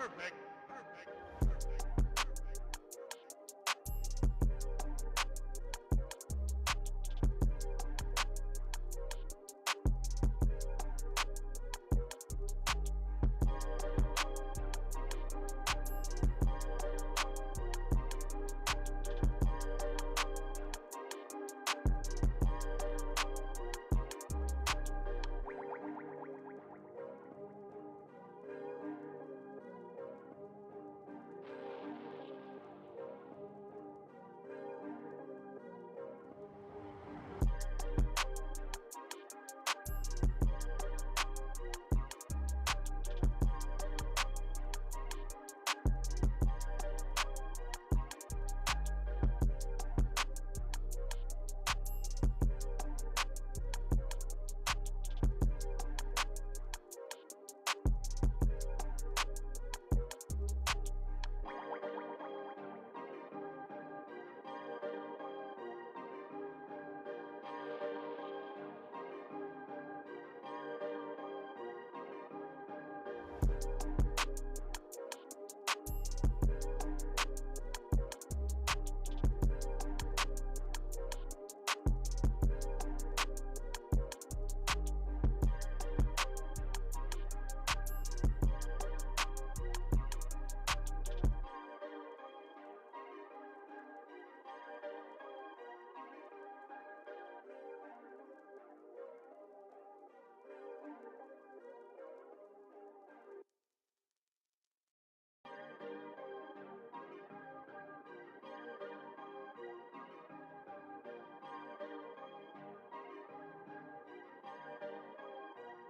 Perfect. Perfect.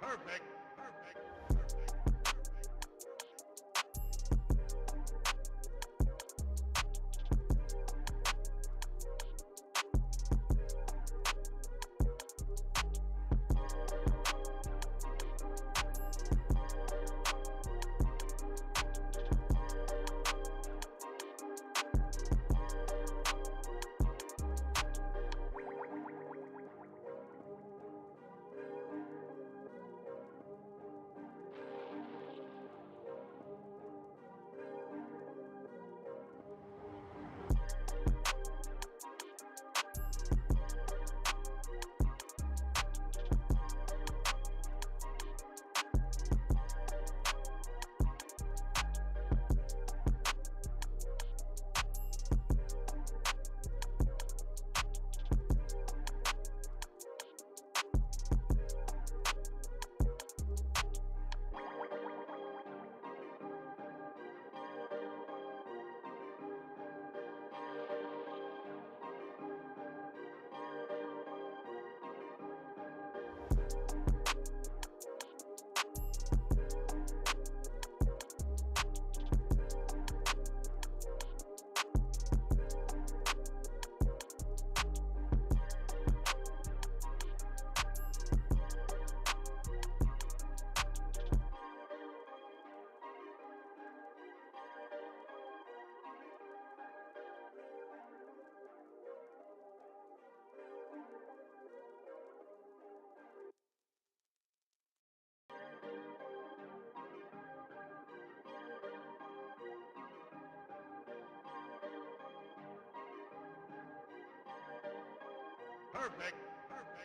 Perfect. Perfect. Perfect. Perfect.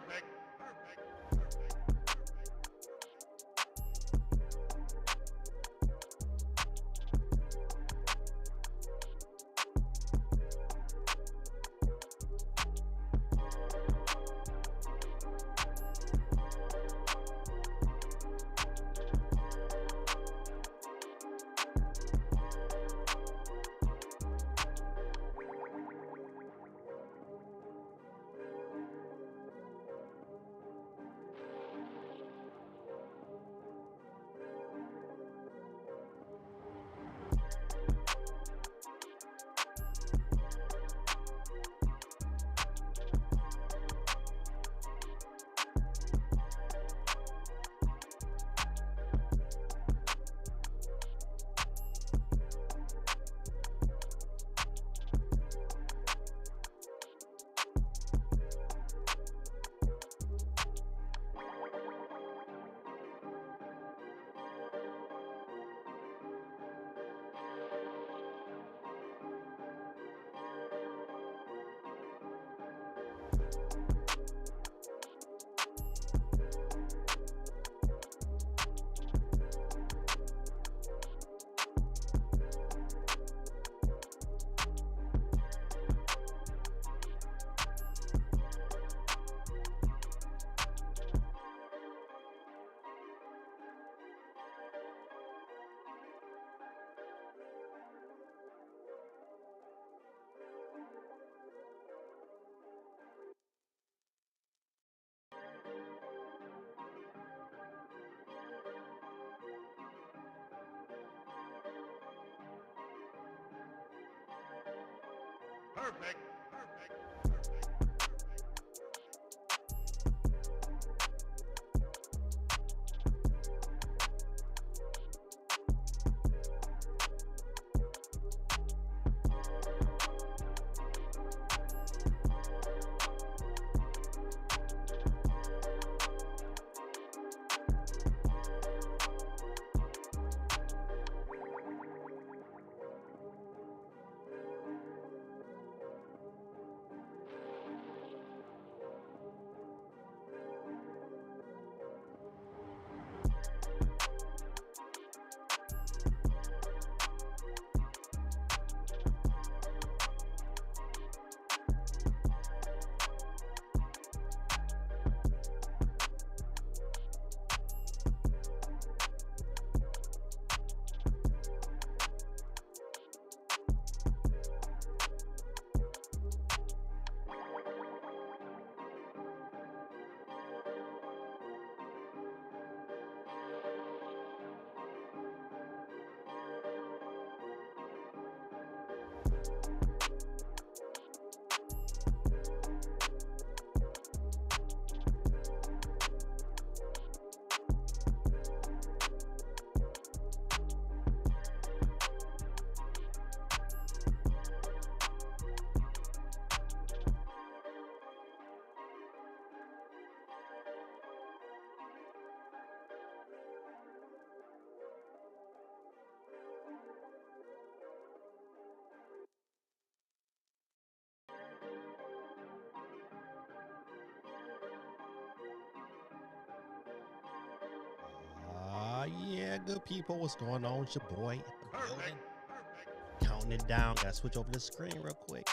Perfect. Perfect. Perfect. Yeah, good people. What's going on? It's your boy in the building. Perfect. Counting it down. Gotta switch over the screen real quick.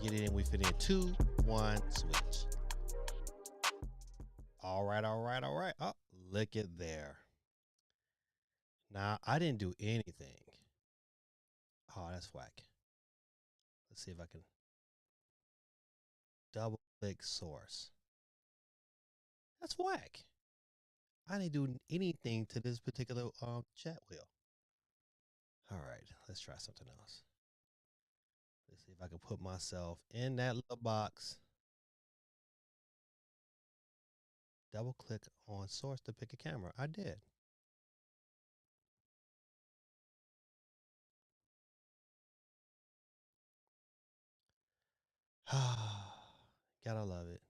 Get it in. We fit in 2, 1, switch. All right. Oh, look at there. Now, I didn't do anything. Oh, that's whack. Let's see if I can double click source. That's whack. I didn't do anything to this particular chat wheel. All right, let's try something else. Let's see if I can put myself in that little box. Double click on source to pick a camera. I did. Gotta love it.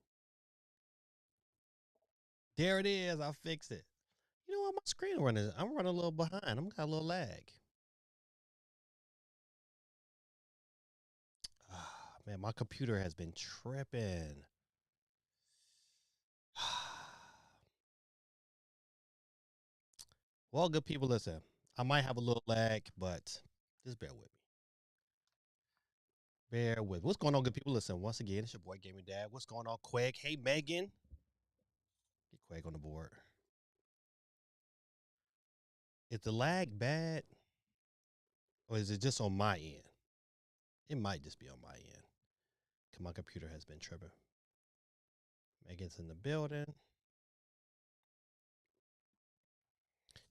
There it is. I fixed it. You know what? My screen running. I'm running a little behind. I'm got a little lag. Man, my computer has been tripping. Well, good people, listen. I might have a little lag, but just bear with me. Bear with. What's going on, good people? Listen, once again, it's your boy Gaming Dad. What's going on, Quag? Hey, Megan. Get Quag on the board. Is the lag bad, or is it just on my end? It might just be on my end. Cause my computer has been tripping. Megan's in the building.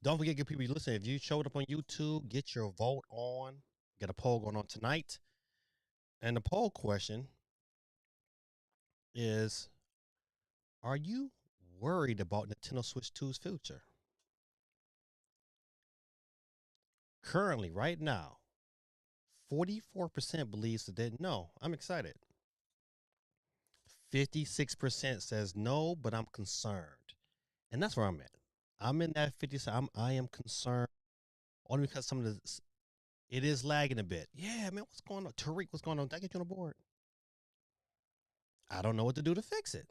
Don't forget, good people, listen, if you showed up on YouTube, get your vote on. Got a poll going on tonight. And the poll question is, are you worried about Nintendo Switch 2's future? Currently, right now, 44% believes that no, I'm excited. 56% says no, but I'm concerned. And that's where I'm at. I'm in that 50. I am concerned only because some of the it is lagging a bit. Yeah, man, what's going on? Tariq, what's going on? Did I get you on the board? I don't know what to do to fix it.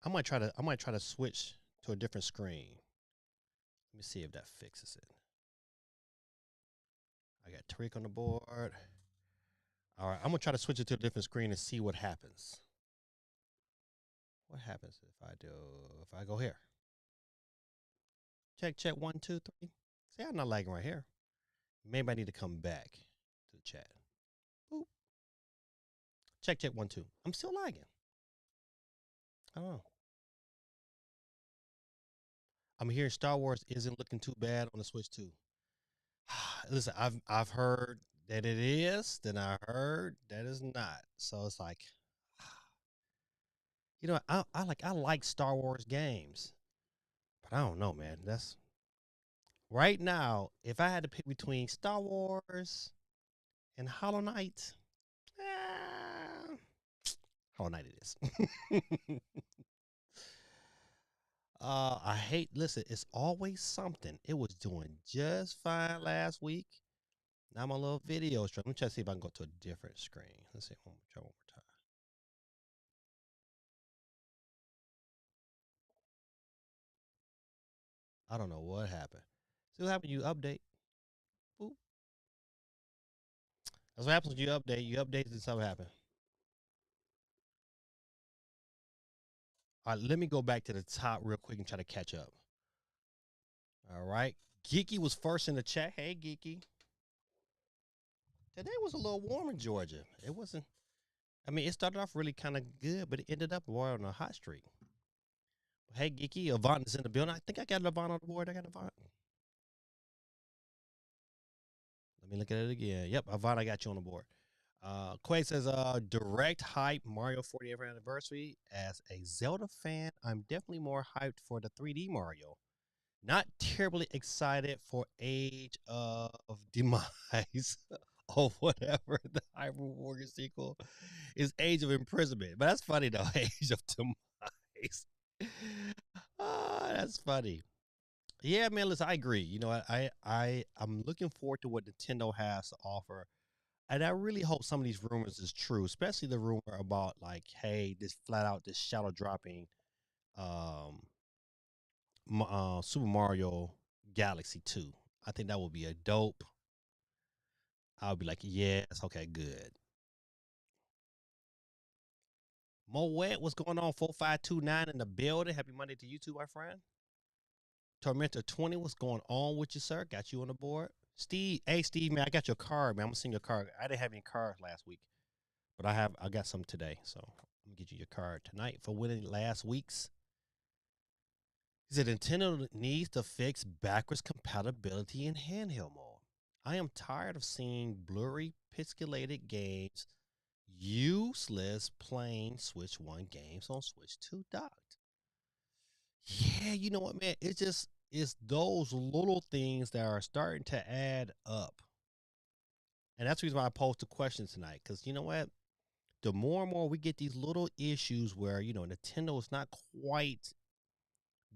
I might try to switch to a different screen. Let me see if that fixes it. I got Tariq on the board. All right, I'm gonna try to switch it to a different screen and see what happens. What happens if I go here? Check 1, 2, 3. See, I'm not lagging right here. Maybe I need to come back to the chat. Boop. Check 1, 2. I'm still lagging. I don't know. I'm hearing Star Wars isn't looking too bad on the Switch 2. Listen, I've heard that it is, then I heard that is not. So it's like, you know, I like Star Wars games, but I don't know, man. That's right now. If I had to pick between Star Wars and Hollow Knight, eh, Hollow Knight it is. I hate. Listen, it's always something. It was doing just fine last week. Now my little video stream. Let me try to see if I can go to a different screen. Let's see. Try one more time. I don't know what happened. See what happened? You update. Boop. That's what happens when you update. You update and something happen. All right, let me go back to the top real quick and try to catch up. All right. Geeky was first in the chat. Hey, Geeky. Today was a little warm in Georgia. It wasn't. I mean, it started off really kind of good, but it ended up on a hot streak. Hey, Geeky. Avant is in the building. I think I got Avant on the board. I got Avant. Let me look at it again. Yep, Avant, I got you on the board. Quay says, direct hype Mario 40th anniversary. As a Zelda fan, I'm definitely more hyped for the 3D Mario. Not terribly excited for Age of Demise or whatever the Hyrule Warrior sequel is. Age of Imprisonment. But that's funny though. Age of Demise. That's funny. Yeah, man. Listen, I agree. You know, I'm looking forward to what Nintendo has to offer, and I really hope some of these rumors is true, especially the rumor about like, hey, this flat out this shadow dropping, um, Super Mario Galaxy 2. I think that would be a dope. I'll be like, yes, okay, good. Moet, what's going on? 4529 in the building. Happy Monday to you too, my friend. Tormentor 20, what's going on with you, sir? Got you on the board. Steve, hey Steve, man, I got your card, man. I'm gonna send you a card. I didn't have any cards last week, but I got some today, so I'm gonna get you your card tonight for winning last week's. He said Nintendo needs to fix backwards compatibility in handheld mode. I am tired of seeing blurry, pixelated games, useless plain Switch 1 games on Switch 2 docked. Yeah, you know what, man? It's those little things that are starting to add up. And that's the reason why I posed the question tonight. Because you know what? The more and more we get these little issues where, you know, Nintendo is not quite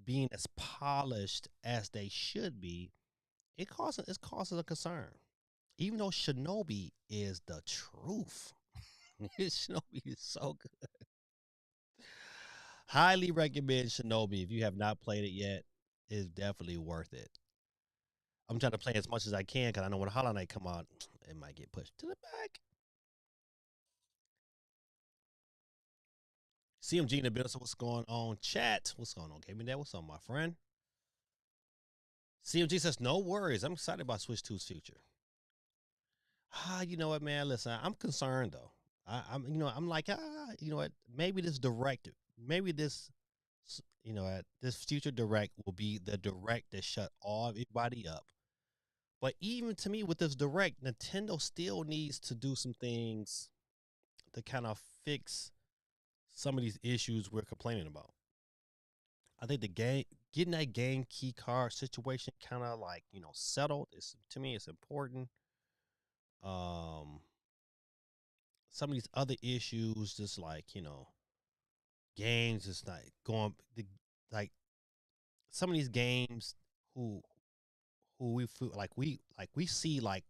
being as polished as they should be, it causes a concern. Even though Shinobi is the truth. Shinobi is so good. Highly recommend Shinobi if you have not played it yet. is definitely worth it. I'm trying to play as much as I can because I know when Hollow Knight come out, it might get pushed to the back. CMG in the building. So what's going on, chat? What's going on, Gaming Dad? What's up, my friend? CMG says no worries. I'm excited about Switch 2's future. You know what, man? Listen, I'm concerned though. I'm like, you know what? Maybe this direct, maybe this, this future direct will be the direct that shut all everybody up. But even to me, with this direct, Nintendo still needs to do some things to kind of fix some of these issues we're complaining about. I think the game, getting that game key card situation kind of like settled is, to me, it's important. Um, some of these other issues, just like games, it's like like some of these games who we feel like we see like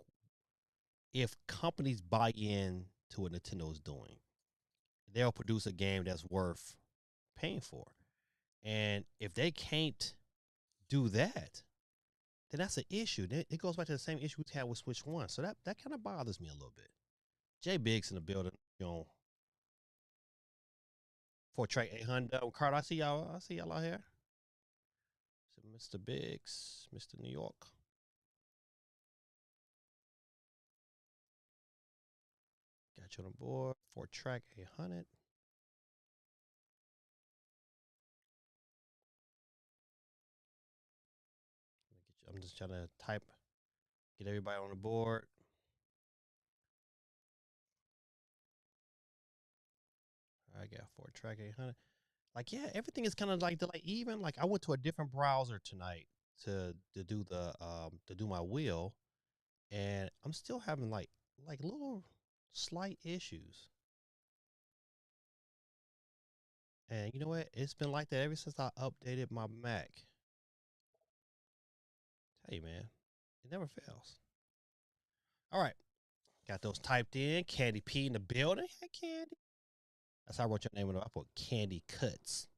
if companies buy in to what Nintendo is doing, they'll produce a game that's worth paying for. And if they can't do that, then that's an issue. It goes back to the same issue we had with Switch One. So that kind of bothers me a little bit. Jay Biggs in the building, for Trey 800. Carter, I see y'all. I see y'all out here. So Mr. Biggs, Mr. New York. Got you on board for track 800. I'm just trying to get everybody on the board. I got for track 800. Like, yeah, everything is kind of like even like I went to a different browser tonight to do to do my wheel, and I'm still having like little slight issues. And you know what? It's been like that ever since I updated my Mac. Hey man, it never fails. All right, got those typed in. Candy P in the building. Hey Candy. That's how I wrote your name in the. I put Candy Cuts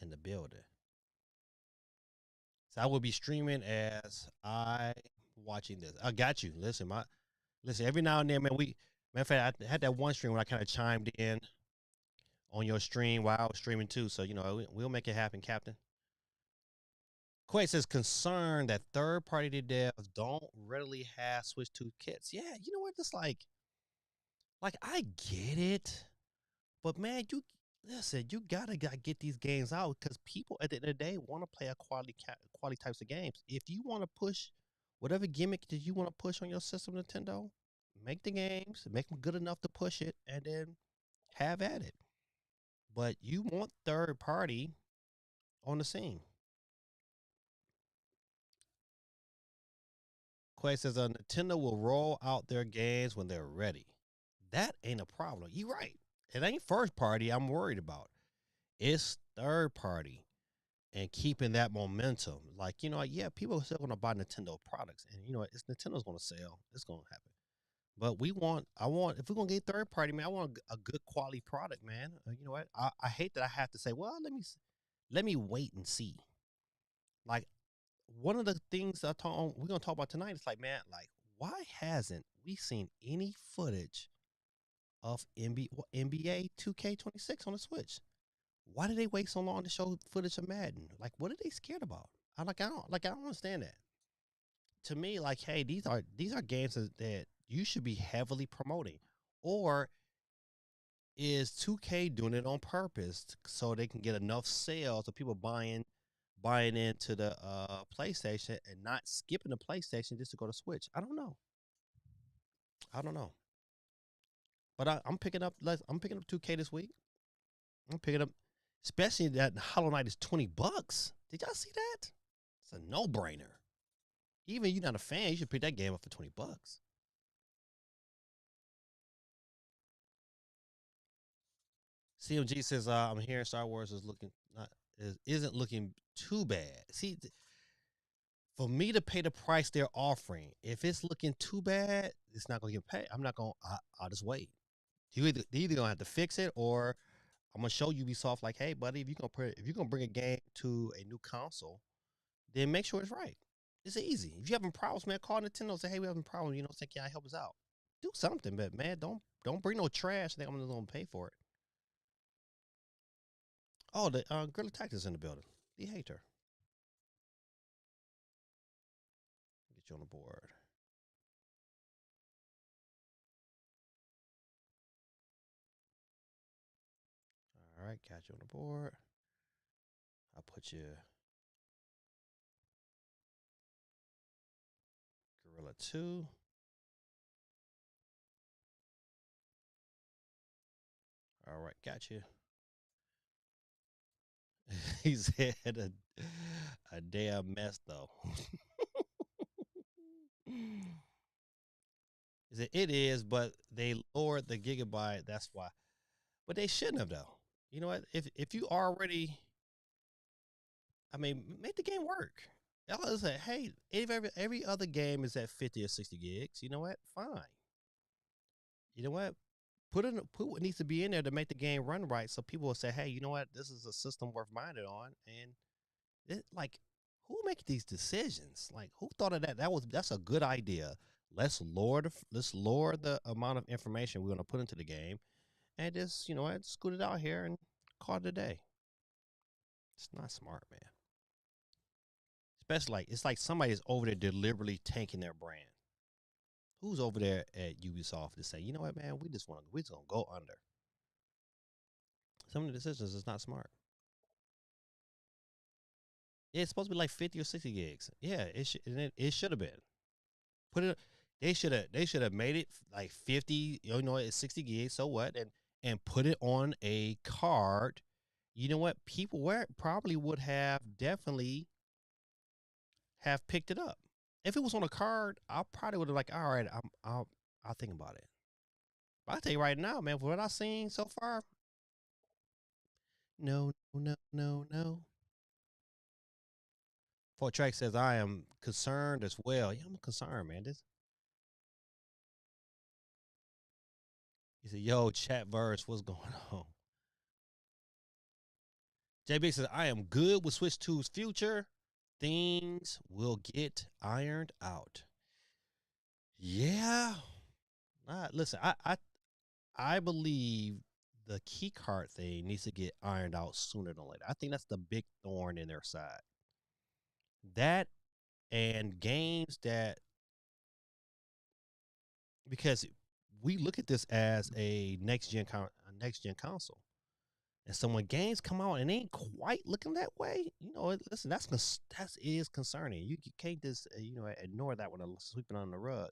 in the building. So I will be streaming as I watching this. I got you. Listen. Every now and then, man. Matter of fact, I had that one stream where I kind of chimed in on your stream while I was streaming too. So we'll make it happen, Captain. Quay says concerned that third-party devs don't readily have Switch 2 kits. Yeah, you know what? Just like I get it, but man, you gotta get these games out because people at the end of the day want to play a quality types of games. If you want to push whatever gimmick that you want to push on your system, Nintendo, make the games, make them good enough to push it, and then have at it. But you want third party on the scene. Quay says Nintendo will roll out their games when they're ready. That ain't a problem. You're right. It ain't first party I'm worried about. It's third party and keeping that momentum. Like, yeah, people are still going to buy Nintendo products. And, it's Nintendo's going to sell. It's going to happen. But if we're going to get third party, man, I want a good quality product, man. You know what? I hate that I have to say, well, let me wait and see. Like, one of the things we're going to talk about tonight is like, man, like, why hasn't we seen any footage of NBA 2K26 on the Switch? Why did they wait so long to show footage of Madden? Like, what are they scared about? I don't understand that. To me, like, hey, these are games that you should be heavily promoting, or is 2K doing it on purpose so they can get enough sales of people buying into the PlayStation and not skipping the PlayStation just to go to Switch? I don't know. I don't know. But I'm picking up. I'm picking up 2K this week. I'm picking up, especially that Hollow Knight is $20. Did y'all see that? It's a no brainer. Even if you're not a fan, you should pick that game up for $20. CMG says, "I'm hearing Star Wars isn't looking too bad." See, for me to pay the price they're offering, if it's looking too bad, it's not going to get paid. I'm not going. I'll just wait. They either gonna have to fix it, or I'm gonna show Ubisoft like, hey, buddy, if you're gonna bring a game to a new console, then make sure it's right. It's easy. If you having problems, man, call Nintendo and say, hey, we having problems. Say, can I help us out? Do something, but man, don't bring no trash. Think I'm gonna pay for it. Oh, the Gorilla Tactics in the building. The hater. Get you on the board. All right, got you on the board. I'll put you Gorilla 2. All right, got you. He said a damn mess though. He said it is, but they lowered the gigabyte. That's why. But they shouldn't have though. You know what? If you already, I mean, make the game work. I was like, hey, if every other game is at 50 or 60 gigs, you know what? Fine. You know what? Put what needs to be in there to make the game run right, so people will say, hey, you know what? This is a system worth minding on, and like, who make these decisions? Like, who thought of that? That's a good idea. Let's lower the amount of information we're gonna put into the game, and just scoot it out here and call it a day. It's not smart, man. Especially like it's like somebody's over there deliberately tanking their brand. Who's over there at Ubisoft to say, you know what, man, we just gonna go under. Some of the decisions is not smart. Yeah, it's supposed to be like 50 or 60 gigs. Yeah, it should have been. Put it. They should have made it like 50. It's 60 gigs. So what? And put it on a card. You know what? People where probably would have definitely have picked it up. If it was on a card, I probably would have like, all right, I'll think about it. But I tell you right now, man, for what I've seen so far, no, no, no, no. Fort Track says I am concerned as well. Yeah, I'm concerned, man. He said, "Yo, chat verse, what's going on?" JB says, "I am good with Switch 2's future. Things will get ironed out." Yeah. Listen, I believe the key card thing needs to get ironed out sooner than later. I think that's the big thorn in their side. That and games that because we look at this as a next gen console. And so when games come out and they ain't quite looking that way, listen, that is concerning. You can't just ignore that one and sweep it on the rug.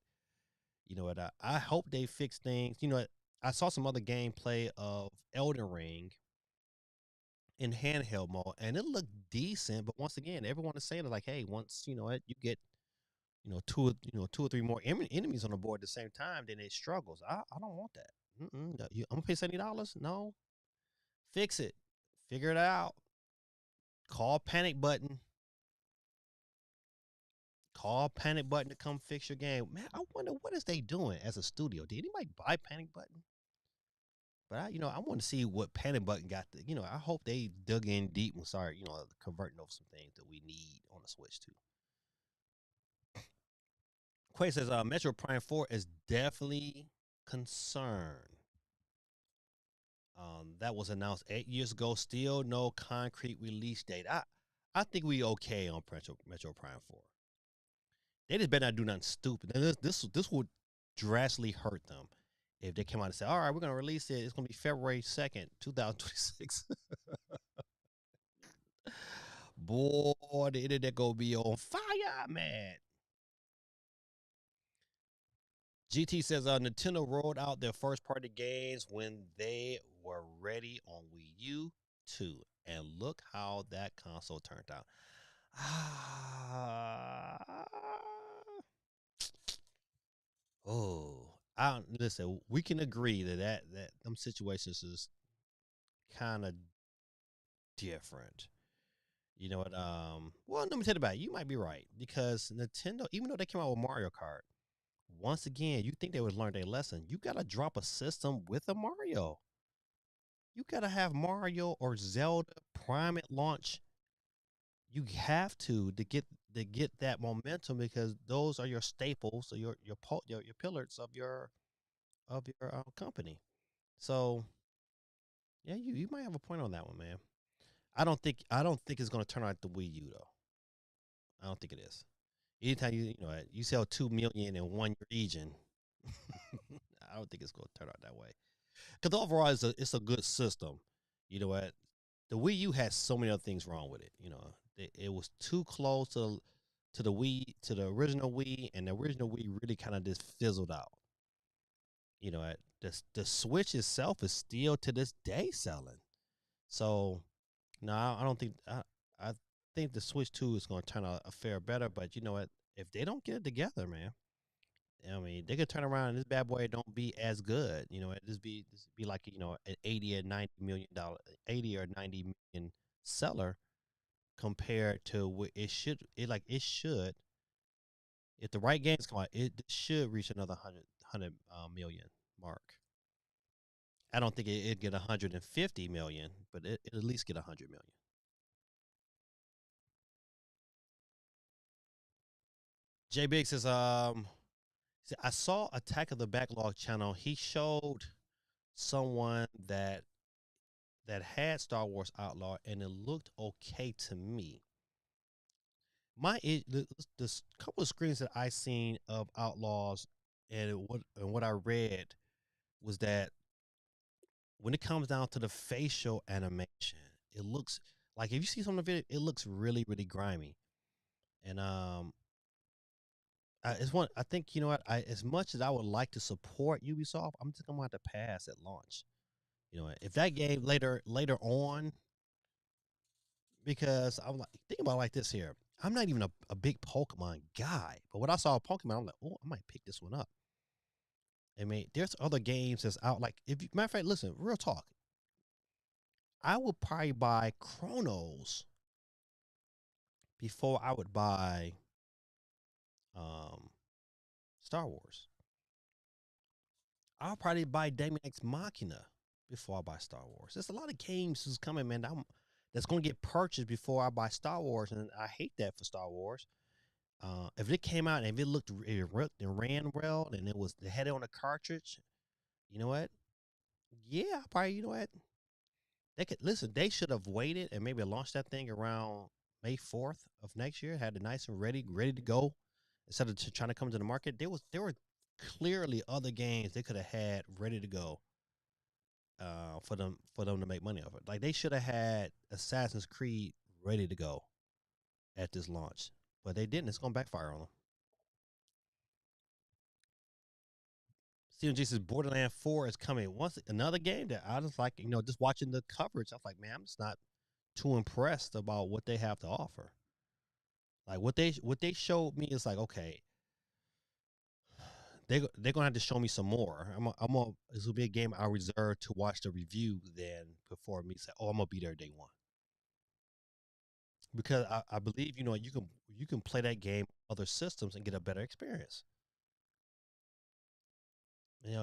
You know what? I hope they fix things. You know what? I saw some other gameplay of Elden Ring in handheld mode, and it looked decent. But once again, everyone is saying like, hey, once you get two or three more enemies on the board at the same time, then it struggles. I don't want that. I'm gonna pay $70. No, fix it, figure it out. Call panic button. Call panic button to come fix your game. Man, I wonder what is they doing as a studio. Did anybody buy panic button? But I want to see what panic button got. I hope they dug in deep and started, converting over some things that we need on the Switch too. Quay says, Metro Prime 4 is definitely concerned. That was announced 8 years ago. Still no concrete release date. I think we okay on Metro Prime 4. They just better not do nothing stupid. This would drastically hurt them if they came out and said, "All right, we're gonna release it. It's gonna be February 2nd, 2026." Boy, the internet gonna be on fire, man. GT says Nintendo rolled out their first party games when they were ready on Wii U too, and look how that console turned out. Ah, oh, I don't listen. We can agree that them situations is kind of different. You know what? Well, let me tell you about it. You might be right because Nintendo, even though they came out with Mario Kart, once again, you think they would learn their lesson. You got to drop a system with a Mario. You gotta have Mario or Zelda Prime at launch. You have to get that momentum because those are your staples, so your pillars of your company. So yeah, you might have a point on that one, man. I don't think it's gonna turn out the Wii U though. I don't think it is. Anytime you sell 2 million in one region, I don't think it's gonna turn out that way. Because overall, it's a good system. You know what? The Wii U has so many other things wrong with it. It was too close to the original Wii, and the original Wii really kind of just fizzled out. The Switch itself is still to this day selling. So no, I don't think I think the Switch 2 is going to turn out a fair better. But you know what? If they don't get it together, man, I mean, they could turn around and this bad boy don't be as good. It just be like an 80 or 90 million dollar, 80 or 90 million seller compared to what it should. It should, if the right games come out, it should reach another hundred million mark. I don't think it'd get 150 million, but it'll at least get 100 million. J Big says, I saw Attack of the Backlog channel. He showed someone that had Star Wars Outlaw, and it looked okay to me. The couple of screens that I seen of Outlaws and what I read was that when it comes down to the facial animation, it looks like if you see some of the video, it looks really really grimy. And it's one I think you know what I as much as I would like to support Ubisoft, I'm just gonna have to pass at launch. If that game later on, because I'm like, think about it like this here. I'm not even a big Pokemon guy, but when I saw Pokemon, I'm like, oh, I might pick this one up. I mean, there's other games that's out. Like, if you, matter of fact, listen, real talk. I would probably buy Chronos before I would buy um, Star Wars. I'll probably buy Damien X Machina before I buy Star Wars. There's a lot of games that's coming, man. That's going to get purchased before I buy Star Wars, and I hate that for Star Wars. If it came out and if it ran well and they had it on a cartridge, you know what? Yeah, probably. You know what? They could listen. They should have waited and maybe launched that thing around May 4th of next year. Had it nice and ready to go instead of trying to come to the market. There were clearly other games they could have had ready to go for them to make money off it. Like they should have had Assassin's Creed ready to go at this launch, but they didn't. It's gonna backfire on them. Steven G says Borderland 4 is coming. Once another game that I just like, just watching the coverage, I was like, man, I'm just not too impressed about what they have to offer. Like what they showed me is like, okay, they're gonna have to show me some more. This will be a game I reserve to watch the review then before me say, oh, I'm gonna be there day one. Because I believe you can play that game on other systems and get a better experience.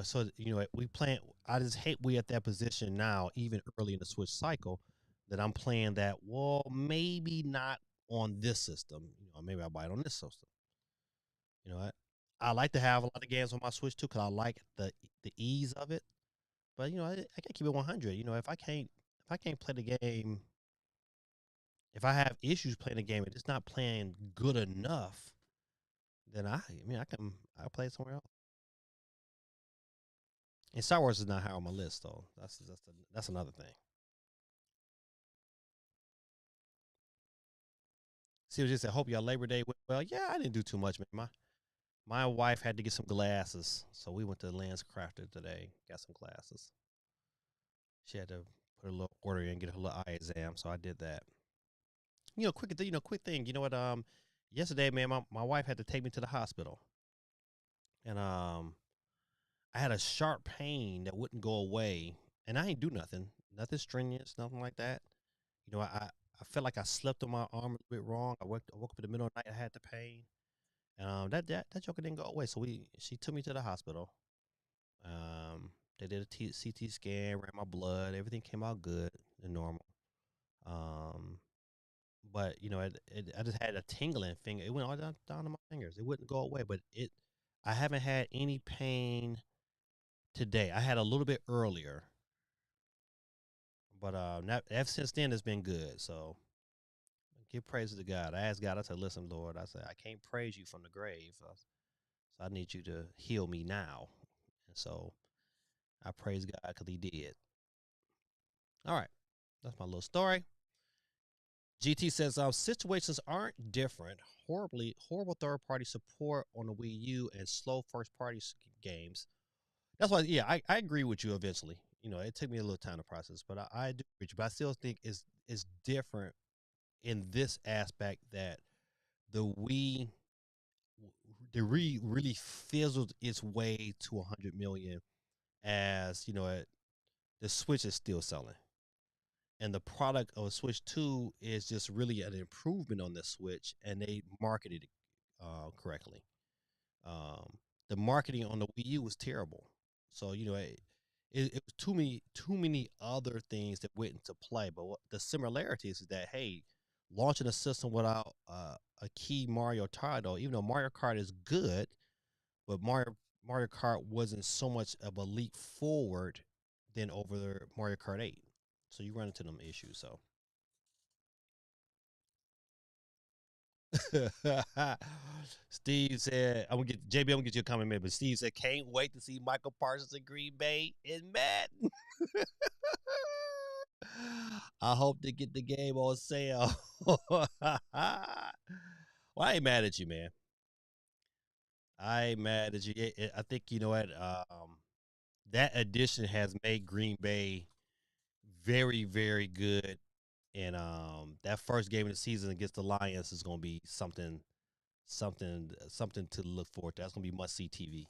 So we plan. I just hate we at that position now, even early in the Switch cycle, that I'm playing that. Well, maybe not on this system. Maybe I'll buy it on this system. What? I like to have a lot of games on my Switch too because I like the ease of it. But I can keep it 100. If I can't play the game, if I have issues playing the game and it's not playing good enough, then I'll play it somewhere else. And Star Wars is not high on my list though. That's another thing. See what you said. Hope y'all Labor Day went well. Yeah, I didn't do too much, man. My wife had to get some glasses, so we went to Lens Crafter today. Got some glasses. She had to put a little order in, get her little eye exam, so I did that. Quick thing. You know what? Yesterday, man, my wife had to take me to the hospital, and I had a sharp pain that wouldn't go away, and I ain't do nothing strenuous, nothing like that. I felt like I slept on my arm a little bit wrong. I woke up in the middle of the night. I had the pain. That joker didn't go away. So she took me to the hospital. Um, They did a CT scan, ran my blood, everything came out good and normal. Um, but I just had a tingling finger. It went all down to my fingers. It wouldn't go away, but I haven't had any pain today. I had a little bit earlier, but ever since then it's been good. So give praise to God. I asked God. I said, "Listen, Lord," I said, "I can't praise you from the grave, so I need you to heal me now." And so I praise God because He did. All right, that's my little story. GT says, situations aren't different. Horrible third party support on the Wii U and slow first party games. That's why, yeah, I agree with you eventually. It took me a little time to process, but I do agree with you. But I still think it's different in this aspect that the Wii, really fizzled its way to 100 million, as the Switch is still selling. And the product of Switch 2 is just really an improvement on the Switch, and they marketed it correctly. Um, the marketing on the Wii U was terrible, so it was too many other things that went into play. But the similarities is that, hey, launching a system without a key Mario title, even though Mario Kart is good, but Mario Kart wasn't so much of a leap forward than over Mario Kart 8. So you run into them issues. So Steve said, "I'm gonna get JB. I'm gonna get you a comment, man." But Steve said, "Can't wait to see Michael Parsons in Green Bay and Madden." I hope to get the game on sale. Well, I ain't mad at you, man. I ain't mad at you. I think you know what. That addition has made Green Bay very, very good, and that first game of the season against the Lions is gonna be something to look forward to. That's gonna be must see TV.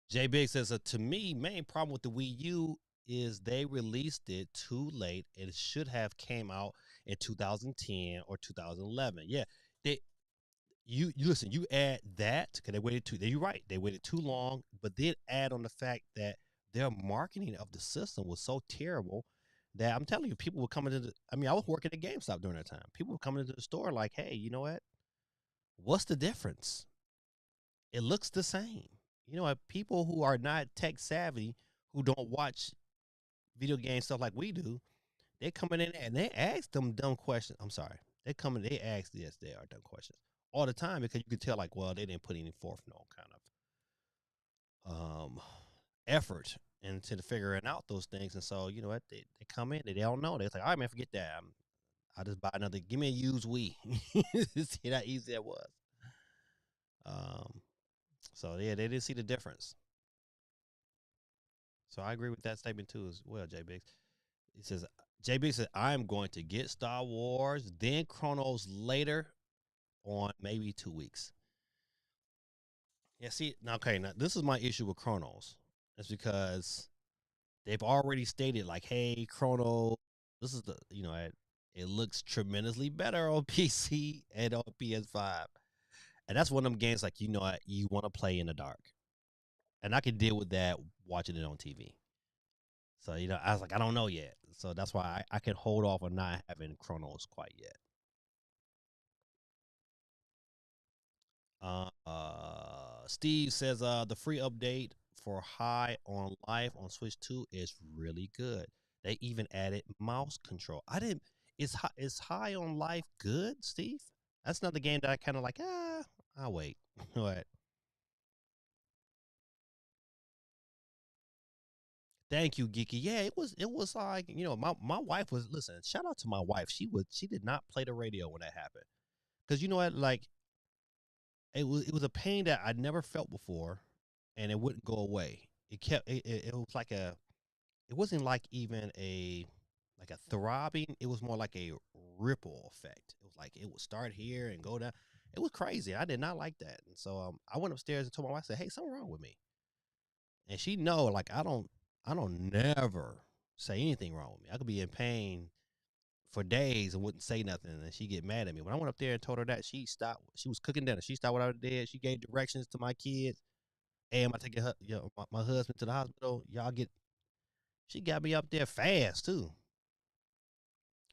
Jay Big says, to me, main problem with the Wii U is they released it too late. It should have came out in 2010 or 2011. Yeah, they you listen. You add that because they waited too. You're right. They waited too long, but then add on the fact that their marketing of the system was so terrible that I'm telling you, people were coming to the. I mean, I was working at GameStop during that time. People were coming into the store like, "Hey, you know what? What's the difference? It looks the same." People who are not tech savvy, who don't watch video game stuff like we do, they coming in and they ask them dumb questions. I'm sorry, they ask, yes, they are dumb questions all the time, because you can tell, like, well, they didn't put any forth no kind of effort into figuring out those things. And so, you know what, they come in, they don't know. They're like, all right, man, forget that. I'll just buy another. Give me a used Wii. See how easy that was. Um, so yeah, they didn't see the difference. So I agree with that statement too as well, J Biggs. He says, J Biggs said, I'm going to get Star Wars, then Chronos later on maybe 2 weeks. Yeah, see, now, okay, now this is my issue with Chronos. It's because they've already stated, like, hey, Chrono, this is it looks tremendously better on PC and on PS5. And that's one of them games, like, you want to play in the dark. And I can deal with that watching it on TV. So, I was like, I don't know yet. So that's why I can hold off on not having Chronos quite yet. Steve says the free update for High on Life on Switch 2 is really good. They even added mouse control. I didn't. Is High on Life good, Steve? That's another game that I kind of like. I'll wait. What? Thank you, Geeky. Yeah, it was like, my wife was, listen. Shout out to my wife. She did not play the radio when that happened, because you know what, like, it was a pain that I never felt before, and it wouldn't go away. It was like it wasn't like even like a throbbing. It was more like a ripple effect. It was like it would start here and go down. It was crazy. I did not like that. And so I went upstairs and told my wife, I said, "Hey, something wrong with me." And she know, like, I don't never say anything wrong with me. I could be in pain for days and wouldn't say nothing, and she get mad at me. When I went up there and told her that, she stopped. She was cooking dinner. She stopped what I did. She gave directions to my kids. Am I taking her, my husband to the hospital? Y'all get. She got me up there fast too,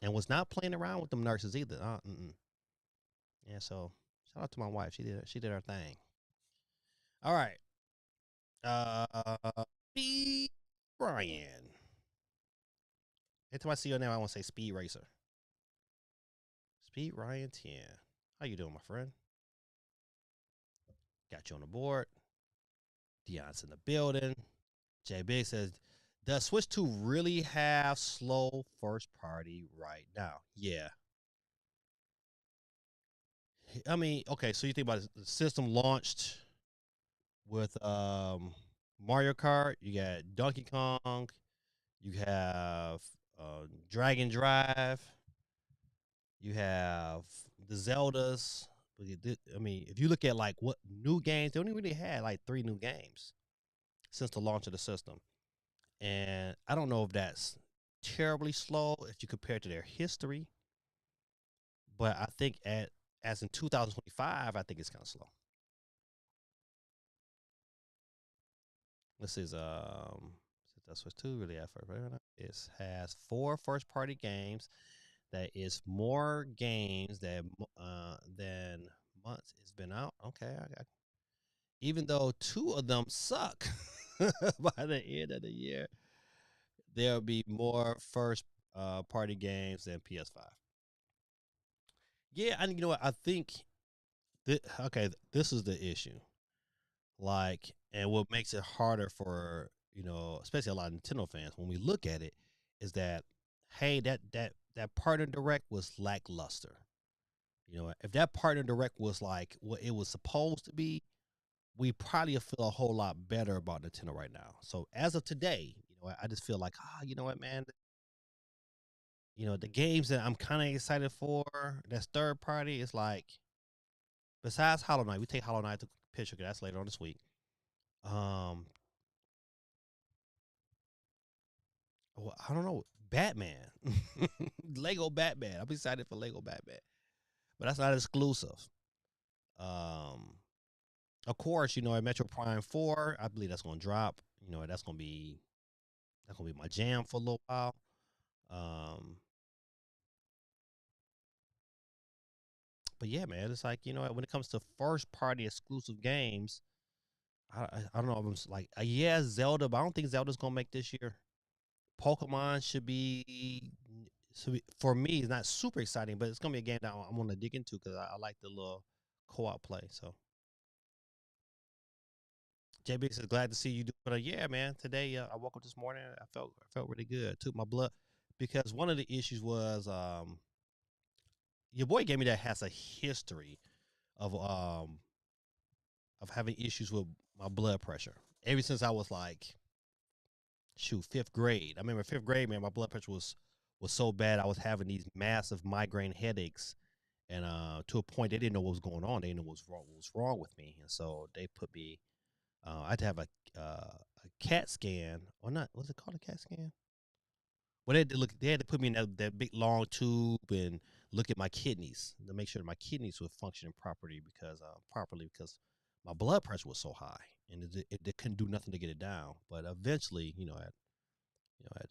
and was not playing around with them nurses either. Yeah, so shout out to my wife. She did her thing. All right. Speed Ryan. Every time I see your name, I want to say Speed Racer. Speed Ryan 10. How you doing, my friend? Got you on the board. Dion's in the building. Jay Big says, does Switch 2 really have slow first party right now? Yeah. I mean, okay, so you think about it, the system launched with Mario Kart, you got Donkey Kong, you have Dragon Drive, you have the Zeldas. I mean, if you look at like what new games, they only really had like 3 new games since the launch of the system. And I don't know if that's terribly slow if you compare it to their history, but I think as in 2025, I think it's kind of slow. This is that's what's two really effort. It has 4 first party games. That is more games than months it's been out. Okay, even though 2 of them suck, by the end of the year, there'll be more first party games than PS5. Yeah, and you know what? I think okay, this is the issue. Like, and what makes it harder for especially a lot of Nintendo fans when we look at it, is that hey, that partner direct was lackluster. If that partner direct was like what it was supposed to be, we probably feel a whole lot better about Nintendo right now. So as of today, I just feel like, you know what, man, the games that I'm kind of excited for that's third party is like, besides Hollow Knight, we take Hollow Knight to picture because that's later on this week. Um, well, I don't know, Batman, Lego Batman. I'm excited for Lego Batman, but that's not exclusive. Um, of course, at Metro Prime 4, I believe that's gonna drop. That's gonna be my jam for a little while. Um, but yeah, man, it's like when it comes to first party exclusive games, I don't know. I'm like, yeah, Zelda, but I don't think Zelda's gonna make this year. Pokemon for me. It's not super exciting, but it's gonna be a game that I'm gonna dig into because I like the little co-op play. So JB says, glad to see you do. But yeah, man, today I woke up this morning. I felt really good. Took my blood because one of the issues was your boy gave me that has a history of having issues with my blood pressure ever since I was like, shoot, 5th grade. I remember 5th grade, man, my blood pressure was so bad. I was having these massive migraine headaches, and to a point they didn't know what was going on. They didn't know what was wrong with me, and so they put me. I had to have a CAT scan, or not? Was it called a CAT scan? Well, they had to look. They had to put me in that big long tube and look at my kidneys to make sure that my kidneys were functioning properly because my blood pressure was so high, and it couldn't do nothing to get it down. But eventually,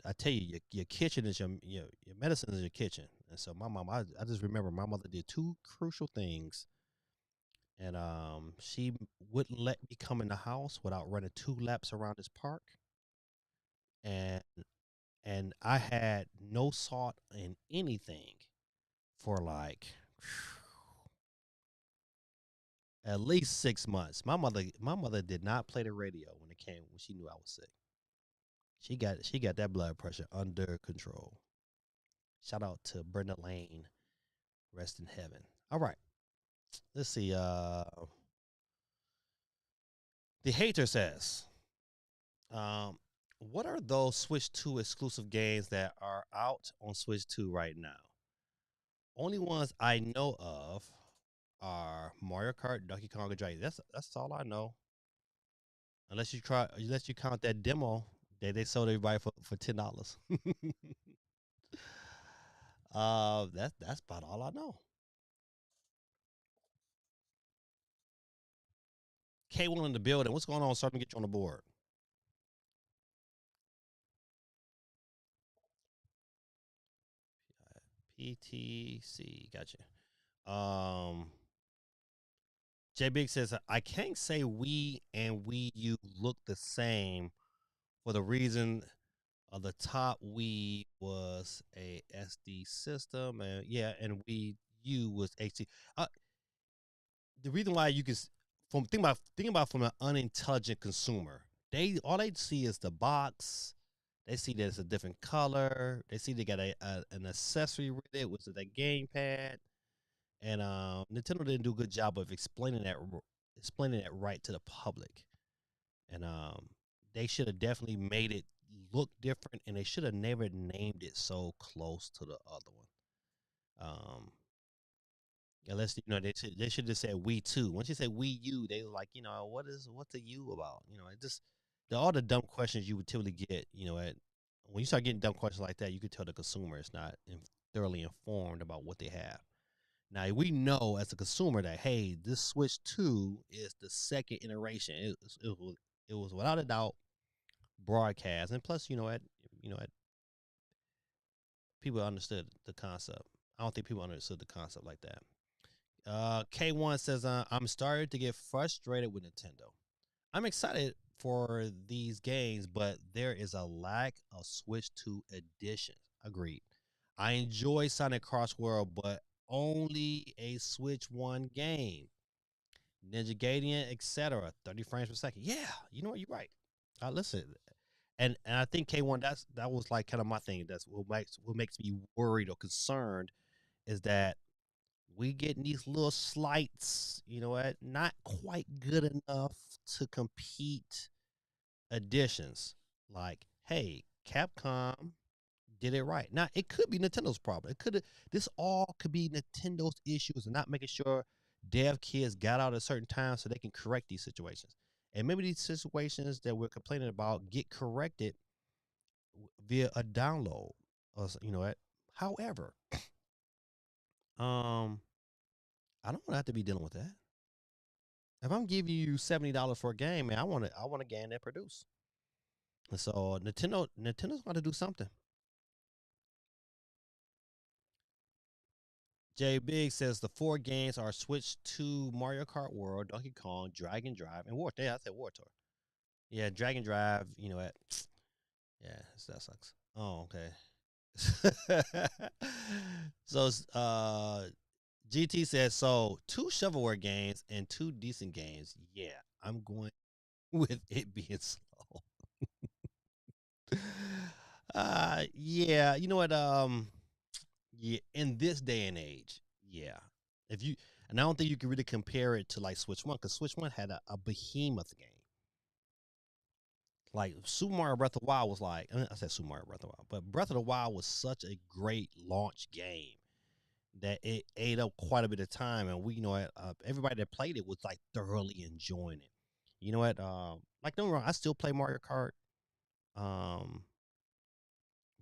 I tell you, your kitchen is your medicine is your kitchen. And so my mom, I just remember my mother did 2 crucial things, and she wouldn't let me come in the house without running 2 laps around this park, and I had no salt in anything for like at least 6 months. My mother did not play the radio when she knew I was sick. She got that blood pressure under control. Shout out to Brenda Lane, rest in heaven. All right, let's see. The hater says, um, what are those Switch 2 exclusive games that are out on Switch 2 right now? Only ones I know of are Mario Kart, Donkey Kong, and Dragon. That's all I know. Unless you count that demo that they sold everybody for $10. That's about all I know. K1 in the building. What's going on? Starting to get you on the board. PTC, gotcha. J Big says I can't say we and Wii U look the same for the reason of the top Wii was a SD system, and yeah, and Wii U was HD. Uh, the reason why you can from think about from an unintelligent consumer, they all they see is the box. They see that it's a different color. They see they got an accessory with it, which is a gamepad. And Nintendo didn't do a good job of explaining that right to the public. And they should have definitely made it look different, and they should have never named it so close to the other one. Unless they should have said "We Too." Once you say "We You," they were like, what's the "you" about? It just all the dumb questions you would typically get. When you start getting dumb questions like that, you could tell the consumer is not thoroughly informed about what they have. Now we know as a consumer that hey, this Switch 2 is the second iteration. It was without a doubt broadcast, and plus people understood the concept. I don't think people understood the concept like that. K1 says I'm starting to get frustrated with Nintendo. I'm excited for these games, but there is a lack of Switch 2 editions. Agreed. I enjoy Sonic Cross World, but only a Switch 1 game. Ninja Gaiden, etc. 30 frames per second. Yeah, you know what? You're right. Listen, and I think K1 that was like kind of my thing. That's what makes me worried or concerned is that we getting these little slights. You know what? Not quite good enough to compete additions. Like, hey, Capcom did it right. Now it could be Nintendo's problem. This all could be Nintendo's issues and not making sure dev kids got out at a certain time so they can correct these situations. And maybe these situations that we're complaining about get corrected via a download. Or what? However, um, I don't want to have to be dealing with that. If I'm giving you $70 for a game, man, I want a game that produce. And so Nintendo's going to do something. Jay Big says the four games are switched to Mario Kart World, Donkey Kong, Dragon Drive, and War. Yeah, I said War Tour. Yeah, Dragon Drive. You know what? Yeah, that sucks. Oh, okay. So, GT says so. Two shovelware games and two decent games. Yeah, I'm going with it being slow. Yeah. You know what? Yeah, in this day and age, yeah. If you and I don't think you can really compare it to like Switch One because Switch One had a behemoth game. Like Super Mario Breath of the Wild was like I said Super Mario Breath of the Wild, but Breath of the Wild was such a great launch game that it ate up quite a bit of time, and everybody that played it was like thoroughly enjoying it. You know what? Like don't get me wrong, I still play Mario Kart. Um,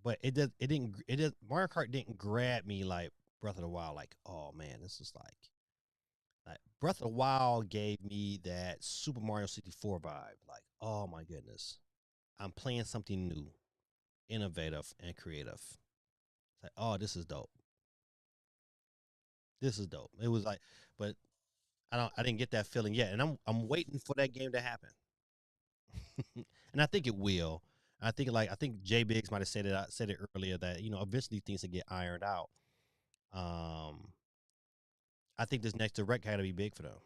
but it did Mario Kart didn't grab me like Breath of the Wild. Like oh man, this is like Breath of the Wild gave me that Super Mario 64 vibe. Like, oh my goodness, I'm playing something new, innovative, and creative. It's like, oh, this is dope. This is dope. It was like, but I didn't get that feeling yet, and I'm waiting for that game to happen, and I think it will. I think Jay Biggs might have said it. I said it earlier that eventually things will get ironed out. Um, I think this next direct got to be big for them.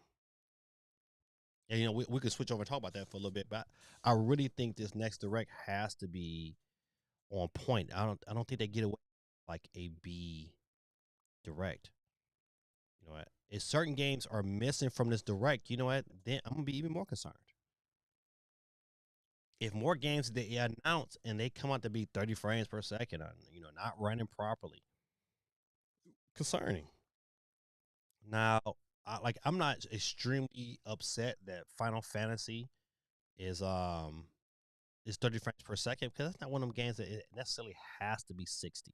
And we could switch over and talk about that for a little bit, but I really think this next direct has to be on point. I don't think they get away like a B direct. You know what? If certain games are missing from this direct, you know what? Then I'm gonna be even more concerned. If more games they announce and they come out to be 30 frames per second, not running properly, concerning. Now, I'm not extremely upset that Final Fantasy is 30 frames per second because that's not one of them games that it necessarily has to be 60.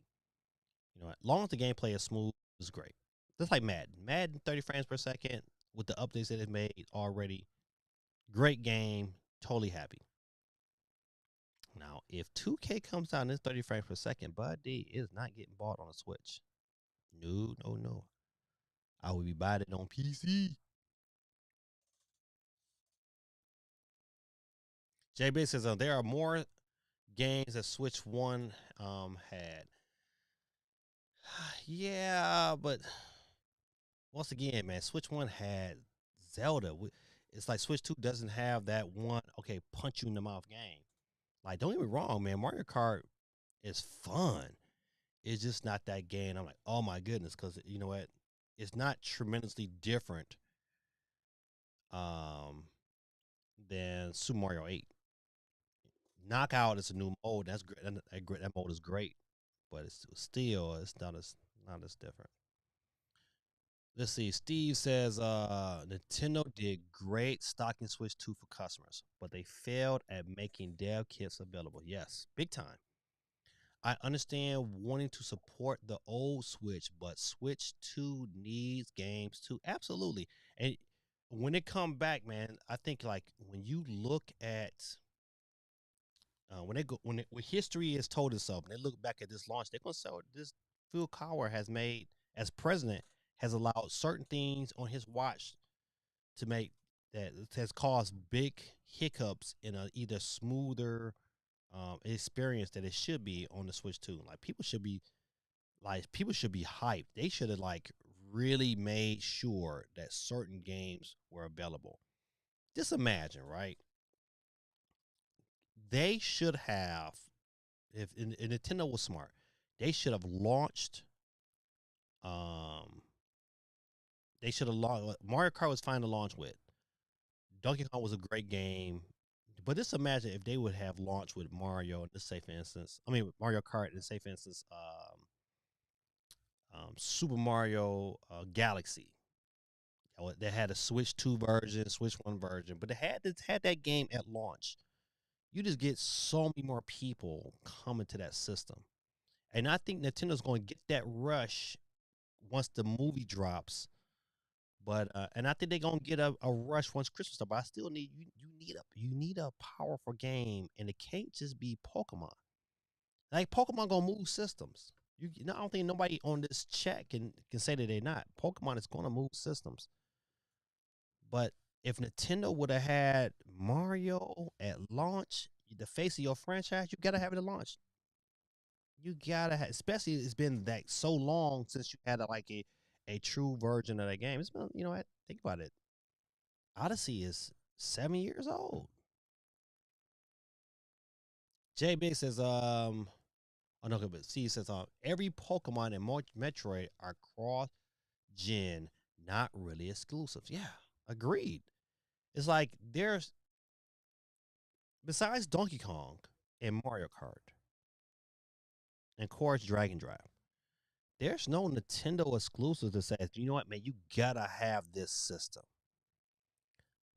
As long as the gameplay is smooth, it's great. Just like Madden. Madden 30 frames per second with the updates that it made already Great game. Totally happy. Now, if 2K comes out in this 30 frames per second, Bud D is not getting bought on a Switch. No, no, no. I will be buying it on PC. JB says there are more games that Switch One had. Yeah, but once again, man, Switch One had Zelda. It's like Switch Two doesn't have that one. Okay, punch you in the mouth game. Like, don't get me wrong, man. Mario Kart is fun. It's just not that game. I'm like, oh my goodness, because you know what? It's not tremendously different um, than Super Mario 8. Knockout is a new mode. That's great. That mode is great, but it's not as different. Let's see. Steve says Nintendo did great stocking Switch 2 for customers, but they failed at making dev kits available. Yes, big time. I understand wanting to support the old Switch, but Switch 2 needs games too. Absolutely. And when it come back, man, I think like when you look at when history is told us something, they look back at this launch, they're gonna say this Phil Cower has made as president has allowed certain things on his watch to make that has caused big hiccups in a either smoother experience that it should be on the Switch 2. People should be hyped. They should have like really made sure that certain games were available. Just imagine, right? They should have, if Nintendo was smart, they should have launched. Um, they should have launched. Mario Kart was fine to launch with. Donkey Kong was a great game, but just imagine if they would have launched with Mario. Let's say, for instance, Mario Kart, and say, for instance, Super Mario Galaxy. They had a Switch 2 version, Switch 1 version, but they had that game at launch. You just get so many more people coming to that system. And I think Nintendo's going to get that rush once the movie drops. But and I think they're gonna get a rush once Christmas starts. But I still need you need a powerful game, and it can't just be Pokemon. Like Pokemon gonna move systems. I don't think nobody on this chat can say that they're not. Pokemon is gonna move systems. But if Nintendo would have had Mario at launch, the face of your franchise, you gotta have it at launch. You gotta have, especially it's been that so long since you had a true version of that game. It's been, what? Think about it. Odyssey is 7 years old. Jay Big says, oh no, but C says, every Pokemon and Metroid are cross gen, not really exclusives. Yeah, agreed. It's like there's besides Donkey Kong and Mario Kart and of course Dragon Drive, there's no Nintendo exclusive that says, you know what, man, you gotta have this system.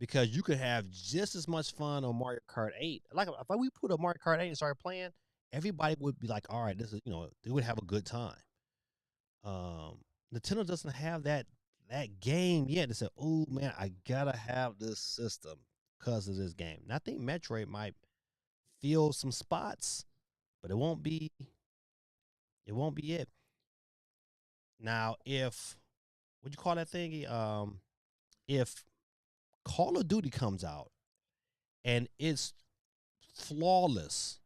Because you could have just as much fun on Mario Kart 8. Like if we put a Mario Kart 8 and started playing, everybody would be like, all right, this is, they would have a good time. Um, Nintendo doesn't have that game yet to say, oh man, I gotta have this system because of this game. And I think Metroid might fill some spots, but it won't be it. Now, if what you call that thingy? If Call of Duty comes out and it's flawless,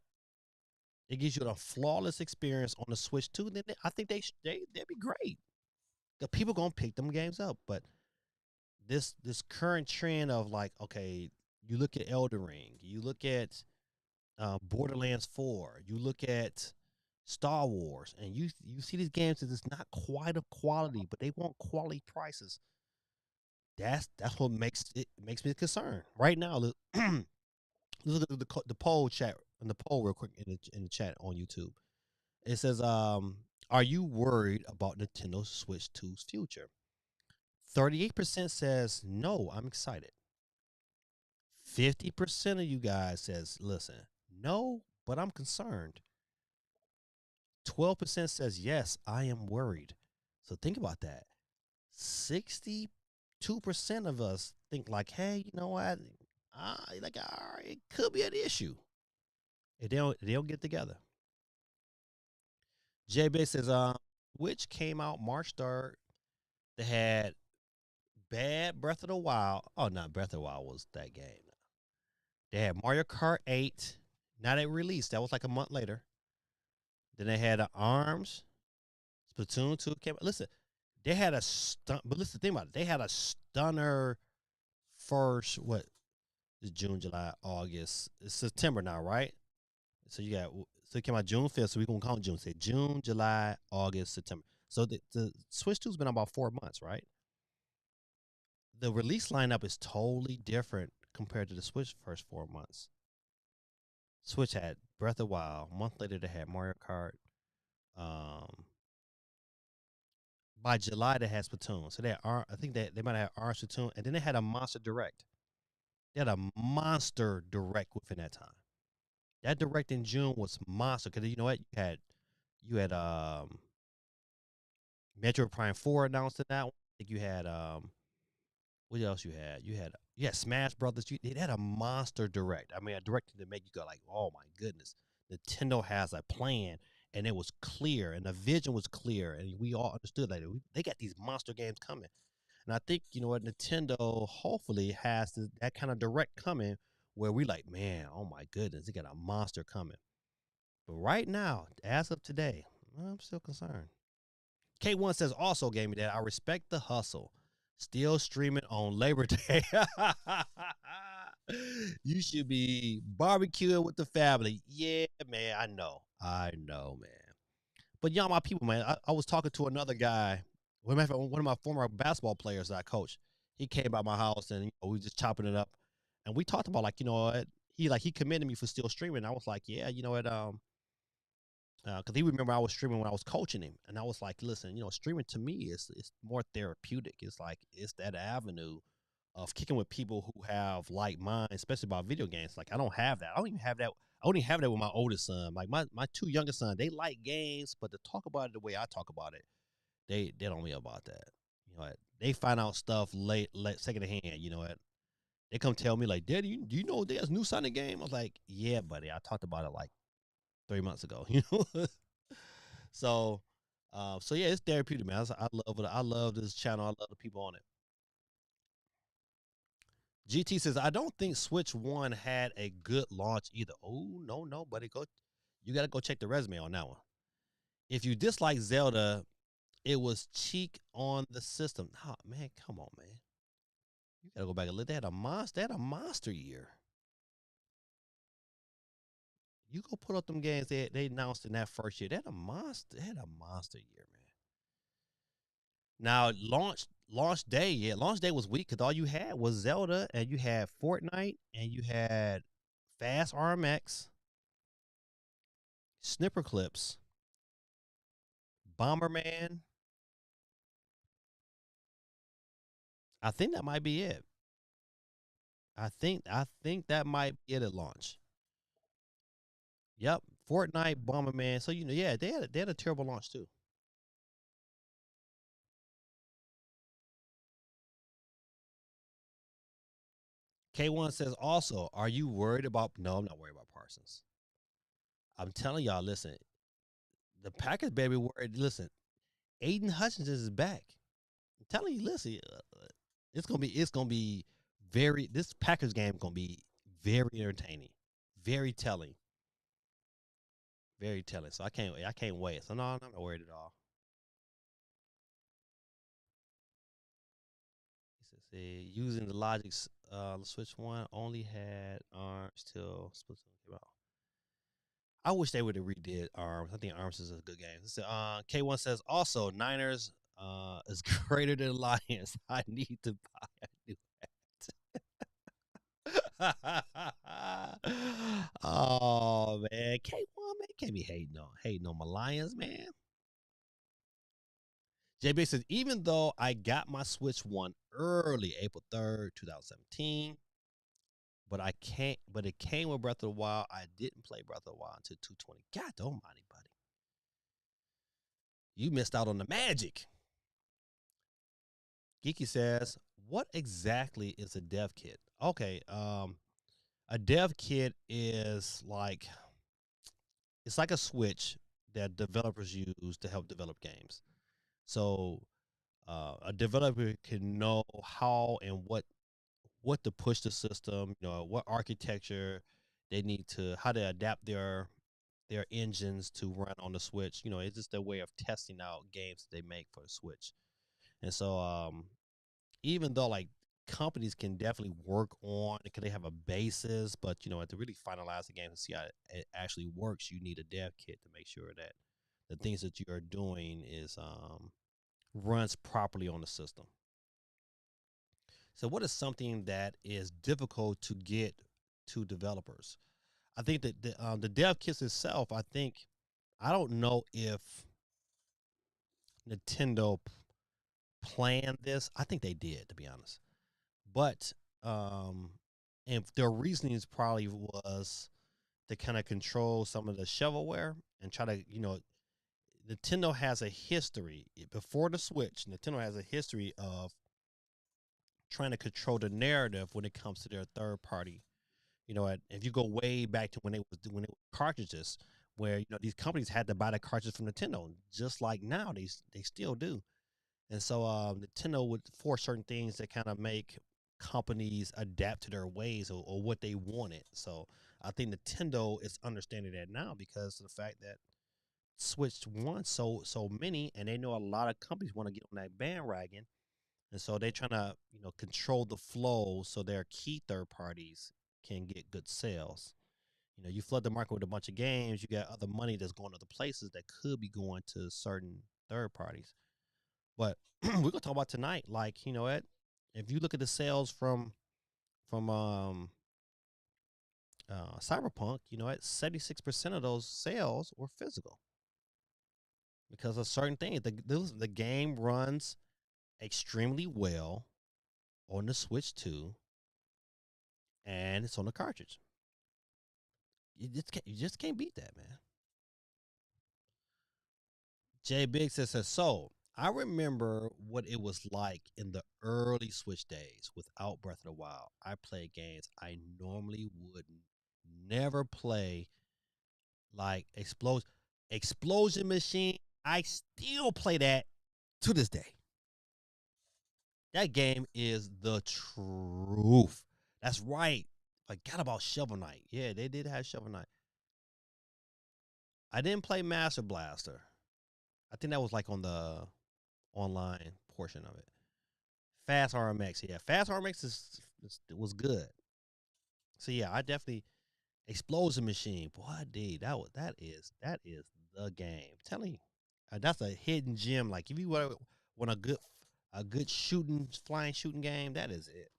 it gives you a flawless experience on the Switch too. Then I think they'd be great. The people gonna pick them games up, but this current trend of like, okay, you look at Elden Ring, you look at Borderlands 4, you look at Star Wars, and you see these games that it's not quite of quality, but they want quality prices. That's what makes me concerned right now. Look, look at the poll chat and the poll real quick in the chat on YouTube. It says, are you worried about Nintendo Switch 2's future? 38% says no, I'm excited. 50% of you guys says, listen, no, but I'm concerned. 12% says yes, I am worried. So think about that. 62% of us think like, hey, you know what? like, all right, it could be an issue if they don't get together. J Big says, which came out March 3rd. They had bad Breath of the Wild. Oh, not Breath of the Wild was that game. They had Mario Kart 8. Now they released. That was like a month later. Then they had Arms. Splatoon 2 came. Listen, they had a stun. But listen, think about it. They had a stunner first. What is June, July, August? It's September now, right? So you got. So it came out June 5th. So we're gonna count June. Say June, July, August, September. So the Switch 2's been about 4 months, right? The release lineup is totally different compared to the Switch first 4 months. Switch had Breath of the Wild. A month later, they had Mario Kart. Um, by July, they had Splatoon. So I think they might have had Orange Splatoon, and then they had a Monster Direct. They had a Monster Direct within that time. That Direct in June was monster because you know what you had Metro Prime 4 announced in that one. I think you had what else you had? You had Smash Brothers. It had a monster direct. I mean, a direct to make you go like, oh my goodness, Nintendo has a plan, and it was clear, and the vision was clear, and we all understood that they got these monster games coming. And I think you know what Nintendo hopefully has that kind of direct coming where we like, man, oh my goodness, they got a monster coming. But right now, as of today, I'm still concerned. K1 says also gave me that. I respect the hustle. Still streaming on Labor Day. You should be barbecuing with the family. Yeah, man. I know, man. But y'all, my people, man. I was talking to another guy. One of my former basketball players that I coached. He came by my house and we were just chopping it up, and we talked about like what he commended me for still streaming. I was like, yeah, you know what, because he remember I was streaming when I was coaching him, and I was like, listen, streaming to me is it's more therapeutic. It's like it's that avenue of kicking with people who have like minds, especially about video games. Like I don't have that. I don't even have that. I only have that with my oldest son. Like my two youngest sons, they like games, but to talk about it the way I talk about it, they don't know about that. You know what? They find out stuff late second hand. You know what? They come tell me like, Daddy, do you know there's a new Sonic game? I was like, yeah, buddy. I talked about it like 3 months ago. So, so yeah, it's therapeutic, man. I love it. I love this channel. I love the people on it. GT says, I don't think Switch One had a good launch either. Oh no, buddy, you got to go check the resume on that one. If you dislike Zelda, it was cheek on the system. Oh, man, come on, man. You got to go back and look. They had a monster year. You go put up them games they announced in that first year. They had a monster year, man. Now launch day, yeah, launch day was weak because all you had was Zelda and you had Fortnite and you had Fast RMX, Snipper Clips, Bomberman. I think that might be it. I think that might be it at launch. Yep, Fortnite, Bomberman. So yeah, they had a terrible launch too. K1 says also, are you worried about? No, I'm not worried about Parsons. I'm telling y'all, listen, the Packers baby worried. Listen, Aiden Hutchinson is back. I'm telling you, listen, it's gonna be very. This Packers game gonna be very entertaining, very telling, very telling. So I can't wait. So no, I'm not worried at all. See, using the logics, Switch One only had arms till Splatoon came out. I wish they would have redid Arms. I think Arms is a good game. So, K1 says also Niners is greater than Lions. I need to buy a new Oh man, K1 man can't be hating on my Lions, man. JB says even though I got my Switch One early, April 3rd, 2017, but I can't. But it came with Breath of the Wild. I didn't play Breath of the Wild until 220. God almighty, buddy, you missed out on the magic. Geeky says, what exactly is a dev kit? Okay, a dev kit is like it's like a switch that developers use to help develop games. So a developer can know how and what to push the system, what architecture they need to, how to adapt their engines to run on the Switch. It's just a way of testing out games that they make for the Switch. And so, even though like companies can definitely work on it, can they have a basis, but to really finalize the game and see how it actually works, you need a dev kit to make sure that the things that you are doing is runs properly on the system. So, what is something that is difficult to get to developers? I think that the dev kits itself. I don't know if Nintendo planned this. I think they did, to be honest. But um, and their reasonings probably was to kind of control some of the shovelware and try to, Nintendo has a history before the Switch. Nintendo has a history of trying to control the narrative when it comes to their third party. If you go way back to when it was cartridges, where these companies had to buy the cartridges from Nintendo, just like now they still do. And so Nintendo would force certain things that kind of make companies adapt to their ways or what they wanted. So I think Nintendo is understanding that now because of the fact that Switch won so many, and they know a lot of companies want to get on that bandwagon, and so they're trying to control the flow so their key third parties can get good sales. You flood the market with a bunch of games, you got other money that's going other places that could be going to certain third parties. But we're gonna talk about tonight. Like, what? If you look at the sales from Cyberpunk, 76% of those sales were physical because of certain things. The game runs extremely well on the Switch 2, and it's on the cartridge. You just can't beat that, man. Jay Biggs says so. I remember what it was like in the early Switch days without Breath of the Wild. I played games I normally would never play, like Explosion Machine. I still play that to this day. That game is the truth. That's right. Forgot about Shovel Knight. Yeah, they did have Shovel Knight. I didn't play Master Blaster. I think that was like on the online portion of it. Fast RMX, yeah, Fast RMX was good. So yeah, I definitely Explosion Machine, boy, dude, that is the game. I'm telling you, that's a hidden gem. Like if you want a good shooting flying shooting game, that is it.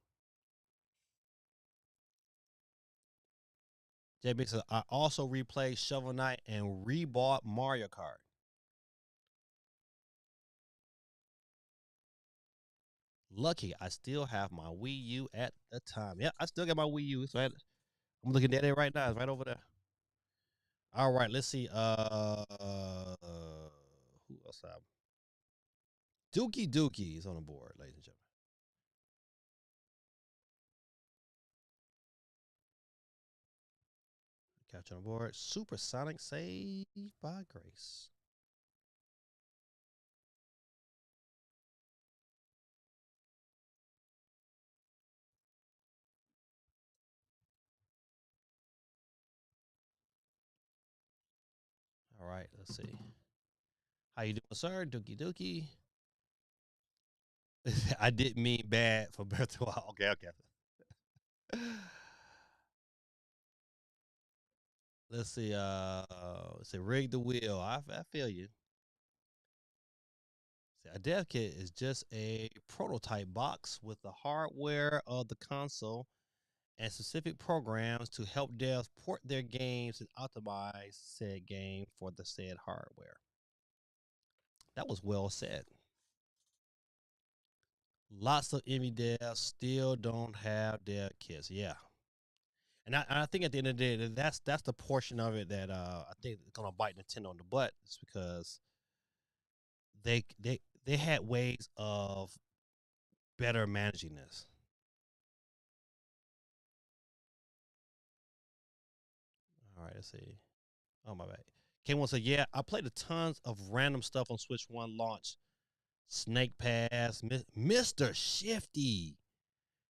JB says I also replayed Shovel Knight and rebought Mario Kart. Lucky, I still have my Wii U at the time. Yeah, I still got my Wii U. It's right. I'm looking at it right now. It's right over there. All right, let's see. Who else have? Dookie Dookie is on the board, ladies and gentlemen. Catch on board. Supersonic Save by Grace. All right, let's see. How you doing, sir? Dookie Dookie. I didn't mean bad for Breath of the Wild. Okay, okay. Let's see. Let's see. Rig the wheel. I feel you. See, a dev kit is just a prototype box with the hardware of the console and specific programs to help devs port their games and optimize said game for the said hardware. That was well said. Lots of indie devs still don't have dev kits. Yeah, and I think at the end of the day, that's the portion of it that I think is gonna bite Nintendo in the butt. It's because they had ways of better managing this. All right, let's see. Oh my bad. K1 said, "Yeah, I played a tons of random stuff on Switch One launch. Snake Pass, Mr. Shifty.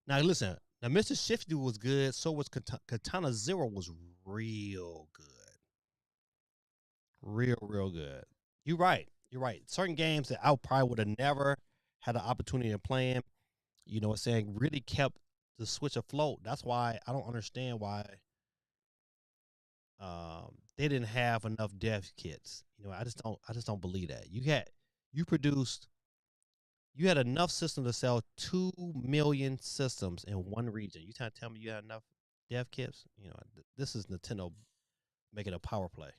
Now listen, now Mr. Shifty was good. So was Katana Zero was real good, real good. You're right. You're right. Certain games that I probably would have never had the opportunity of playing. You know what I'm saying? Really kept the Switch afloat. That's why I don't understand why they didn't have enough dev kits. You know, I just don't believe that. You produced you had enough systems to sell 2 million systems in one region. You trying to tell me you had enough dev kits? You know, this is Nintendo making a power play,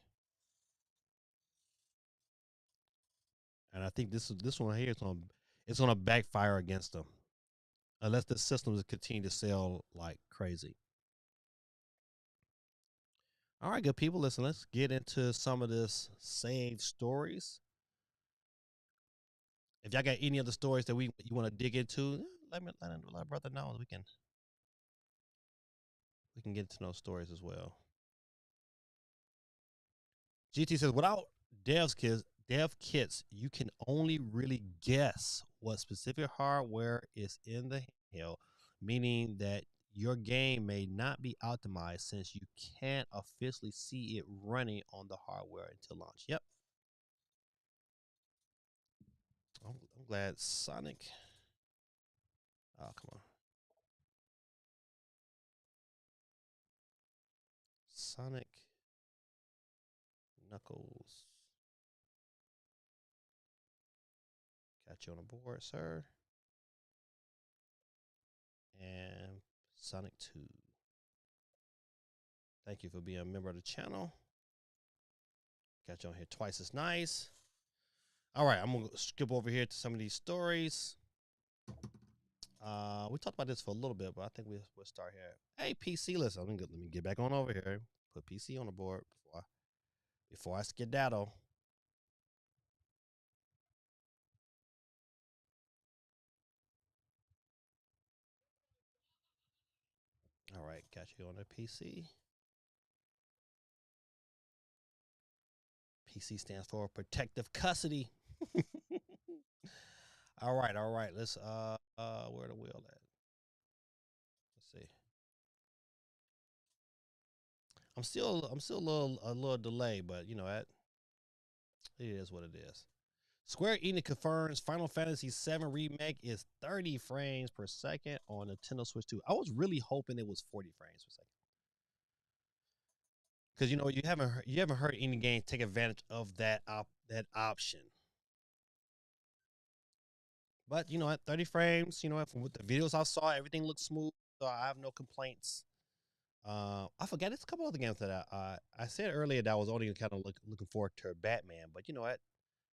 and I think this one here it's gonna backfire against them unless the systems continue to sell like crazy. All right, good people, listen. Let's get into some of this save stories. If y'all got any other stories that you want to dig into, let brother know. We can get into those stories as well. GT says without dev kits, you can only really guess what specific hardware is in the handheld, meaning that your game may not be optimized since you can't officially see it running on the hardware until launch. Yep. I'm glad Sonic. Oh, come on. Sonic Knuckles. Got you on the board, sir. And Sonic 2. Thank you for being a member of the channel. Got you on here twice as nice. All right, I'm gonna skip over here to some of these stories. We talked about this for a little bit, but I think we'll start here. Hey, PC, listen, let me get back on over here. Put PC on the board before I skedaddle. All right, got you on the PC. PC stands for protective custody. All right. Let's where the wheel at? Let's see. I'm still a little delayed, but you know that it is what it is. Square Enix confirms Final Fantasy VII Remake is 30 frames per second on Nintendo Switch 2. I was really hoping it was 40 frames per second. Because you know you haven't heard any game take advantage of that option. But you know at 30 frames, you know from what the videos I saw, everything looks smooth, so I have no complaints. I forgot there's a couple other games that I said earlier that I was only kind of looking forward to Batman, but you know what?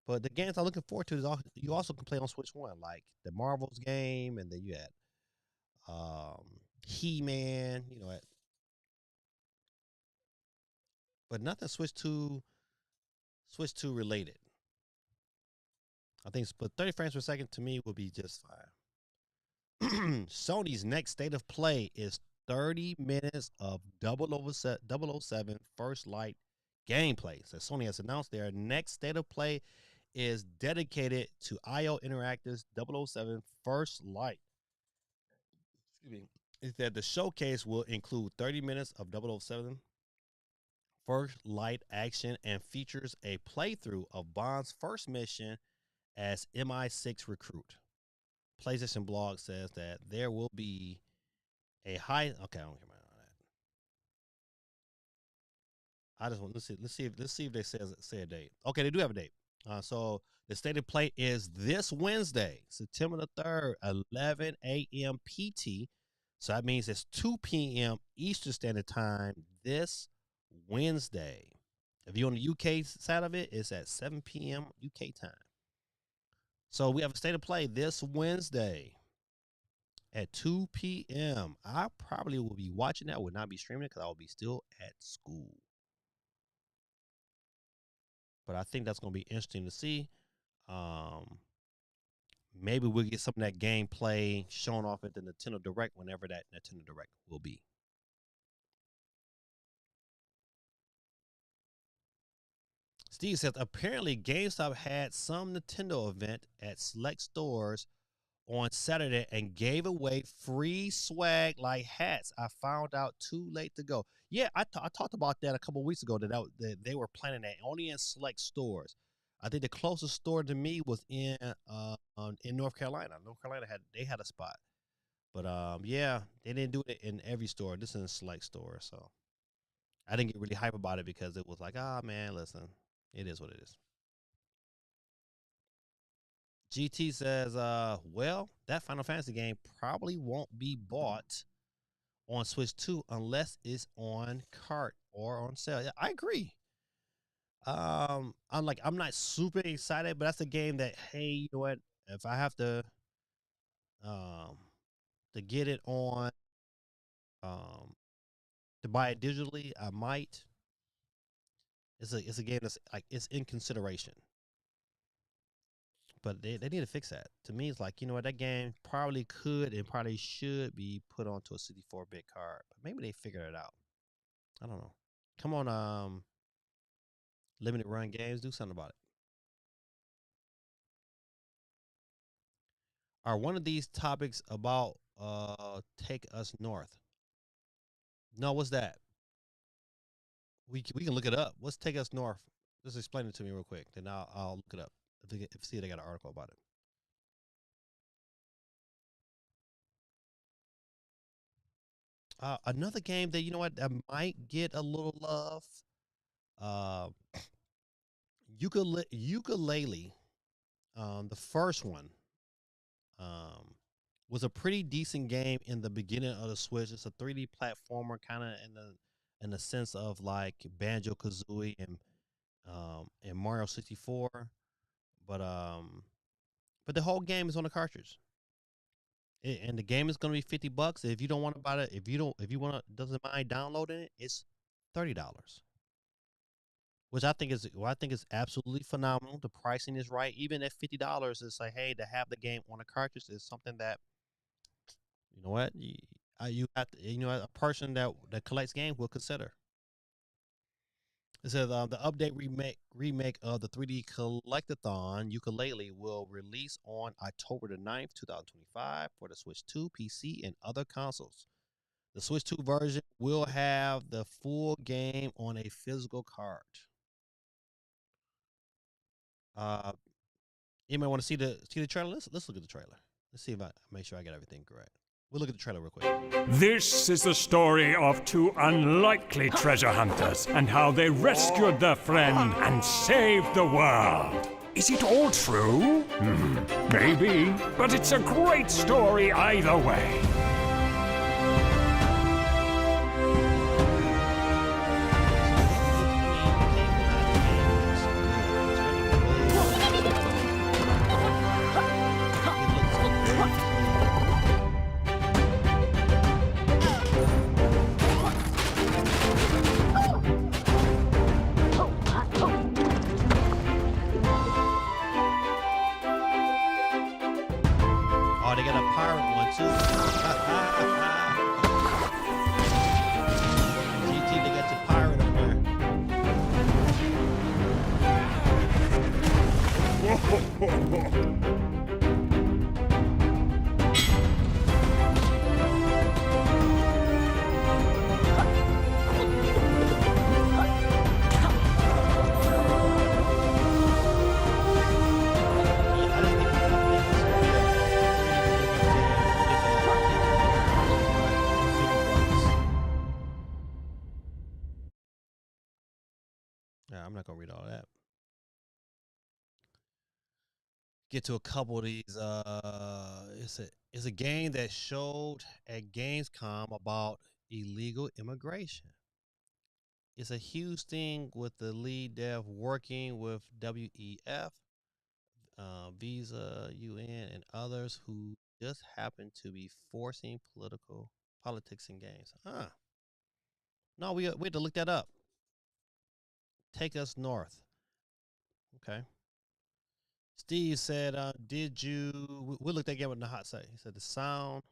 But the games I'm looking forward to is you also can play on Switch One, like the Marvels game, and then you had He Man, you know, but nothing Switch Two related. I think, but 30 frames per second to me would be just fine. Sony's next state of play is 30 minutes of 007 First Light gameplay. So Sony has announced their next state of play is dedicated to IO Interactive's 007 First Light. Excuse me. Is that the showcase will include 30 minutes of 007 First Light action and features a playthrough of Bond's first mission as MI6 recruit. PlayStation blog says that there will be a high. Okay, I don't care about that. I just want let's see if they say a date. Okay, they do have a date. So the stated play is this Wednesday, September the 3rd, 11 a.m. PT. So that means it's 2 p.m. Eastern Standard Time this Wednesday. If you're on the UK side of it, it's at 7 p.m. UK time. So we have a state of play this Wednesday at 2 p.m. I probably will be watching that. Will not be streaming it because I will be still at school. But I think that's going to be interesting to see. Maybe we'll get some of that gameplay shown off at the Nintendo Direct whenever that Nintendo Direct will be. Steve says apparently GameStop had some Nintendo event at select stores on Saturday and gave away free swag like hats. I found out too late to go. Yeah, I talked about that a couple weeks ago that they were planning that only in select stores. I think the closest store to me was in North Carolina. North Carolina had a spot, but yeah, they didn't do it in every store. This is in select stores, so I didn't get really hype about it because it was like, ah man, listen, it is what it is. GT says, well, that Final Fantasy game probably won't be bought on Switch 2 unless it's on cart or on sale. Yeah, I agree. I'm not super excited, but that's a game that, hey, you know what? If I have um to get it on to buy it digitally, I might. It's a game that's like it's in consideration. But they need to fix that. To me, it's like, you know what, that game probably could and probably should be put onto a 64-bit card. But maybe they figured it out. I don't know. Come on, limited run games, do something about it. Are one of these topics about Take Us North? No, what's that? We can look it up. What's Take Us North? Just explain it to me real quick, then I'll look it up if see if they got an article about it. Another game that, you know what, that might get a little love. Uh, ukulele. The first one was a pretty decent game in the beginning of the Switch. It's a 3D platformer, kind of in the sense of like Banjo Kazooie and Mario 64, but but the whole game is on the cartridge. And the game is going to be $50. If you don't want to buy it, if you want to doesn't mind downloading it, it's $30. Which I think is absolutely phenomenal. The pricing is right. Even at $50, it's like, hey, to have the game on a cartridge is something that, you know what, you have to, you know, a person that collects games will consider. It says the update remake of the 3D Collectathon Ukulele will release on October the 9th, 2025 for the Switch 2, PC, and other consoles. The Switch 2 version will have the full game on a physical card. Uh, you may want to see the trailer. Let's look at the trailer. Let's see if I make sure I got everything correct. We'll look at the trailer real quick. This is the story of two unlikely treasure hunters and how they rescued their friend and saved the world. Is it all true? Maybe, but it's a great story either way. Oh, they got a pirate one too. GT, they got your pirate on there. Yeah, I'm not gonna read all that. Get to a couple of these. It's a game that showed at Gamescom about illegal immigration. It's a huge thing with the lead dev working with WEF, Visa, UN, and others who just happen to be forcing politics in games. No, we had to look that up. Take Us North. Okay. Steve said, "Did you?" We looked at game in the hot side. He said the sound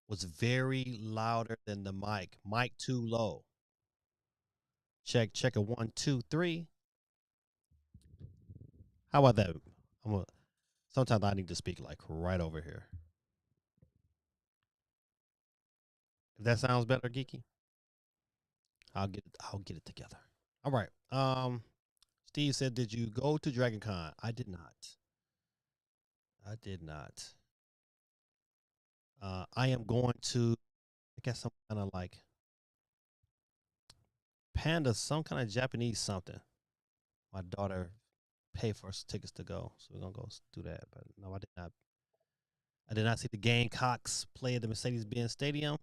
was very louder than the mic. Mic too low. Check a 1, 2, 3. How about that? Sometimes I need to speak like right over here. If that sounds better, geeky, I'll get it together. All right. Steve said, "Did you go to Dragon Con?" I did not. I did not. I am going to. I guess some kind of like panda, some kind of Japanese something. My daughter paid for us tickets to go, so we're gonna go do that. But no, I did not. I did not see the Gamecocks play at the Mercedes-Benz Stadium.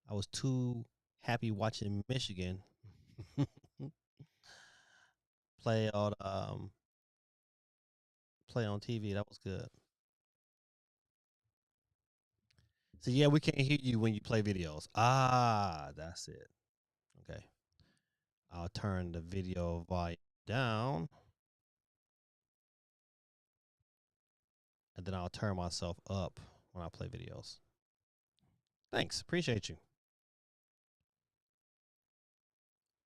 I was too happy watching Michigan play on play on TV. That was good. So yeah, we can't hear you when you play videos. Ah, that's it. Okay. I'll turn the video volume down, and then I'll turn myself up when I play videos. Thanks. Appreciate you.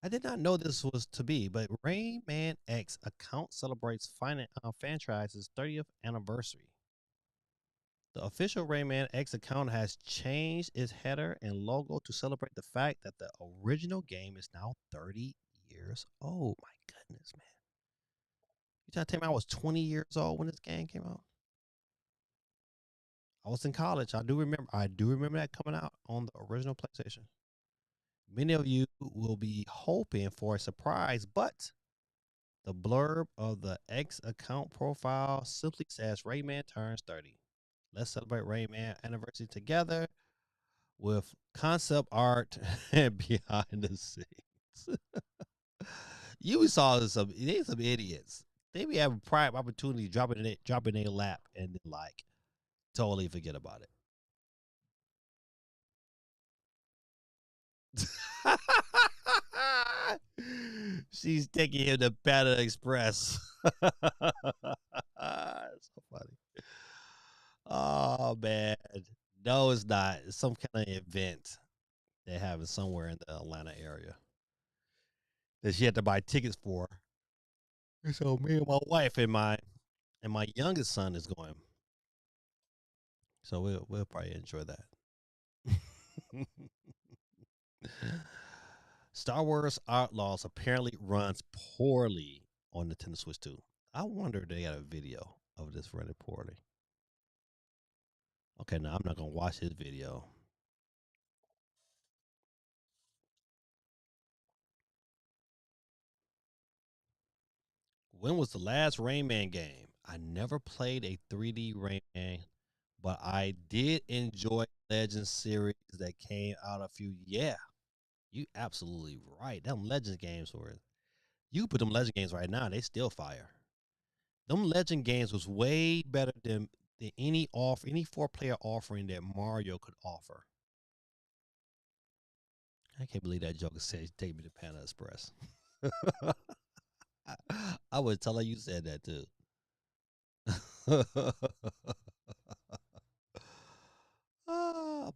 I did not know this was to be, but Rayman X account celebrates franchise's 30th anniversary. The official Rayman X account has changed its header and logo to celebrate the fact that the original game is now 30 years old. My goodness, man. You trying to tell me I was 20 years old when this game came out? I was in college. I do remember that coming out on the original PlayStation. Many of you will be hoping for a surprise, but the blurb of the X account profile simply says Rayman turns 30. Let's celebrate Rayman anniversary together with concept art and behind the scenes. You saw they some idiots. They be having prime opportunity dropping their lap and then like totally forget about it. She's taking him to Panda Express. It's so funny. Oh man. No, it's not. It's some kind of event they have it somewhere in the Atlanta area that she had to buy tickets for. And so me and my wife and my youngest son is going. So we'll probably enjoy that. Star Wars Outlaws apparently runs poorly on Nintendo Switch 2. I wonder if they got a video of this running poorly. Okay, now I'm not gonna watch his video. When was the last Rayman game? I never played a 3D Rayman, but I did enjoy Legends series that came out a few. Yeah, you absolutely right. Them Legends games were. You put them Legend games right now, they still fire. Them Legend games was way better than any 4-player offering that Mario could offer. I can't believe that joker said take me to Panda Express. I would tell her you said that too.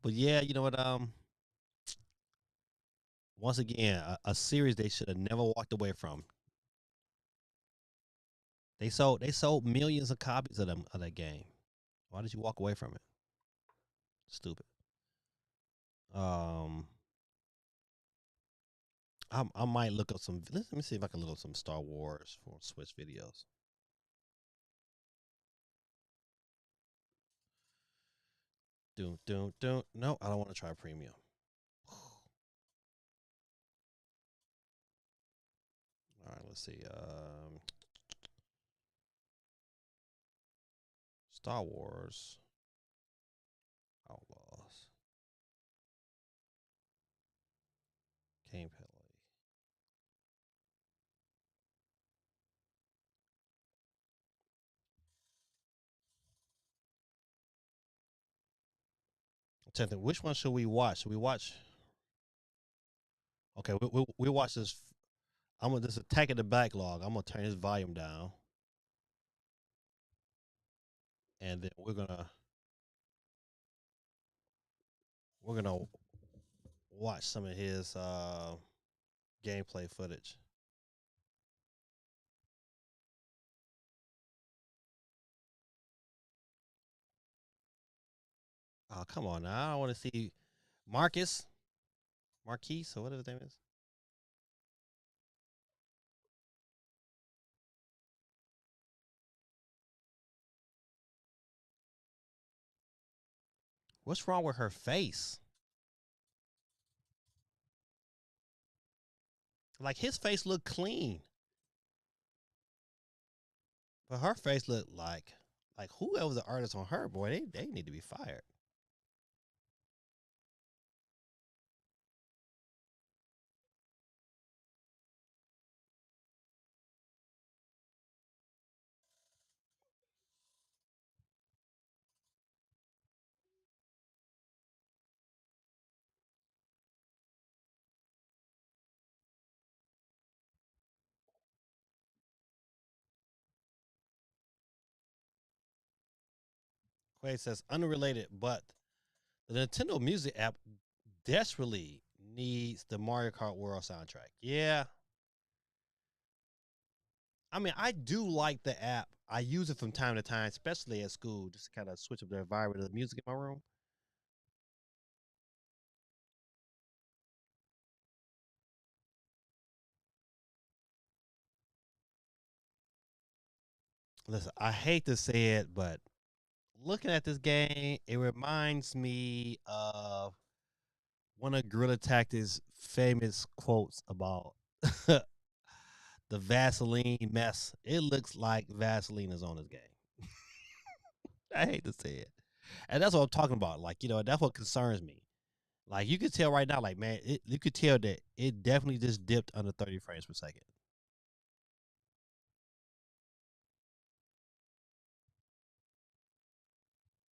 But yeah, you know what? Once again, a series they should have never walked away from. They sold millions of copies of that game. Why did you walk away from it? Stupid. Um, I might look up some. Let me see if I can look up some Star Wars for Switch videos. Don't. No, I don't want to try premium. All right, let's see. Star Wars Outlaws gameplay. Technically, which one should we watch? Should we watch? Okay, we watch this. I'm gonna just attacking the backlog. I'm gonna turn his volume down, and then we're gonna watch some of his gameplay footage. Oh, come on now. I don't want to see Marquise, or whatever his name is. What's wrong with her face? Like his face looked clean, but her face looked like whoever the artist on her, boy, they need to be fired. Quay says unrelated, but the Nintendo Music app desperately needs the Mario Kart World soundtrack. Yeah. I mean, I do like the app. I use it from time to time, especially at school, just to kind of switch up the environment of the music in my room. Listen, I hate to say it, but looking at this game, it reminds me of one of Gorilla Tactic's famous quotes about the Vaseline mess. It looks like Vaseline is on this game. I hate to say it. And that's what I'm talking about. Like, that's what concerns me. Like, you could tell right now, like, man, you could tell that it definitely just dipped under 30 frames per second.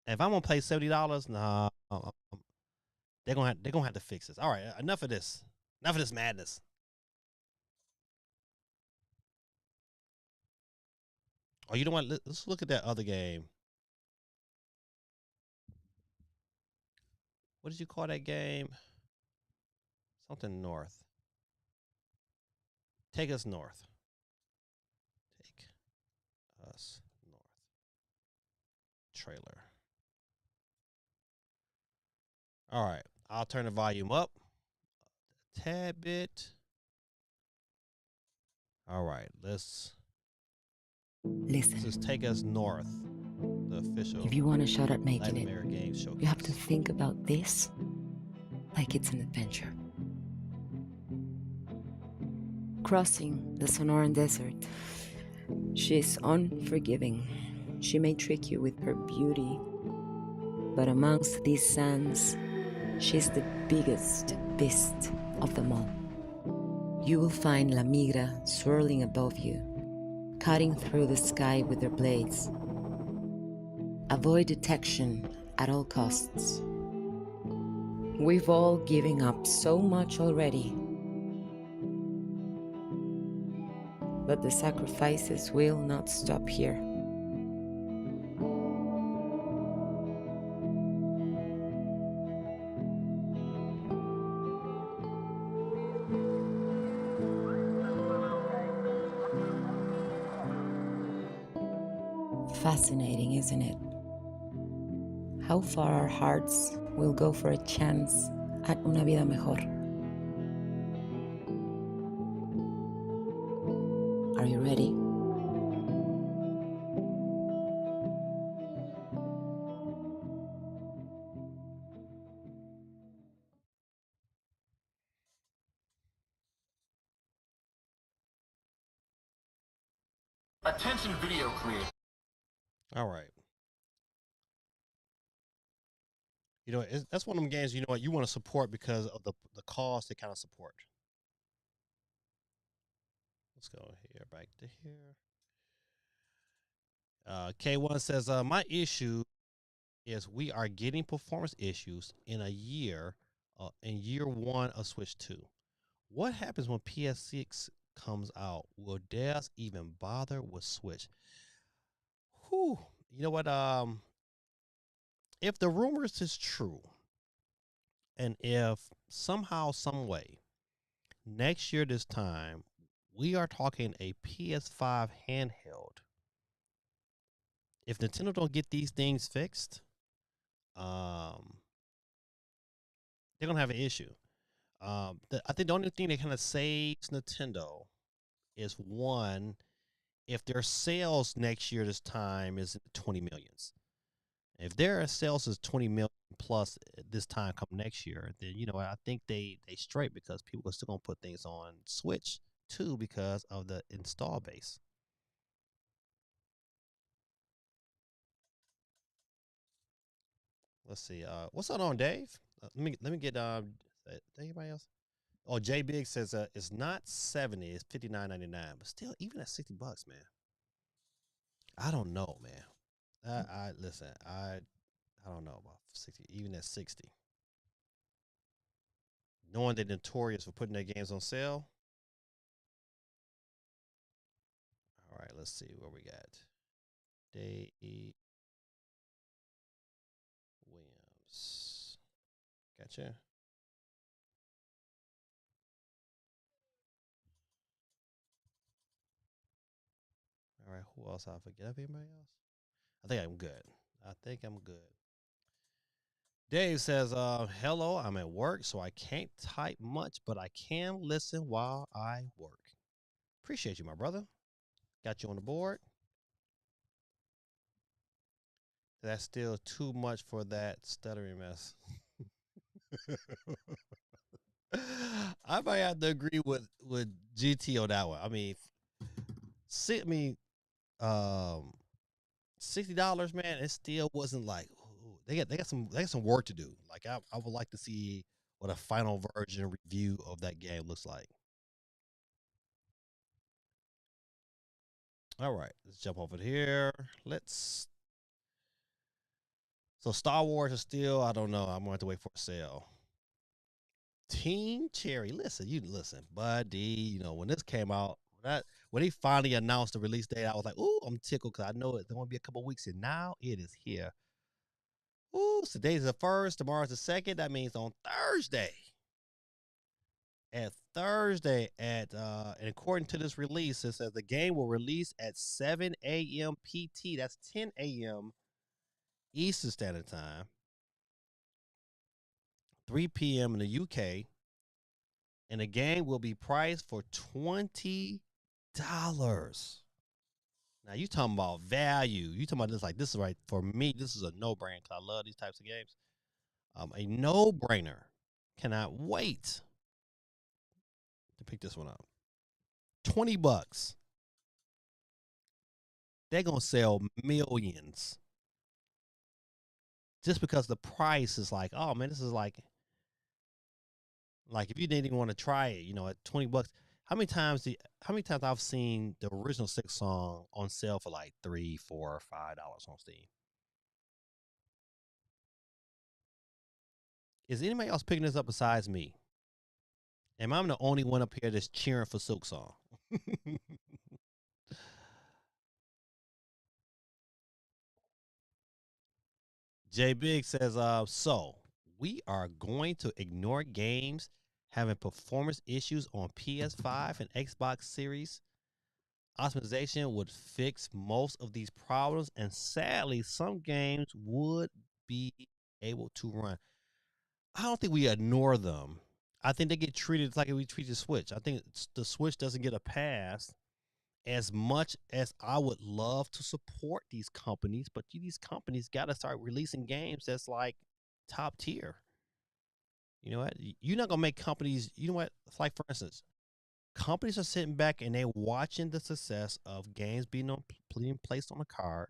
If I'm gonna pay $70, nah, they're gonna have to fix this. All right, enough of this. Enough of this madness. Oh, you know what? Let's look at that other game. What did you call that game? Something north. Take us north. Take us north. Trailer. All right. I'll turn the volume up a tad bit. All right. This Listen, is Take Us North, the official if you want a shot at making Latin it, American Game Showcase. you have to think about this like it's an adventure. Crossing the Sonoran Desert. She's unforgiving. She may trick you with her beauty, but amongst these sands, she's the biggest beast of them all. You will find La Migra swirling above you, cutting through the sky with their blades. Avoid detection at all costs. We've all given up so much already, but the sacrifices will not stop here. Fascinating, isn't it? How far our hearts will go for a chance at una vida mejor. Are you ready? Attention video creators. All right. That's one of them games, you want to support because of the cause they kind of support. Let's go here, back to here. K1 says, my issue is we are getting performance issues in year one of Switch 2. What happens when PS6 comes out? Will devs even bother with Switch? Whew. You know what? If the rumors is true, and if somehow, some way, next year this time, we are talking a PS5 handheld. If Nintendo don't get these things fixed, um, they're gonna have an issue. I think the only thing that kind of saves Nintendo is one, if their sales next year this time is 20 millions. If their sales is 20 million plus this time come next year, then I think they straight because people are still gonna put things on Switch too because of the install base. Let's see. What's going on, Dave? Let me get anybody else. Oh, J Big says it's not 70, it's 59.99, but still, even at $60, man. I don't know, man. I listen. I don't know about 60, even at 60. Knowing they're notorious for putting their games on sale. All right, let's see where we got. Dave Williams. Gotcha. All right, who else? I forget anybody else. I think I'm good. I think I'm good. Dave says, hello, I'm at work, so I can't type much, but I can listen while I work. Appreciate you, my brother. Got you on the board. That's still too much for that stuttering mess. I might have to agree with GT on that one. I mean, sent me $60, man. It still wasn't like they got some work to do. Like I would like to see what a final version review of that game looks like. All right, let's jump over here. Let's. So Star Wars is still, I don't know. I'm going to have to wait for a sale. Team Cherry, listen, buddy. When this came out, when they finally announced the release date, I was like, "Ooh, I'm tickled," because I know it's going to be a couple weeks, and now it is here. Ooh, so today's the first, tomorrow's the second. That means on Thursday. And according to this release, it says the game will release at 7 a.m. PT. That's 10 a.m. Eastern Standard Time, 3 p.m. in the UK, and the game will be priced for $20. Now you talking about value? You talking about this like this is right for me? This is a no brainer because I love these types of games. A no brainer. Cannot wait to pick this one up. $20. They're gonna sell millions just because the price is like, oh man, this is like if you didn't even want to try it, at $20. How many times I've seen the original Six song on sale for like $3, $4, $5 on Steam? Is anybody else picking this up besides me? Am I the only one up here that's cheering for Silk Song? J Big says, so we are going to ignore games having performance issues on PS5 and Xbox Series. Optimization would fix most of these problems, and sadly, some games would be able to run. I don't think we ignore them. I think they get treated like we treat the Switch. I think the Switch doesn't get a pass as much as I would love to support these companies, but these companies got to start releasing games that's like top tier. You know what? You're not gonna make companies. You know what? It's like, for instance, companies are sitting back and they're watching the success of games being placed on a card,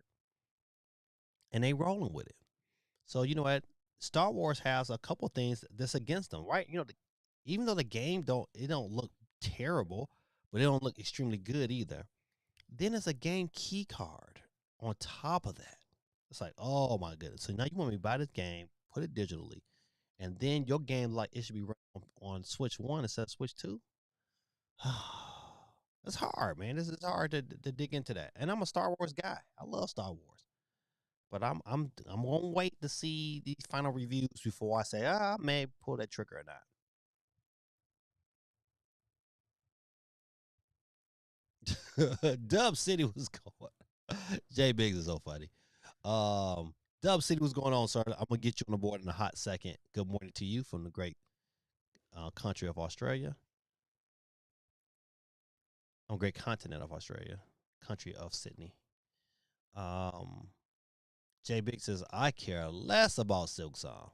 and they rolling with it. So you know what? Star Wars has a couple things that's against them, right? Even though the game don't look terrible, but it don't look extremely good either. Then it's a game key card on top of that. It's like, oh my goodness. So now you want me to buy this game, put it digitally, and then your game like it should be run on Switch 1 instead of Switch 2? It's hard, man. This is hard to dig into that. And I'm a Star Wars guy. I love Star Wars. But I'm gonna wait to see these final reviews before I say, I may pull that trigger or not. Dub City was going. Jay Biggs is so funny. Dub City, what's going on, sir? I'm gonna get you on the board in a hot second. Good morning to you from the great country of Australia. On great continent of Australia, country of Sydney. Um, Jay Big says, I care less about Silk Song.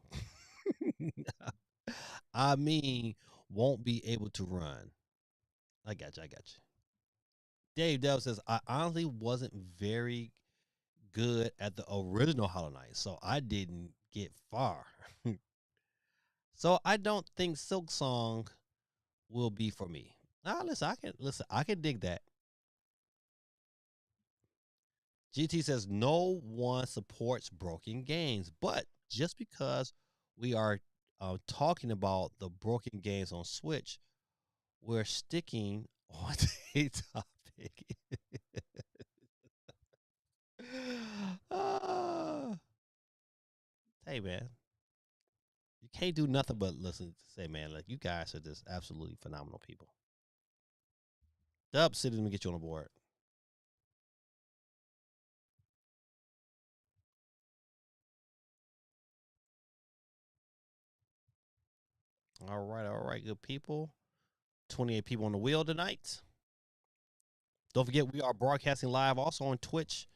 I mean, won't be able to run. I got you. Dave Dell says, I honestly wasn't very good at the original Hollow Knight, so I didn't get far. So I don't think Silk Song will be for me. I can dig that. GT says no one supports broken games, but just because we are talking about the broken games on Switch, we're sticking on a topic. Ah. Hey man, you can't do nothing but listen to say, man, like you guys are just absolutely phenomenal people. Dub City, let me get you on the board. All right, good people. 28 people on the wheel tonight. Don't forget, we are broadcasting live also on Twitch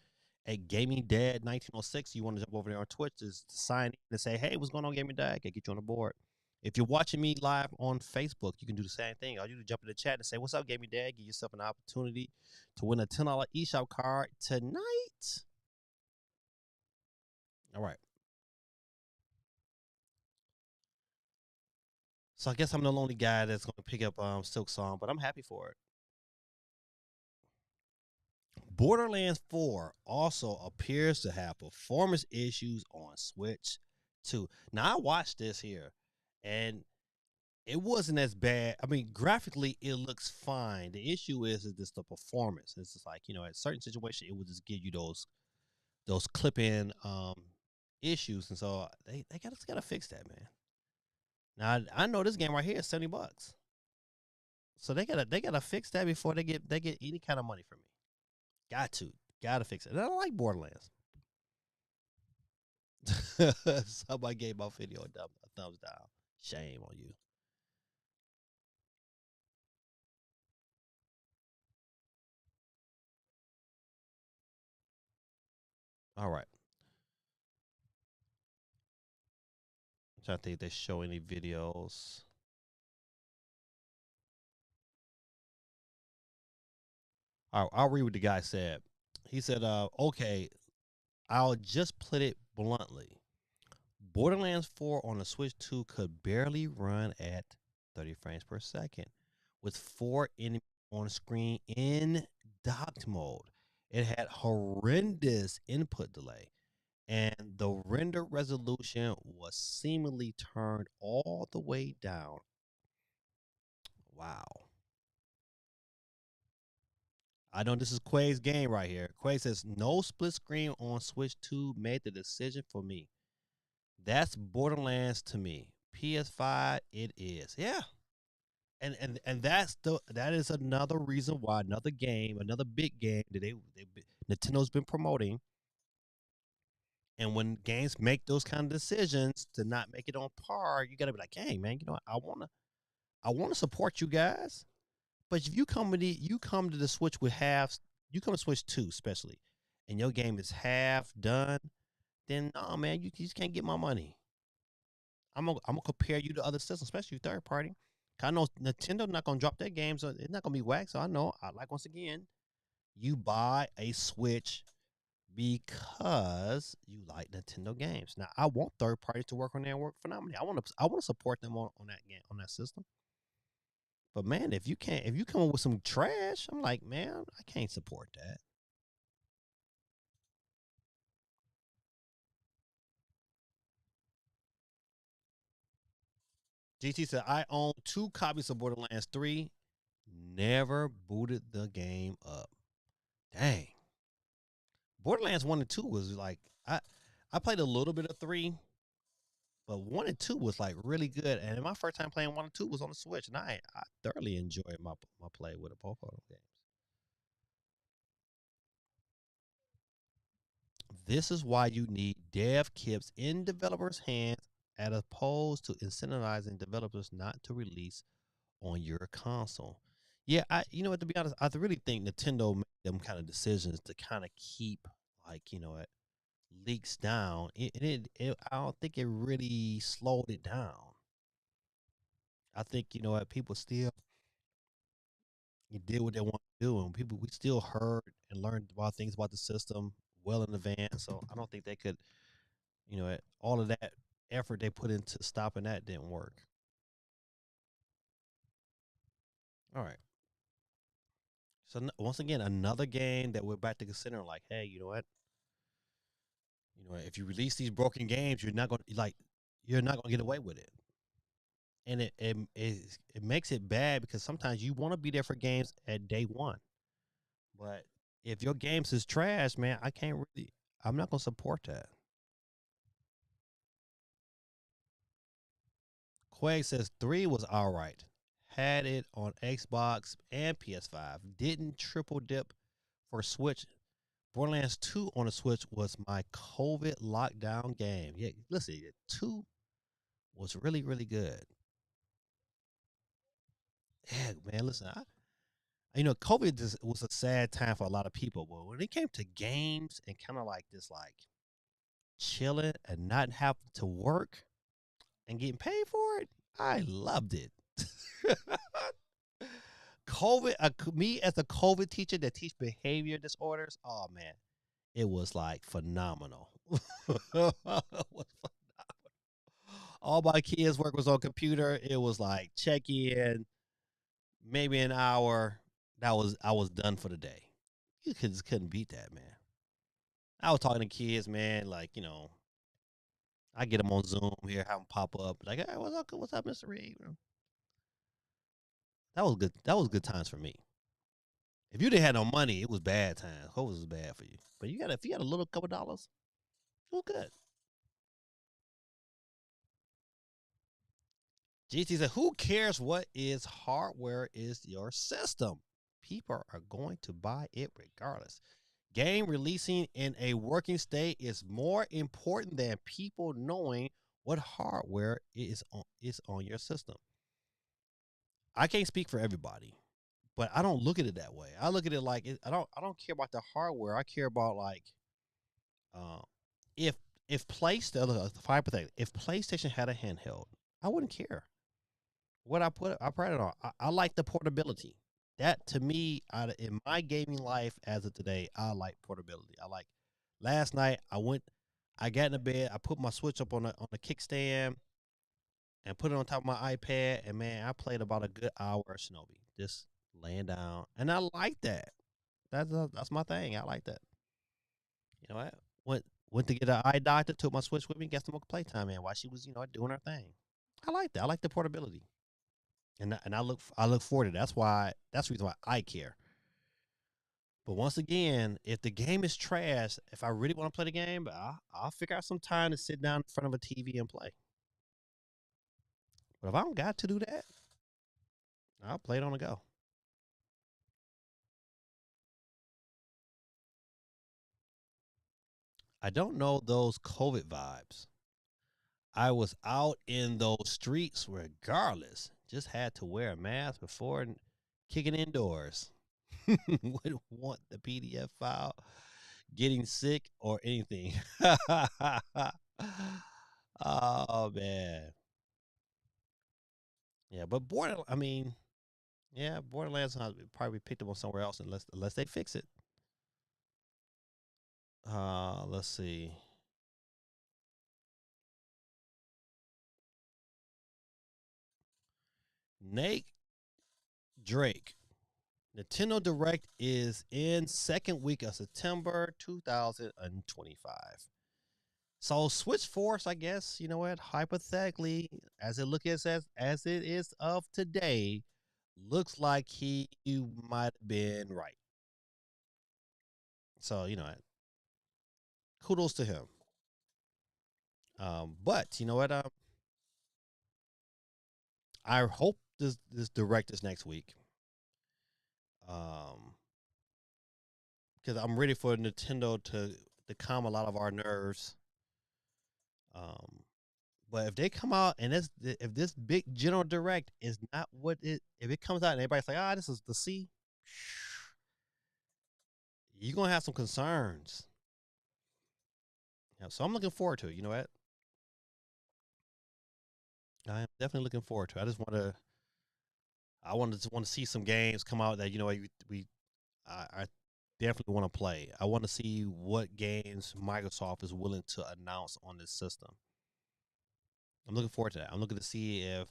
at Gaming Dad 1906. You want to jump over there on Twitch, just sign in and say, hey, what's going on, Gaming Dad? I can get you on the board. If you're watching me live on Facebook, you can do the same thing. All you do is jump in the chat and say, what's up, Gaming Dad? Give yourself an opportunity to win a $10 eShop card tonight. All right. So I guess I'm the lonely guy that's going to pick up Silk Song, but I'm happy for it. Borderlands 4 also appears to have performance issues on Switch 2. Now, I watched this here, and it wasn't as bad. I mean, graphically, it looks fine. The issue is just the performance. It's just like, at certain situations, it would just give you those clip-in issues, and so they gotta fix that, man. Now, I know this game right here is $70, so they gotta fix that before they get any kind of money from me. Gotta fix it. And I don't like Borderlands. Somebody gave my video a thumbs down. Shame on you. All right. I'm trying to think if they show any videos. I'll read what the guy said. He said, okay, I'll just put it bluntly. Borderlands 4 on the Switch 2 could barely run at 30 frames per second with 4 enemies on screen in docked mode. It had horrendous input delay, and the render resolution was seemingly turned all the way down. Wow. I know this is Quay's game right here. Quay says, no split screen on Switch 2 made the decision for me. That's Borderlands to me. PS5, it is. Yeah. And that is another reason why another big game that Nintendo's been promoting. And when games make those kind of decisions to not make it on par, you gotta be like, hey man, I wanna support you guys. But if you come to the Switch with halves, you come to Switch 2 especially, and your game is half done, then no man, you just can't get my money. I'm gonna compare you to other systems, especially third party. I know Nintendo not gonna drop their games, so it's not gonna be whack. So I know, once again, you buy a Switch because you like Nintendo games. Now I want third parties to work on their work phenomenally. I want to support them on that game, on that system. But man, if you come up with some trash, I'm like, man, I can't support that. GT said, I own 2 copies of Borderlands 3. Never booted the game up. Dang. Borderlands 1 and 2 was like, I played a little bit of 3, but 1 and 2 was like really good. And my first time playing 1 and 2 was on the Switch, and I thoroughly enjoyed my play with both of them games. This is why you need dev kits in developers' hands as opposed to incentivizing developers not to release on your console. Yeah, to be honest, I really think Nintendo made them kind of decisions to kind of keep like, leaks down. I don't think it really slowed it down. I think, people still did what they want to do, and we still heard and learned about things about the system well in advance. So I don't think they could, all of that effort they put into stopping that didn't work. All right. So once again, another game that we're back to consider. Like, hey, if you release these broken games, you're not gonna get away with it, and it makes it bad because sometimes you want to be there for games at day one, but if your games is trash, man, I'm not gonna support that. Quay says 3 was all right. Had it on Xbox and PS5. Didn't triple dip for Switch. Borderlands 2 on the Switch was my COVID lockdown game. Yeah, listen, 2 was really, really good. Yeah, man, listen, COVID just was a sad time for a lot of people, but when it came to games and kind of like this, like chilling and not having to work and getting paid for it, I loved it. Me as a COVID teacher that teach behavior disorders, oh man, it was like phenomenal. It was all my kids' work was on computer. It was like check in, maybe an hour. I was done for the day. You just couldn't beat that, man. I was talking to kids, man. Like I get them on Zoom here, have them pop up, like, hey, what's up, Mr. Reed? That was good. That was good times for me. If you didn't have no money, it was bad times. Hope it was bad for you. But if you got a little couple dollars, it was good. GT said, who cares what is hardware is your system? People are going to buy it regardless. Game releasing in a working state is more important than people knowing what hardware is on your system. I can't speak for everybody, but I don't look at it that way. I look at it like I don't care about the hardware. I care about like uh, if PlayStation, if PlayStation had a handheld, I wouldn't care what I put it on. I like the portability. That to me, in my gaming life as of today, I like portability. I like. Last night I got in the bed, I put my Switch up on the kickstand, and put it on top of my iPad, and man, I played about a good hour of Shinobi, just laying down, and I like that. That's my thing. I like that. You know what? Went to get an eye doctor, took my Switch with me, got some more playtime in while she was doing her thing. I like that. I like the portability. And I look forward to that. That's the reason why I care. But once again, if the game is trash, if I really want to play the game, I'll figure out some time to sit down in front of a TV and play. But if I don't got to do that, I'll play it on the go. I don't know those COVID vibes. I was out in those streets regardless. Just had to wear a mask before kicking indoors. Wouldn't want the PDF file, getting sick, or anything. Oh man, yeah. But Borderlands will probably picked up on somewhere else unless they fix it. Let's see. Nate Drake. Nintendo Direct is in second week of September 2025. So Switch Force, I guess, you know what? Hypothetically, as it is of today, looks like he might have been right. So, kudos to him. But you know what? I hope this direct is next week. Because I'm ready for Nintendo to calm a lot of our nerves. Um, but if they come out and if this big general direct is not what it, if it comes out and everybody's like, this is the C, you're gonna have some concerns. Yeah, so I'm looking forward to it. You know what? I am definitely looking forward to it. I want to see some games come out that I definitely want to play. I want to see what games Microsoft is willing to announce on this system. I'm looking forward to that. I'm looking to see if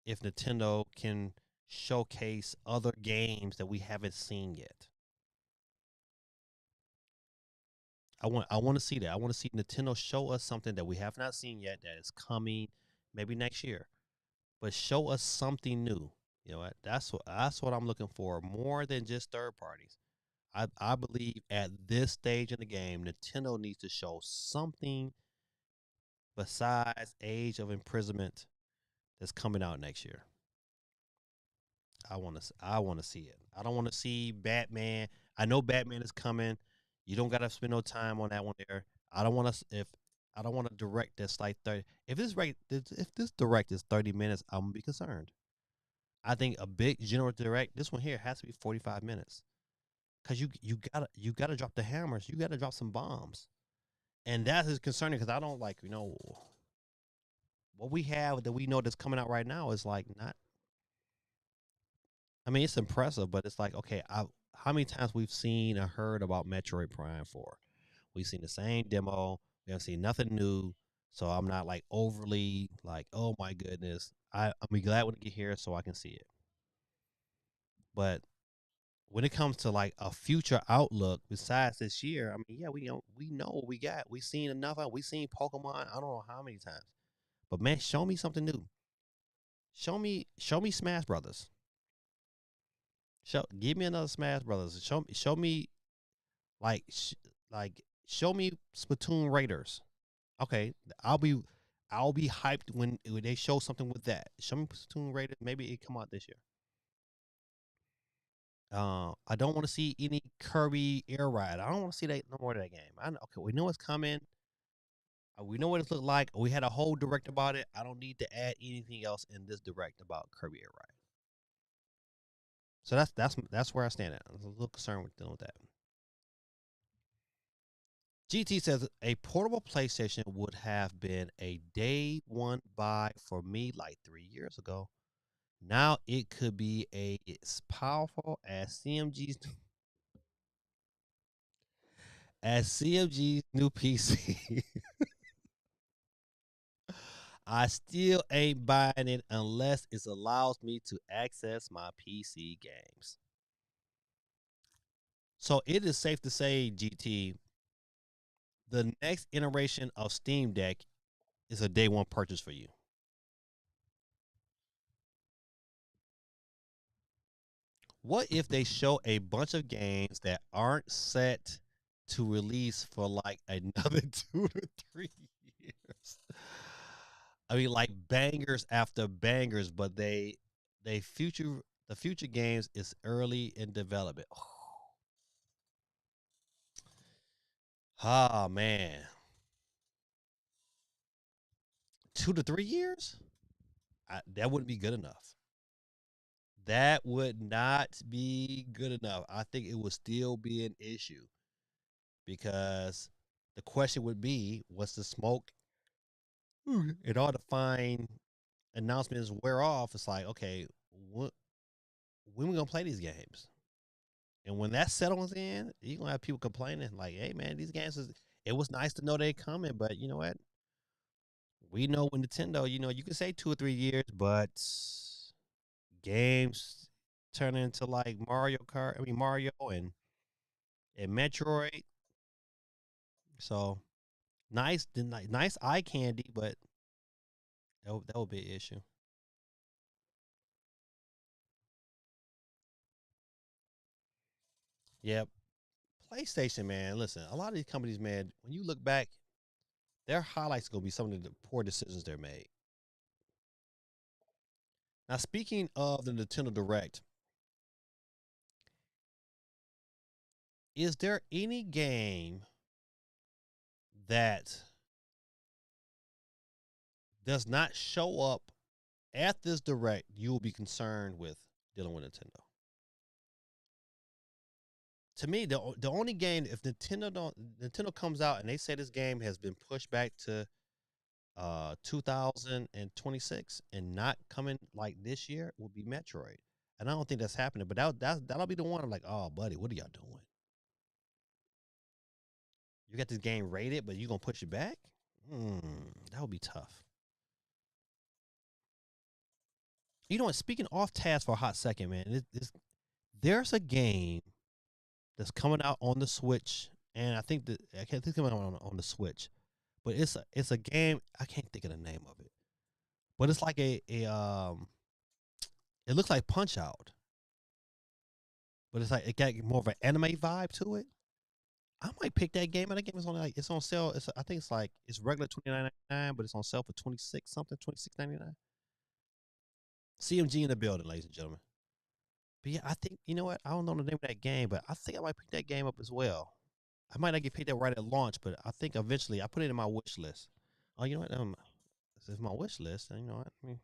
if Nintendo can showcase other games that we haven't seen yet. I want to see that. I want to see Nintendo show us something that we have not seen yet that is coming maybe next year. But show us something new. You know what? That's what I'm looking for more than just third parties. I believe at this stage in the game, Nintendo needs to show something besides Age of Imprisonment that's coming out next year. I want to see it. I don't want to see Batman. I know Batman is coming. You don't got to spend no time on that one there. I don't want to if I don't want to direct that's like 30. If this direct is 30 minutes, I'm gonna be concerned. I think a big general direct, this one here has to be 45 minutes. Cause you gotta drop the hammers. You gotta drop some bombs. And that is concerning because I don't like, what we have that we know that's coming out right now is like not, I mean, it's impressive, but it's like, okay, how many times we've seen or heard about Metroid Prime 4? We've seen the same demo. We haven't seen nothing new. So I'm not like overly like, oh my goodness. I'm be glad when it get here so I can see it. But when it comes to like a future outlook besides this year, I mean, yeah, we know what we got. We seen enough. We seen Pokemon. I don't know how many times, but man, show me something new. Show me Smash Brothers. Give me another Smash Brothers. Show me like like show me Splatoon Raiders. Okay, I'll be hyped when they show something with that. Show me Splatoon Raiders. Maybe it come out this year. I don't want to see any Kirby Air Ride. I don't want to see that no more of that game. I know, okay, we know it's coming. We know what it looked like. We had a whole direct about it. I don't need to add anything else in this direct about Kirby Air Ride. So that's where I stand at. I'm a little concerned with dealing with that. GT says a portable PlayStation would have been a day one buy for me like 3 years ago. Now it could be as powerful as CMG's new PC. I still ain't buying it unless it allows me to access my PC games. So it is safe to say, GT, the next iteration of Steam Deck is a day one purchase for you. What if they show a bunch of games that aren't set to release for like another 2 to 3 years? I mean, like bangers after bangers, but the future games is early in development. Ah, man, 2 to 3 years? That wouldn't be good enough. That would not be good enough. I think it would still be an issue because the question would be, what's the smoke? And all the fine announcements wear off. It's like, okay, when we gonna play these games? And when that settles in, you're gonna have people complaining like, "Hey, man, these games is." It was nice to know they coming, but you know what? We know when Nintendo, you can say 2 or 3 years, but games turn into like Mario Kart. I mean Mario and Metroid. So nice eye candy, but that would be an issue. Yep. PlayStation, man. Listen, a lot of these companies, man. When you look back, their highlights gonna be some of the poor decisions they're made. Now, speaking of the Nintendo Direct, Is there any game that does not show up at this direct you will be concerned with dealing with Nintendo? To me, the only game, if Nintendo comes out and they say this game has been pushed back to 2026 and not coming like this year, will be Metroid. And I don't think that's happening, but that'll be the one. I'm like, oh, buddy, what are y'all doing? You got this game rated, but you gonna push it back? That would be tough. You know what? Speaking off task for a hot second, man, there's a game that's coming out on the Switch, and I can't think it's coming out on the Switch, but it's a game. I can't think of the name of it, but it's like it looks like Punch Out, but it's like it got more of an anime vibe to it. I might pick that game. And that game is only like it's on sale. I think it's regular $29.99, but it's on sale for $26.99. CMG in the building, ladies and gentlemen. But yeah, I think you know what? I don't know the name of that game, but I think I might pick that game up as well. I might not get picked up right at launch, but I think eventually I put it in my wish list. Oh, you know what? It's my wish list. And you know what?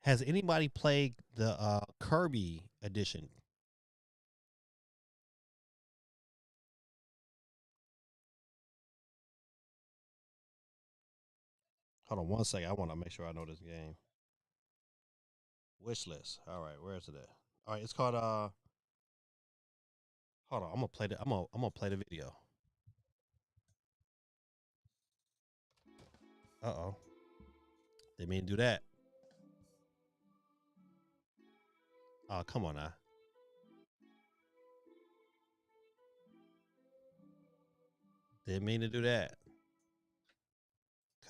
Has anybody played the Kirby edition? Hold on one second. I want to make sure I know this game. Wish list. All right, where is it at? All right, it's called hold on, I'm gonna play I'm gonna play the video. Uh-oh. Didn't mean to do that. Oh, come on now. Didn't mean to do that.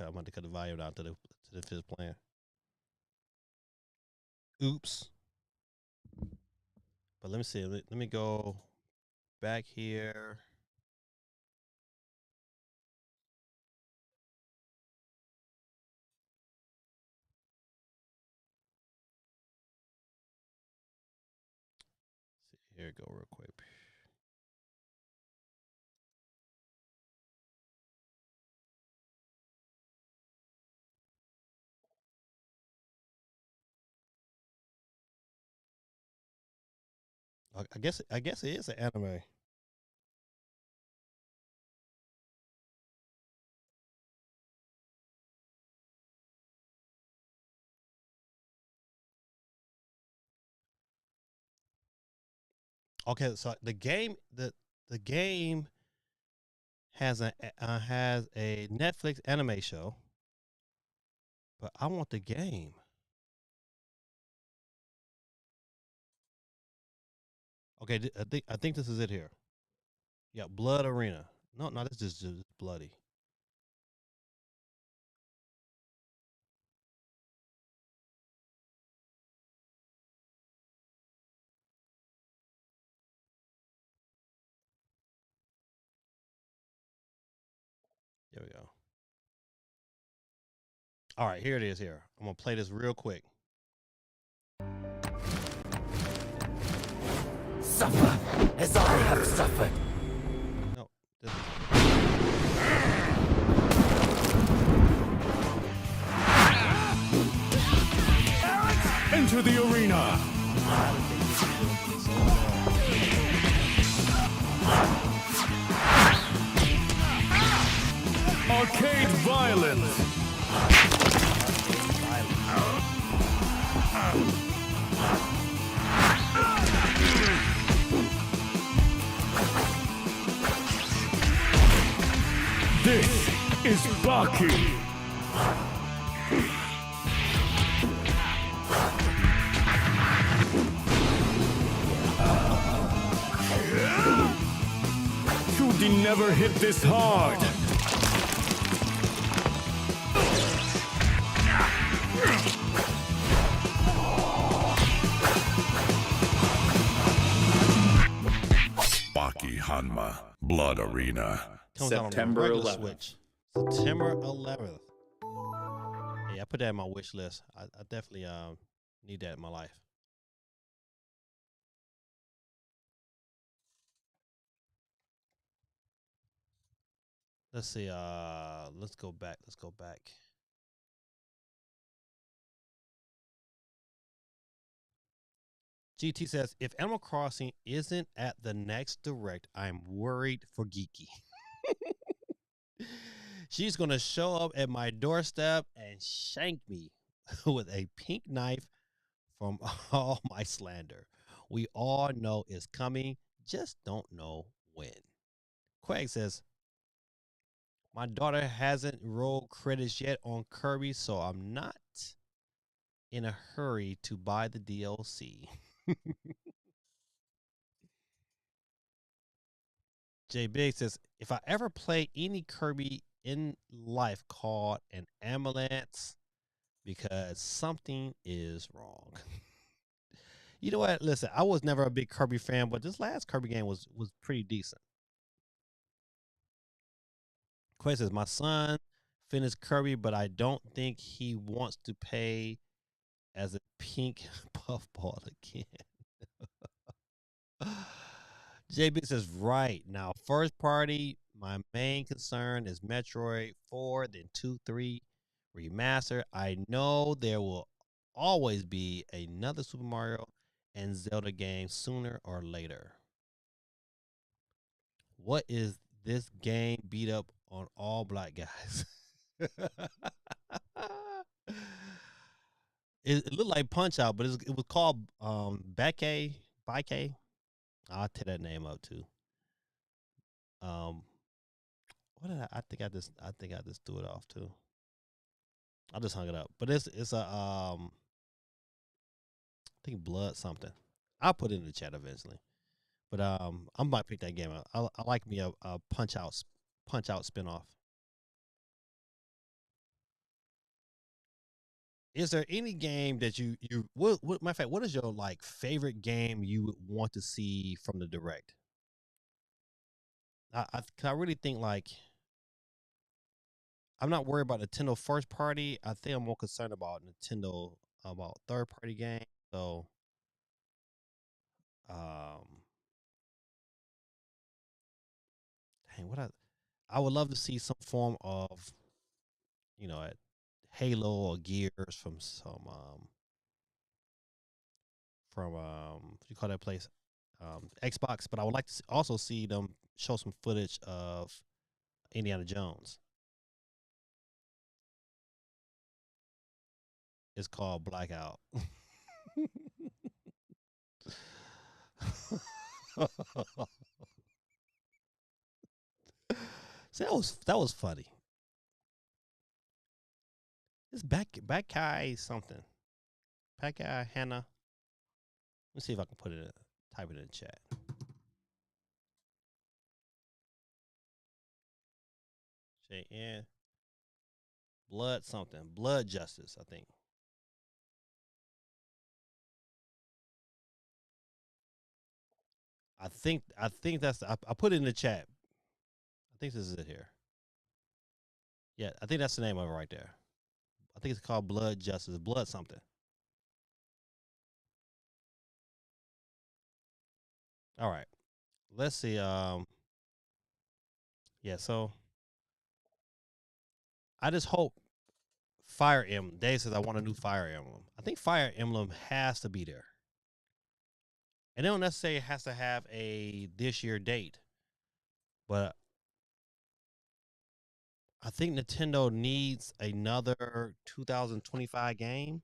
I'm going to cut the volume down to the fifth playing. Oops. But let me see. Let me go back here. See, here we go real quick. I guess it is an anime. Okay, so the game has a Netflix anime show, but I want the game. Okay, I think this is it here. Yeah, Blood Arena. No, this is just bloody. There we go. All right, here it is. Here, I'm gonna play this real quick. Suffer as I have suffered. No, this Enter the arena! Arcade violence! This is Baki! Shooting never hit this hard! Baki Hanma, Blood Arena. comes out on the September regular 11th. Switch. September 11th. Yeah, I put that in my wish list. I definitely need that in my life. Let's see. Let's go back. Let's go back. GT says, if Animal Crossing isn't at the next direct, I'm worried for Geeky. She's going to show up at my doorstep and shank me with a pink knife from all my slander. We all know it's coming, just don't know when. Quag says, my daughter hasn't rolled credits yet on Kirby, so I'm not in a hurry to buy the DLC. J Big says, if I ever play any Kirby in life, called an ambulance because something is wrong. You know what? Listen, I was never a big Kirby fan, but this last Kirby game was pretty decent. Quay says, my son finished Kirby, but I don't think he wants to pay as a pink puffball again. JB says, right. Now, first party, my main concern is Metroid 4, then 2, 3 remaster. I know there will always be another Super Mario and Zelda game sooner or later. What is this game beat up on all black guys? It looked like Punch Out, but it was called Bake. I'll tear that name up too. What did I think I just threw it off too. I just hung it up. But it's a I think Blood something. I'll put it in the chat eventually. But I might pick that game up. I like me a Punch Out spinoff. Is there any game that you what matter of fact, what is your like favorite game you would want to see from the direct? I really think like I'm not worried about Nintendo first party. I think I'm more concerned about Nintendo about third party game. So um dang, I would love to see some form of, you know, at Halo or Gears from what you call that place? Xbox, but I would like to also see them show some footage of Indiana Jones. It's called Blackout. So that was funny. It's back guy something. Back guy Hannah. Let's see if I can type it in the chat. JN Blood something. Blood Justice, I think. I think that's I put it in the chat. I think this is it here. Yeah, I think that's the name of it right there. I think it's called Blood Justice. Blood something. All right. Let's see. Yeah, so I just hope Fire Emblem. Dave says I want a new Fire Emblem. I think Fire Emblem has to be there. And they don't necessarily has to have a this year date. But I think Nintendo needs another 2025 game.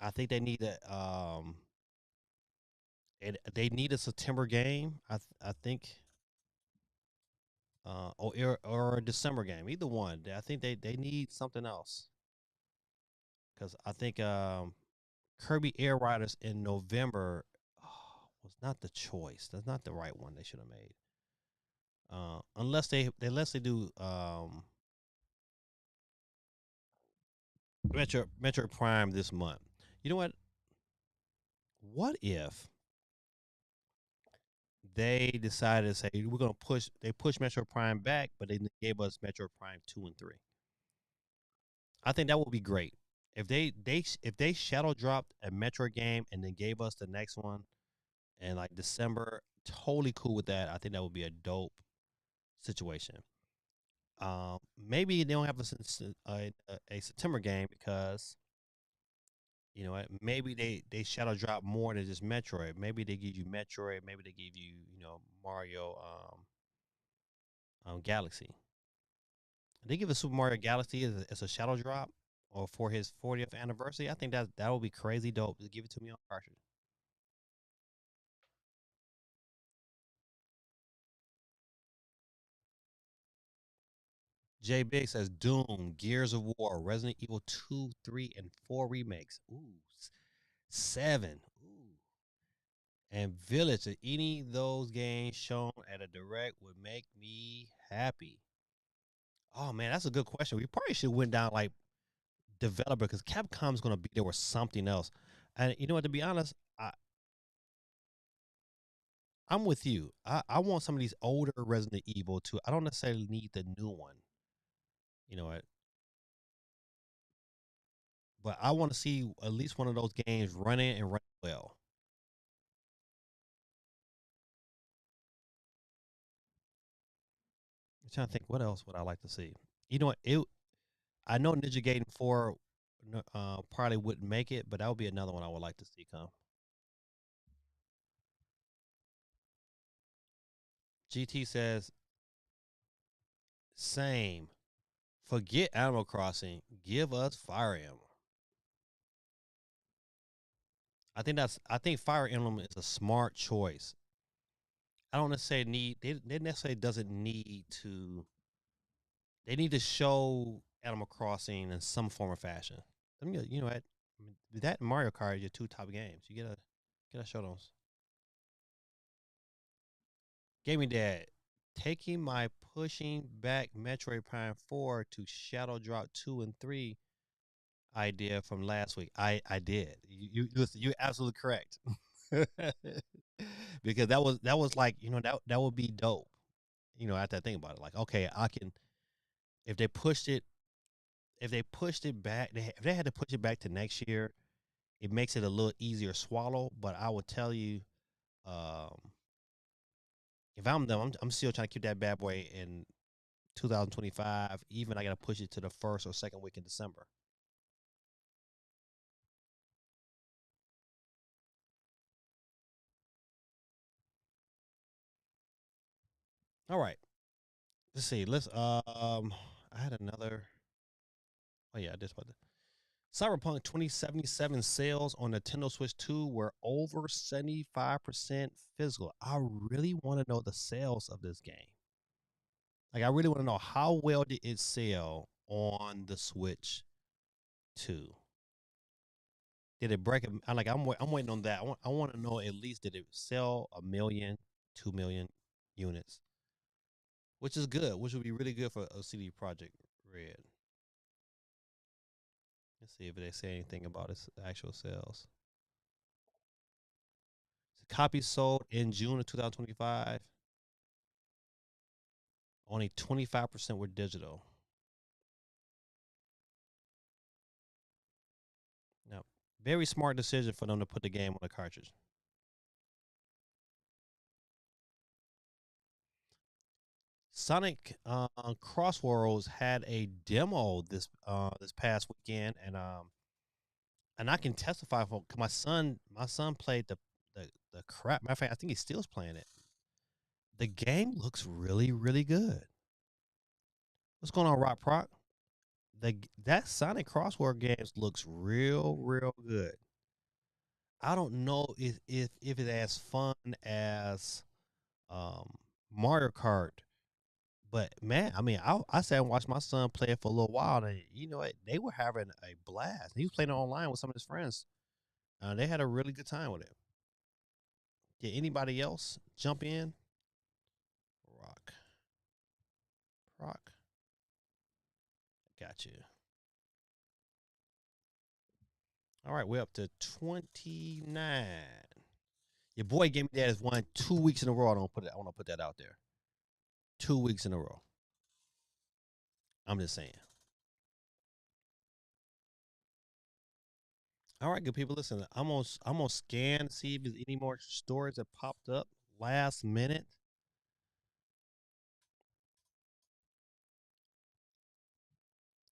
I think they need they need a September game. I think or a December game. Either one. I think they need something else. Cuz I think Kirby Air Riders in November was not the choice. That's not the right one they should have made. Unless they do Metro Prime this month. You know what? What if they decided to say we're gonna push Metro Prime back, but they gave us Metro Prime 2 and 3. I think that would be great. If they shadow dropped a Metro game and then gave us the next one in like December, totally cool with that. I think that would be a dope situation. Maybe they don't have a September game because you know what? Maybe they shadow drop more than just Metroid. Maybe they give you Metroid. Maybe they give you Mario Galaxy. They give a Super Mario Galaxy as a shadow drop or for his 40th anniversary. I think that would be crazy dope to give it to me on cartridge. Jay Big says Doom, Gears of War, Resident Evil 2, 3, and 4 remakes. Ooh, 7. Ooh. And Village. Any of those games shown at a direct would make me happy. Oh man, that's a good question. We probably should have went down like developer because Capcom's gonna be there with something else. And you know what? To be honest, I'm with you. I want some of these older Resident Evil too. I don't necessarily need the new one. You know what? But I want to see at least one of those games running and running well. I'm trying to think what else would I like to see. You know what? I know Ninja Gaiden 4 probably wouldn't make it, but that would be another one I would like to see come. GT says same. Forget Animal Crossing. Give us Fire Emblem. I think Fire Emblem is a smart choice. I don't necessarily need they necessarily doesn't need to they need to show Animal Crossing in some form or fashion. I mean, you know what? That and Mario Kart are your two top games. You gotta show those. Gaming Dad, taking my pushing back Metroid Prime 4 to Shadow Drop 2 and 3 idea from last week. I did. You listen, you're absolutely correct. Because that was like, that would be dope. After I think about it, like, okay, I can if they pushed it if they pushed it back, if they had to push it back to next year, it makes it a little easier to swallow. But I would tell you, um, if I'm them, I'm still trying to keep that bad boy in 2025. Even I got to push it to the first or second week in December. All right, let's see. I had another. Oh yeah, this one. Cyberpunk 2077 sales on Nintendo Switch 2 were over 75% physical. I really want to know the sales of this game. Like, I really want to know how well did it sell on the Switch 2? Did it break? I'm waiting on that. I want to know at least did it sell 1 million, 2 million units, which is good, which would be really good for a CD Project Red. Let's see if they say anything about its actual sales. Copies sold in June of 2025. Only 25% were digital. Now, very smart decision for them to put the game on the cartridge. Sonic Crossworlds had a demo this past weekend, and I can testify for 'cause my son played the crap. Matter of fact, I think he still's playing it. The game looks really really good. What's going on, Rock Proc? That Sonic Crossword games looks real real good. I don't know if it's as fun as um, Mario Kart. But man, I mean, I sat and watched my son play it for a little while, and you know what? They were having a blast. He was playing it online with some of his friends. They had a really good time with it. Did anybody else jump in? Rock, rock, got you. All right, we're up to 29. Your boy Game Dad has won 2 weeks in a row. I want to put that out there. 2 weeks in a row. I'm just saying. All right, good people. Listen, I'm gonna scan to see if there's any more stories that popped up last minute.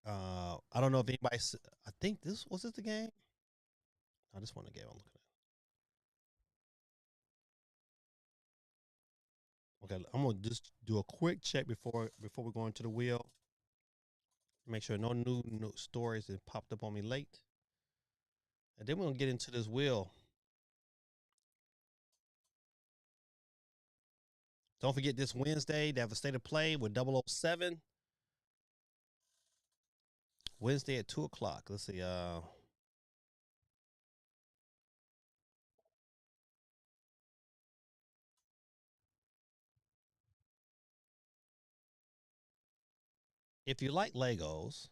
I don't know if anybody. I think this was it the game. I just want the game I'm looking at. Okay, I'm gonna just do a quick check before we go into the wheel. Make sure no new stories that popped up on me late, and then we're gonna get into this wheel. Don't forget this Wednesday they have a state of play with 007. Wednesday at 2:00. Let's see. If you like Legos,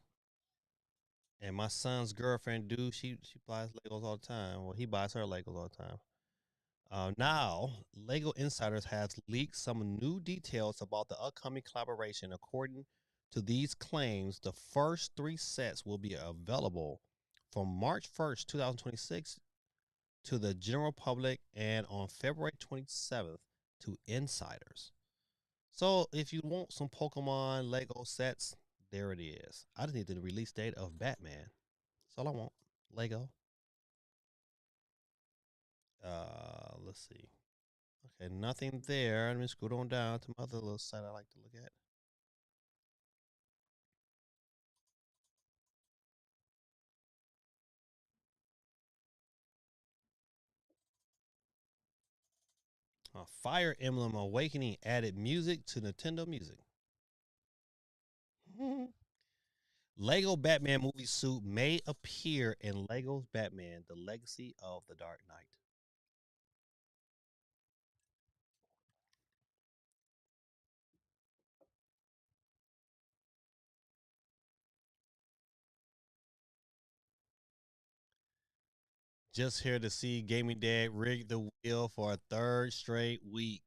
and my son's girlfriend do, she buys Legos all the time. Well, he buys her Legos all the time. Now, Lego Insiders has leaked some new details about the upcoming collaboration. According to these claims, the first 3 sets will be available from March 1st, 2026 to the general public and on February 27th to insiders. So if you want some Pokemon Lego sets, there it is. I just need the release date of Batman. That's all I want. Lego. Let's see. Okay, nothing there. Let me scroll on down to my other little site I like to look at. Fire Emblem Awakening added music to Nintendo Music. Lego Batman movie suit may appear in Lego's Batman: The Legacy of the Dark Knight. Just here to see Gaming Dad rig the wheel for a third straight week.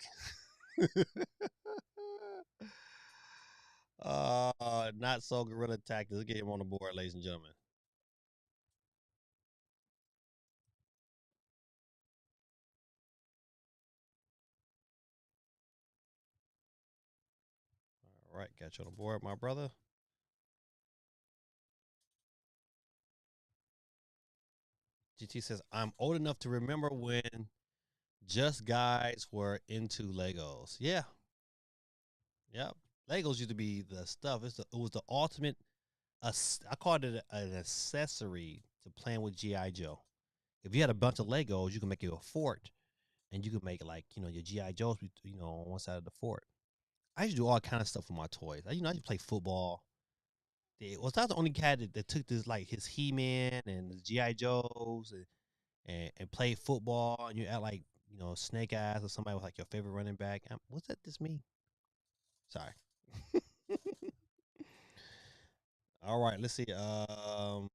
Not so guerrilla tactics. Let's get him on the board, ladies and gentlemen. All right, got you on the board, my brother. GT says, I'm old enough to remember when just guys were into Legos. Yeah. Yep. Legos used to be the stuff. It was the ultimate. I called it an accessory to playing with GI Joe. If you had a bunch of Legos, you can make you a fort, and you could make like your GI Joes, on one side of the fort. I used to do all kind of stuff with my toys. I used to play football. Was that the only cat that took this like his He Man and his GI Joes and played football, and you act like Snake Eyes or somebody was like your favorite running back? Was that just me? Sorry. All right, let's see. Have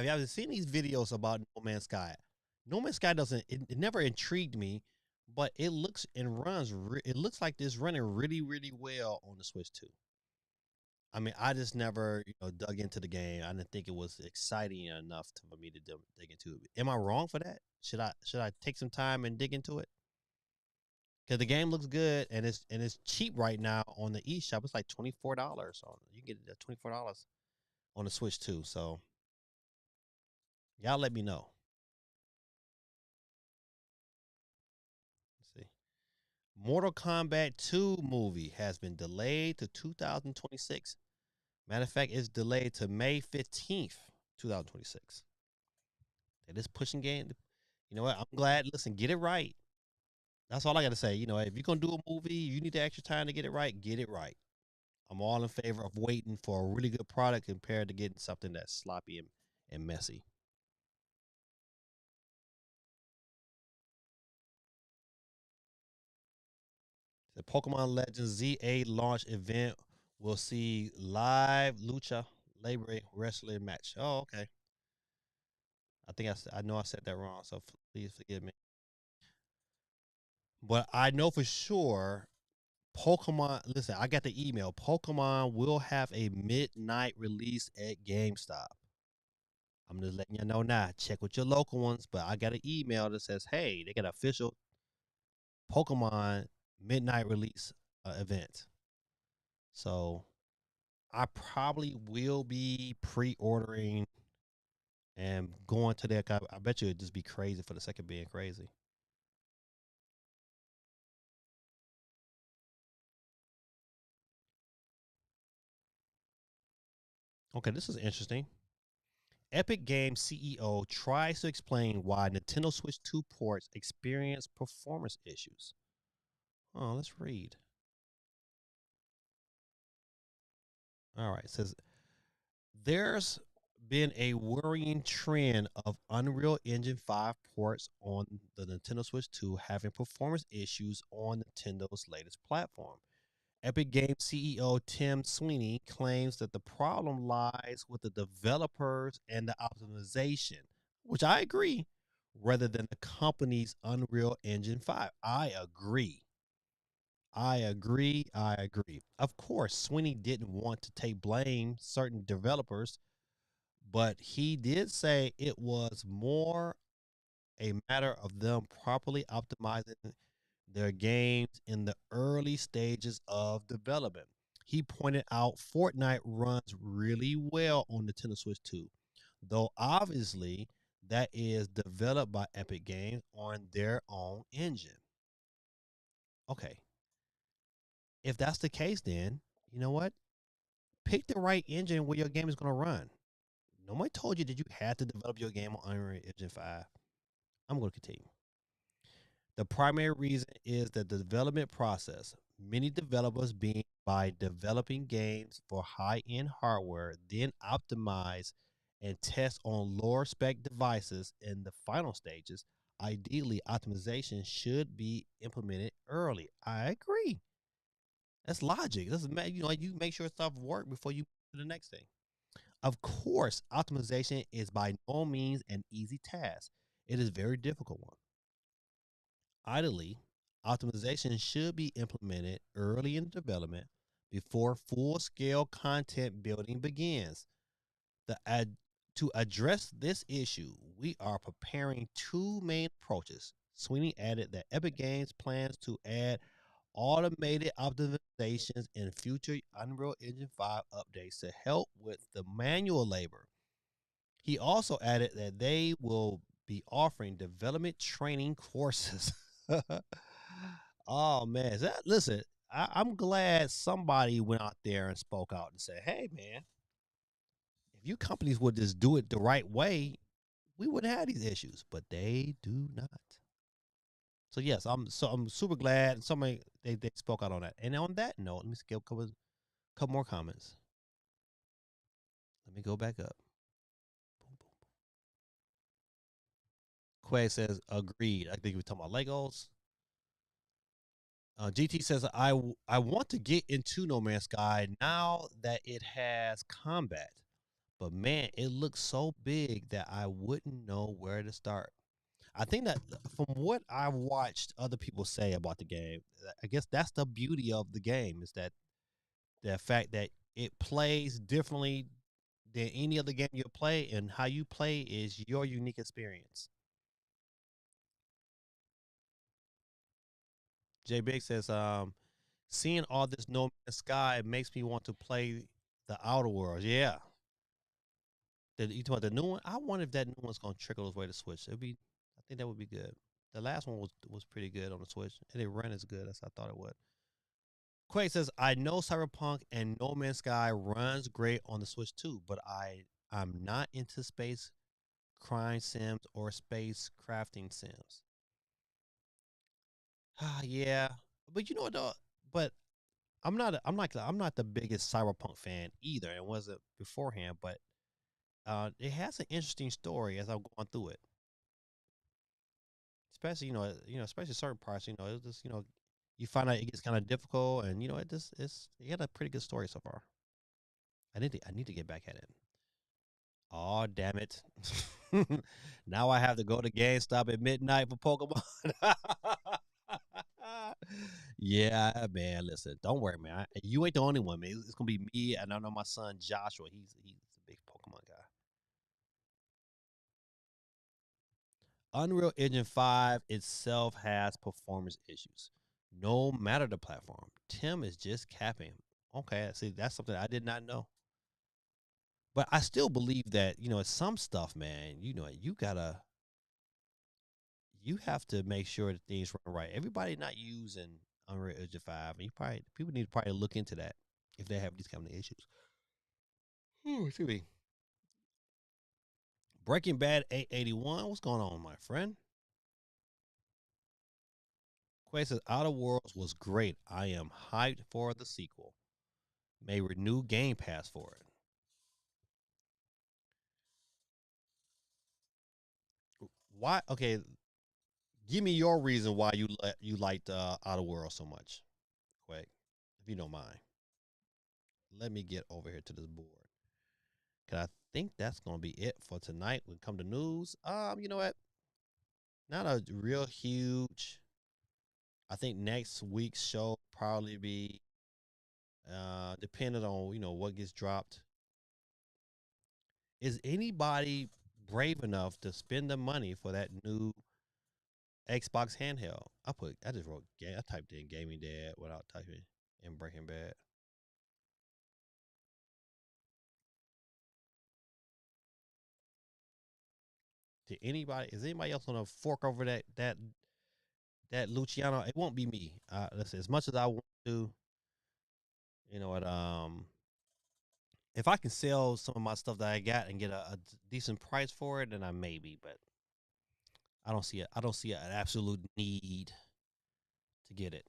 you ever seen these videos about No Man's Sky? No Man's Sky doesn't. It never intrigued me, but it looks and runs. It looks like it's running really, really well on the Switch 2. I mean, I just never dug into the game. I didn't think it was exciting enough for me to dig into it. Am I wrong for that? Should I take some time and dig into it? Because the game looks good and it's cheap right now on the eShop. It's like $24. You can get it at $24 on the Switch too. So y'all let me know. Let's see. Mortal Kombat 2 movie has been delayed to 2026. Matter of fact, it's delayed to May 15th, 2026. It is pushing game. You know what? I'm glad. Listen, get it right. That's all I got to say. If you're going to do a movie, you need the extra time to get it right. Get it right. I'm all in favor of waiting for a really good product compared to getting something that's sloppy and messy. The Pokemon Legends ZA launch event will see live Lucha Libre wrestling match. Oh, okay. I think I know I said that wrong, so please forgive me. But I know for sure Pokemon. Listen, I got the email. Pokemon will have a midnight release at GameStop. I'm just letting you know now. Check with your local ones, but I got an email that says, "Hey, they got an official Pokemon midnight release event. So I probably will be pre-ordering and going to that. I bet you it'd just be crazy for the sake of being crazy. Okay, this is interesting. Epic Games CEO tries to explain why Nintendo Switch 2 ports experience performance issues. Oh, let's read. All right, it says there's been a worrying trend of Unreal Engine 5 ports on the Nintendo Switch 2 having performance issues on Nintendo's latest platform. Epic Games CEO Tim Sweeney claims that the problem lies with the developers and the optimization, which I agree, rather than the company's Unreal Engine 5. I agree. I agree. I agree. Of course, Sweeney didn't want to take blame certain developers, but he did say it was more a matter of them properly optimizing their games in the early stages of development. He pointed out Fortnite runs really well on Nintendo Switch 2, though obviously that is developed by Epic Games on their own engine. Okay, if that's the case, then you know what? Pick the right engine where your game is going to run. Nobody told you that you had to develop your game on Unreal Engine 5. I'm going to continue. The primary reason is that the development process, many developers being by developing games for high end hardware, then optimize and test on lower spec devices in the final stages. Ideally, optimization should be implemented early. I agree. That's logic. You make sure stuff work before you do the next thing. Of course, optimization is by no means an easy task. It is a very difficult one. Ideally, optimization should be implemented early in development before full scale content building begins. To address this issue, we are preparing two main approaches. Sweeney added that Epic Games plans to add automated optimizations in future Unreal Engine 5 updates to help with the manual labor. He also added that they will be offering development training courses. Oh man, listen, I'm glad somebody went out there and spoke out and said, "Hey man, if you companies would just do it the right way, we wouldn't have these issues." But they do not. So yes, I'm super glad somebody they spoke out on that. And on that note, let me skip a couple more comments. Let me go back up. Boom, boom. Quay says agreed. I think we're talking about Legos. GT says I want to get into No Man's Sky now that it has combat, but man, it looks so big that I wouldn't know where to start. I think that from what I've watched other people say about the game, I guess that's the beauty of the game is that the fact that it plays differently than any other game you play, and how you play is your unique experience. J Big says, seeing all this No Man's Sky makes me want to play the Outer Worlds. Yeah. You talking about the new one? I wonder if that new one's gonna trickle its way to Switch. I think that would be good. The last one was pretty good on the Switch. It didn't run as good as I thought it would. Quake says, I know Cyberpunk and No Man's Sky runs great on the Switch too, but I'm not into space crime sims or space crafting sims. Yeah, but you know what though? But I'm not the biggest Cyberpunk fan either, and wasn't beforehand. But it has an interesting story as I'm going through it. Especially especially certain parts. It's just you find out it gets kind of difficult, and it had a pretty good story so far. I need to get back at it. Oh damn it! Now I have to go to GameStop at midnight for Pokemon. Yeah, man. Listen, don't worry, man. You ain't the only one, man. It's gonna be me, and I know my son Joshua. He's a big Pokemon guy. Unreal Engine 5 itself has performance issues. no matter the platform. Tim is just capping. Okay, see, that's something I did not know. But I still believe that, it's some stuff, man, you have to make sure that things run right. Everybody not using Unreal Engine 5, and people need to probably look into that if they have these kind of issues. Excuse me. Breaking Bad 881. What's going on, my friend? Quay says Outer Worlds was great. I am hyped for the sequel. May renew Game Pass for it. Why? Okay, give me your reason why you liked Outer Worlds so much, Quay, if you don't mind. Let me get over here to this board. Cause I think that's gonna be it for tonight. When it come to news, you know what? Not a real huge. I think next week's show probably be depending on what gets dropped. Is anybody brave enough to spend the money for that new Xbox handheld? I just wrote I typed in Gaming Dad without typing in Breaking Bad. Is anybody else gonna fork over that Luciano? It won't be me. Listen, as much as I want to, you know what? If I can sell some of my stuff that I got and get a decent price for it, then I maybe. But I don't see it. I don't see an absolute need to get it.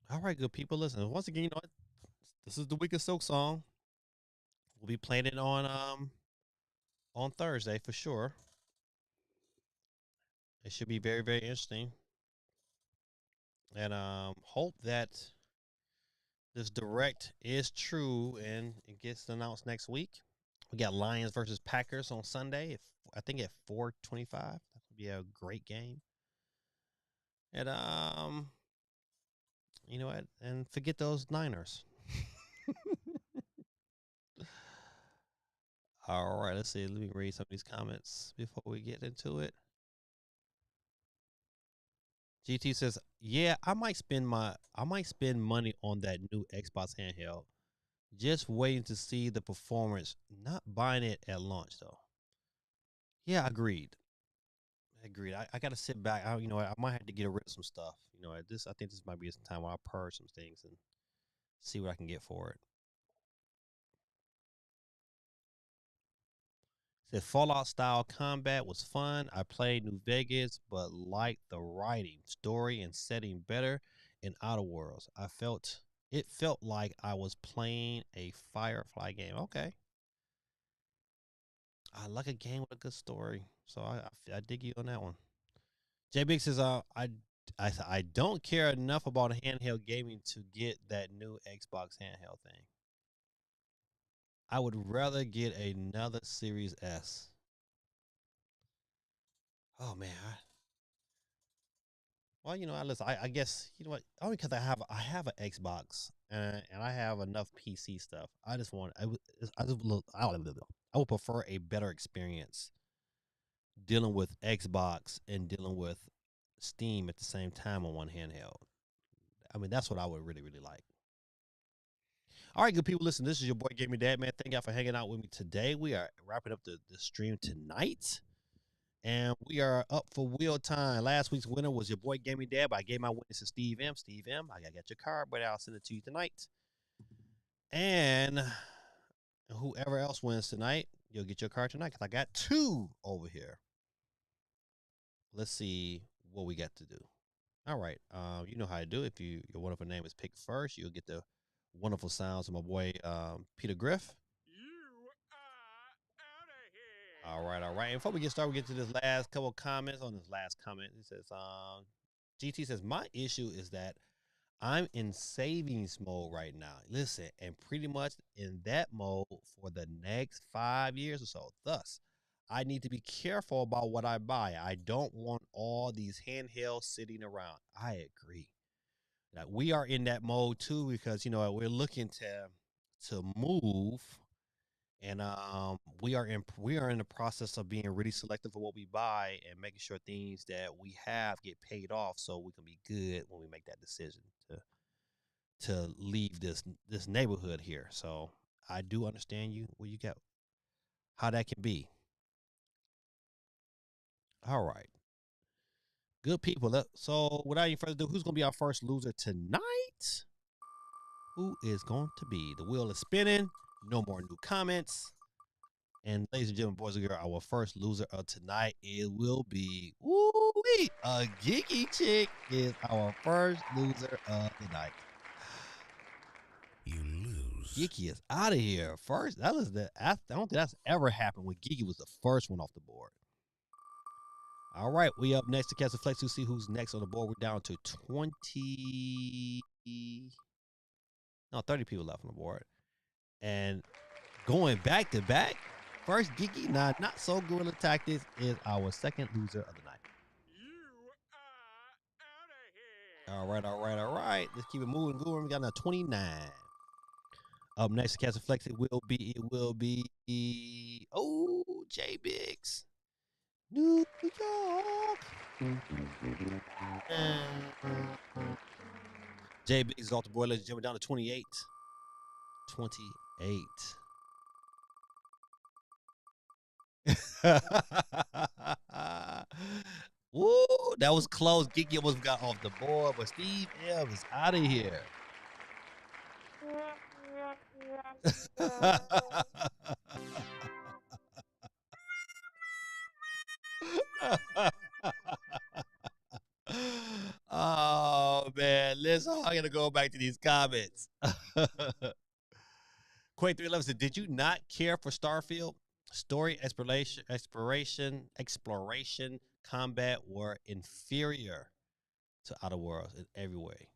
All right, good people. Listen, once again, this is the Week of Silk song. We'll be playing it on Thursday for sure. It should be very, very interesting. And hope that this direct is true and it gets announced next week. We got Lions versus Packers on Sunday. I think at 4:25. That would be a great game. And you know what? And forget those Niners. All right, let's see. Let me read some of these comments before we get into it. GT says, "Yeah, I might spend money on that new Xbox handheld. Just waiting to see the performance. Not buying it at launch though." Yeah, agreed. Agreed. I got to sit back. I might have to get rid of some stuff. I think this might be some time where I purge some things and see what I can get for it. Said Fallout style combat was fun. I played New Vegas, but liked the writing, story, and setting better in Outer Worlds. It felt like I was playing a Firefly game. Okay, I like a game with a good story, so I dig you on that one. J Big says, I don't care enough about handheld gaming to get that new Xbox handheld thing. I would rather get another Series S. Oh man, well, I guess only because I have an Xbox and I have enough PC stuff. I just want I would prefer a better experience dealing with Xbox and dealing with Steam at the same time on one handheld. I mean, that's what I would really, really like. All right, good people. Listen, this is your boy Gaming Dad, man. Thank y'all for hanging out with me today. We are wrapping up the stream tonight. And we are up for wheel time. Last week's winner was your boy Gaming Dad, but I gave my witness to Steve M. Steve M, I got your card, but I'll send it to you tonight. And whoever else wins tonight, you'll get your card tonight because I got two over here. Let's see what we got to do. All right. You know how to do it. If your wonderful name is picked first, you'll get the wonderful sounds of my boy Peter Griff. You are out of here. All right, all right. And before we get started, we get to this last couple of comments on this last comment. It says, GT says, my issue is that I'm in savings mode right now. Listen, and pretty much in that mode for the next 5 years or so. Thus, I need to be careful about what I buy. I don't want all these handhelds sitting around. I agree. Like, we are in that mode too because we're looking to move And we are in the process of being really selective for what we buy and making sure things that we have get paid off so we can be good when we make that decision to leave this neighborhood here. So I do understand you where you got how that can be. All right. Good people. So without any further ado, who's gonna be our first loser tonight? Who is going to be? The wheel is spinning. No more new comments. And ladies and gentlemen, boys and girls, our first loser of tonight, it will be a geeky chick is our first loser of the night. You lose. Geeky is out of here. First, I don't think that's ever happened when Geeky was the first one off the board. All right, we up next to Castle Flex to see who's next on the board. We're down to 30 people left on the board. And going back to back, first Geeky, not so guerrilla tactics is our second loser of the night. You are out of here. All right. Let's keep it moving. We got now 29. Up next to Castle Flex, it will be J Biggs. New York. J Biggs is off the board, ladies and gentlemen, down to 28. 28. Woo, that was close. Geeky almost got off the board, but Steve M is out of here. Oh man, listen, I'm gonna go back to these comments. Quake 311 said, "Did you not care for Starfield? Story, exploration, combat were inferior to Outer Worlds in every way."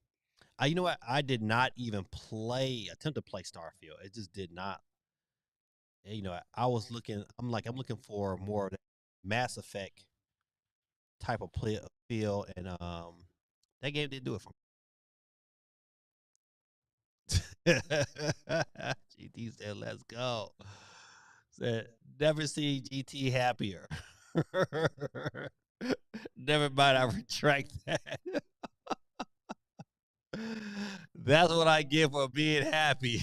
You know what? I did not even attempt to play Starfield. It just did not. You know, I'm looking for more of that Mass Effect type of feel, and that game didn't do it for me. GT said, "Let's go." Said, "Never see GT happier." Never mind, I retract that. That's what I get for being happy.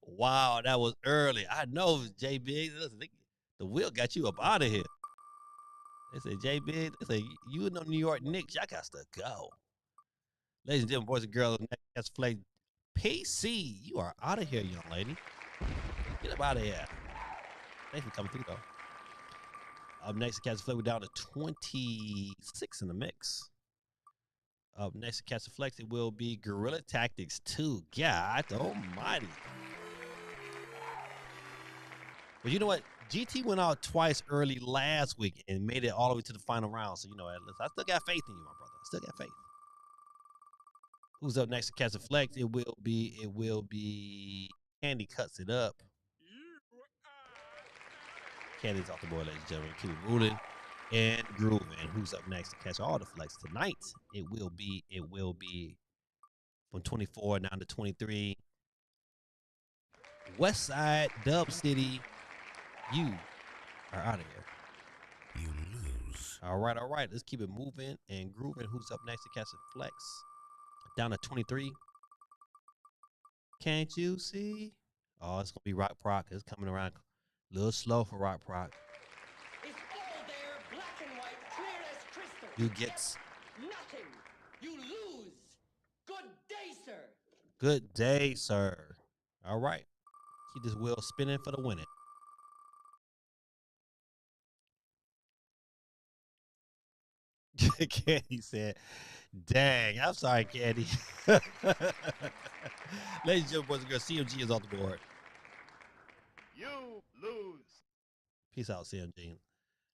Wow, that was early. I know, J Big. Listen, the wheel got you up out of here. They say, J Big, they say, you and the New York Knicks, y'all got to go. Ladies and gentlemen, boys and girls, next play. PC, you are out of here, young lady. Get up out of here. Thanks for coming through, though. Up next, Cats Flex, we're down to 26 in the mix. Up next, Cats Flex, it will be Guerrilla Tactics 2. God almighty. But you know what? GT went out twice early last week and made it all the way to the final round. So, you know, I still got faith in you, my brother. I still got faith. Who's up next to Castle Flex? It will be Candy Cuts It Up. Candy's off the board, ladies and gentlemen. Keep it moving and grooving. Who's up next to catch all the flex tonight? It will be from 24 down to 23. West Side, Dub City. You are out of here. You lose. All right. Let's keep it moving and grooving. Who's up next to Castle Flex? Down to 23. Can't you see? Oh, it's gonna be Rock Proc. It's coming around a little slow for Rock Proc. It's all there, black and white, clear as crystal. You get nothing. You lose. Good day, sir. Good day, sir. All right. Keep this wheel spinning for the winning. Candy said, "Dang, I'm sorry, Candy." Ladies and gentlemen, boys and girls, CMG is off the board. You lose. Peace out, CMG.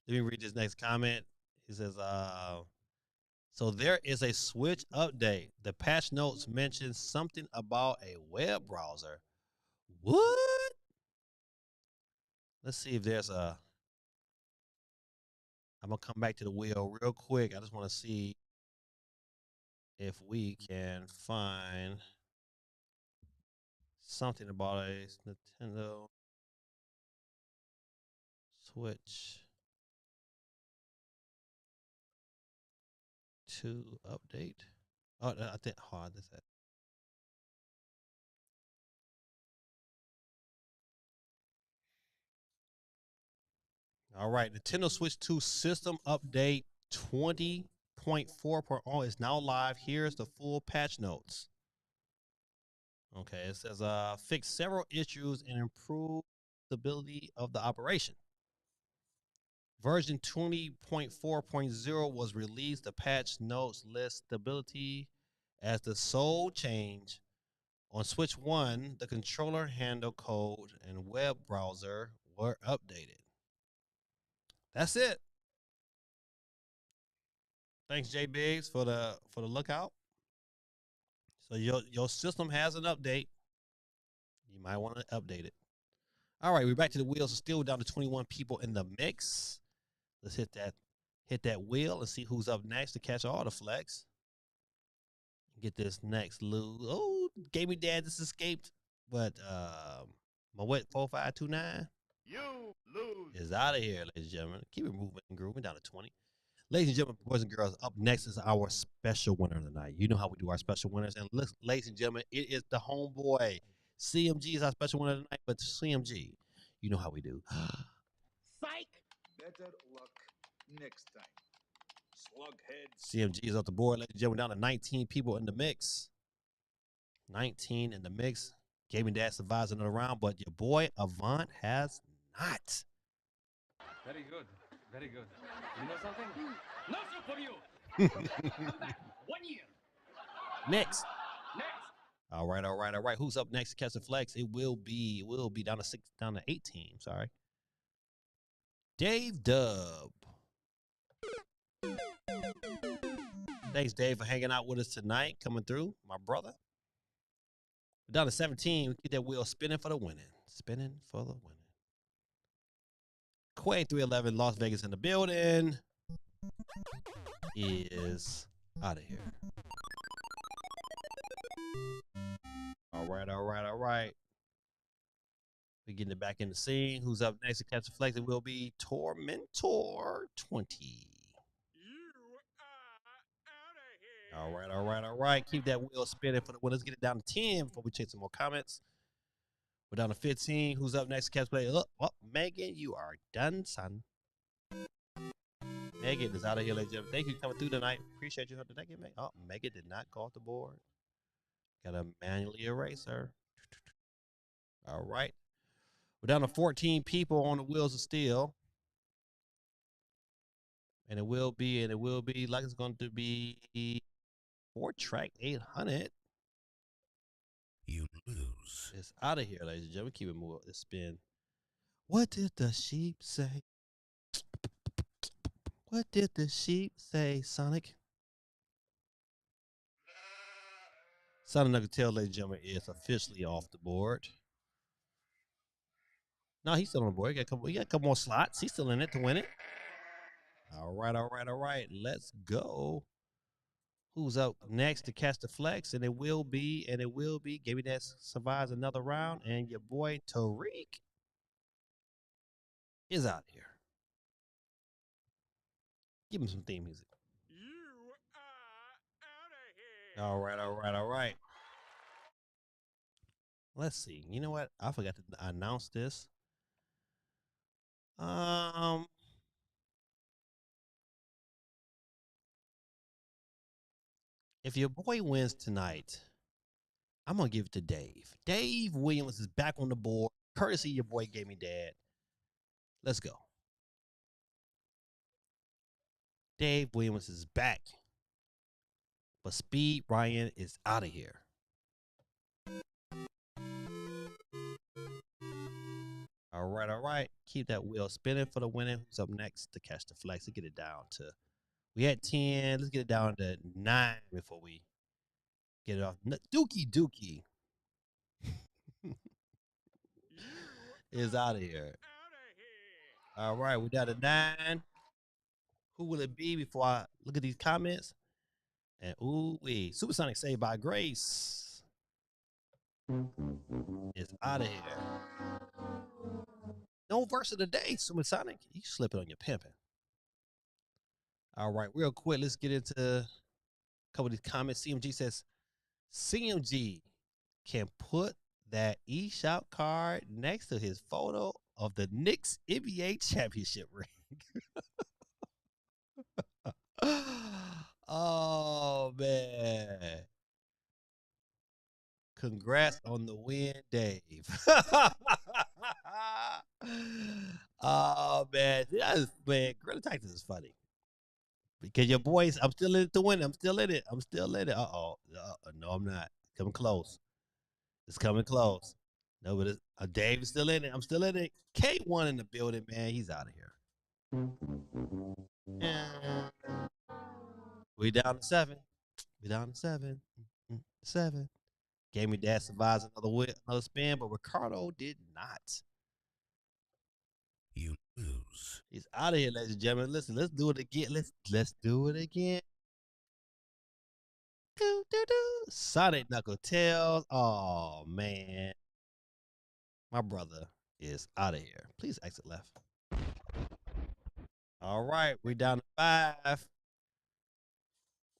Let me read this next comment. He says, so there is a Switch update. The patch notes mention something about a web browser. What? Let's see if there's a... I'm going to come back to the wheel real quick. I just want to see if we can find something about a Nintendo Switch 2 update. Oh, I think. Oh, that's that. All right, Nintendo Switch 2 system update 20.4.0 is now live. Here's the full patch notes. Okay, it says fix several issues and improve stability of the operation. Version 20.4.0 was released. The patch notes list stability as the sole change. On Switch 1, the controller handle code and web browser were updated. That's it. Thanks, J Biggs, for the lookout. So your system has an update. You might want to update it. All right, we're back to the wheels. Still down to 21 people in the mix. Let's hit that wheel and see who's up next to catch all the flex. Get this next lose. Oh, Gaming Dad just escaped. But my what 4529 You lose. is out of here, ladies and gentlemen. Keep it moving and grooving down to 20. Ladies and gentlemen, boys and girls, up next is our special winner of the night. You know how we do our special winners. And listen, ladies and gentlemen, it is the homeboy. CMG is our special winner of the night, but CMG, you know how we do. Psych! Better luck next time. Slughead. CMG is off the board, ladies and gentlemen, down to 19 people in the mix. 19 in the mix. Gaming Dad survives another round, but your boy Avant has not. Very good. Very good. You know something? Nothing for you! Come back! 1 year! Next. Next! All right. Who's up next to catch the flex? It will be down to 18. Sorry. Dave Dub. Thanks, Dave, for hanging out with us tonight, coming through, my brother. We're down to 17. We keep that wheel spinning for the winning. Spinning for the winning. Quay 311, Las Vegas in the building. Is out of here. All right. We're getting it back in the scene. Who's up next to catch the flex? It will be Tormentor 20. All right. Keep that wheel spinning for the winners. Get it down to 10 before we take some more comments. We're down to 15. Who's up next to catch play? Oh, Megan, you are done, son. Megan is out of here, ladies and gentlemen. Thank you for coming through tonight. Appreciate you. Did I get Megan? Oh, Megan did not call off the board. Got to manually erase her. All right. We're down to 14 people on the wheels of steel. And it will be like it's going to be 4-track 800. You lose. It's out of here, ladies and gentlemen. Keep it moving. Let's spin. What did the sheep say? What did the sheep say, Sonic? Sonic Nugget, ladies and gentlemen, is officially off the board. No, he's still on the board. He got a couple more slots. He's still in it to win it. All right. Let's go. Who's up next to catch the flex? And it will be. Give me that survives another round. And your boy Tariq is out here. Give him some theme music. You are out of here. All right. Let's see. You know what? I forgot to announce this. If your boy wins tonight, I'm gonna give it to Dave. Dave Williams is back on the board, courtesy of your boy Gaming Dad. Let's go. Dave Williams is back. But Speed Ryan is out of here. All right. Keep that wheel spinning for the winning. Who's up next to catch the flex? Let's get it down to, we had 10. Let's get it down to 9 before we get it off. Dookie is out of here. All right, we down to 9. Who will it be before I look at these comments? And Supersonic saved by grace. is out of here. No verse of the day, Supersonic. You slipping on your pimping. All right, real quick, let's get into a couple of these comments. CMG says, CMG can put that eShop card next to his photo of the Knicks NBA championship ring. Oh, man. Congrats on the win, Dave. Oh, man. Man, Gorilla Tactics is funny. Because your boys, I'm still in it to win. I'm still in it. Uh-oh. No, I'm not. Coming close. It's coming close. No, but Dave is still in it. I'm still in it. K1 in the building, man. He's out of here. We down to 7. We down to 7. 7. Gave me Dad survives another spin, but Ricardo did not. You lose. He's out of here, ladies and gentlemen. Listen, let's do it again. Let's do it again. Do, do, do. Sonic Knuckle Tails. Oh, man. My brother is out of here. Please exit left. All right, we're down to 5.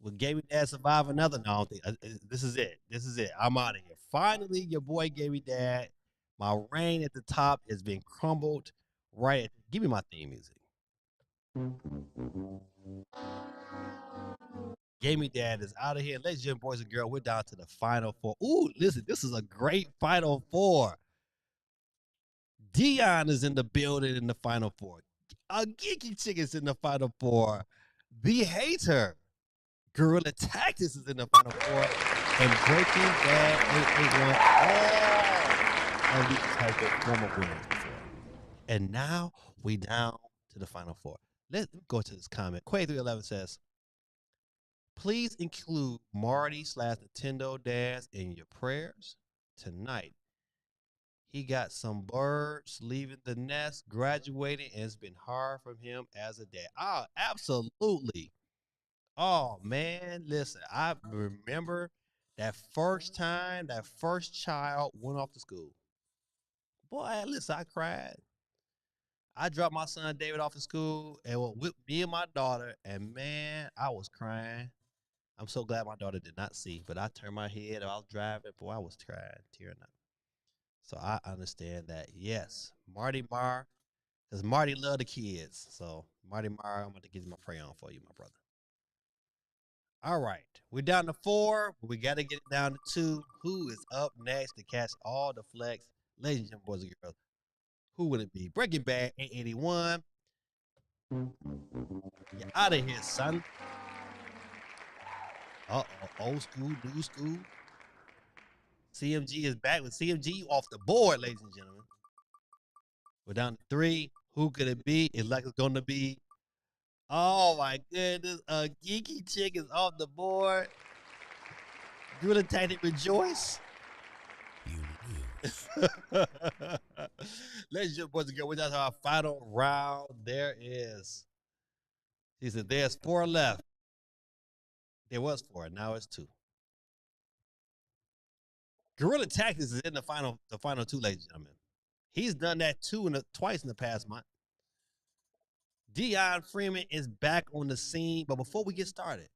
Will Gamey Dad survive another? No, I don't think. This is it. This is it. I'm out of here. Finally, your boy Gamey Dad. My reign at the top has been crumbled. Right. Give me my theme music. Gamey Dad is out of here. Ladies and gentlemen, boys and girls, we're down to the final 4. Ooh, listen, this is a great final 4. Dion is in the building in the final 4. A Geeky Chick is in the final 4. The Hater, Gorilla Tactics is in the final 4. And Breaking Bad 881 all of these type of former winners before. And now we down to the final 4. Let's go to this comment. Quay311 says, please include Marty/Nintendo Dads in your prayers tonight. He got some birds leaving the nest, graduating, and it's been hard for him as a dad. Oh, absolutely. Oh, man. Listen, I remember that first time that first child went off to school. Boy, listen, I cried. I dropped my son David off at school and went with me and my daughter, and man, I was crying. I'm so glad my daughter did not see, but I turned my head. I was driving, boy, I was crying, tearing up. So I understand that. Yes, Marty Marr, because Marty loved the kids. So Marty Marr, I'm about to get my prayer on for you, my brother. All right, we're down to 4. But we got to get it down to 2. Who is up next to catch all the flex? Ladies and gentlemen, boys and girls, who would it be? Breaking Bad 881. You're out of here, son. Uh-oh, old school, new school. CMG is back with CMG off the board, ladies and gentlemen. We're down to 3. Who could it be? It's like it's going to be. Oh, my goodness. A Geeky Chick is off the board. Gorilla Tactic rejoice. You lose. Ladies and gentlemen, boys and girls, we're down to our final round. There is. He said there's 4 left. There was 4. Now it's 2. Gorilla Tactics is in the final 2, ladies and gentlemen. He's done that twice in the past month. Dion Freeman is back on the scene. But before we get started,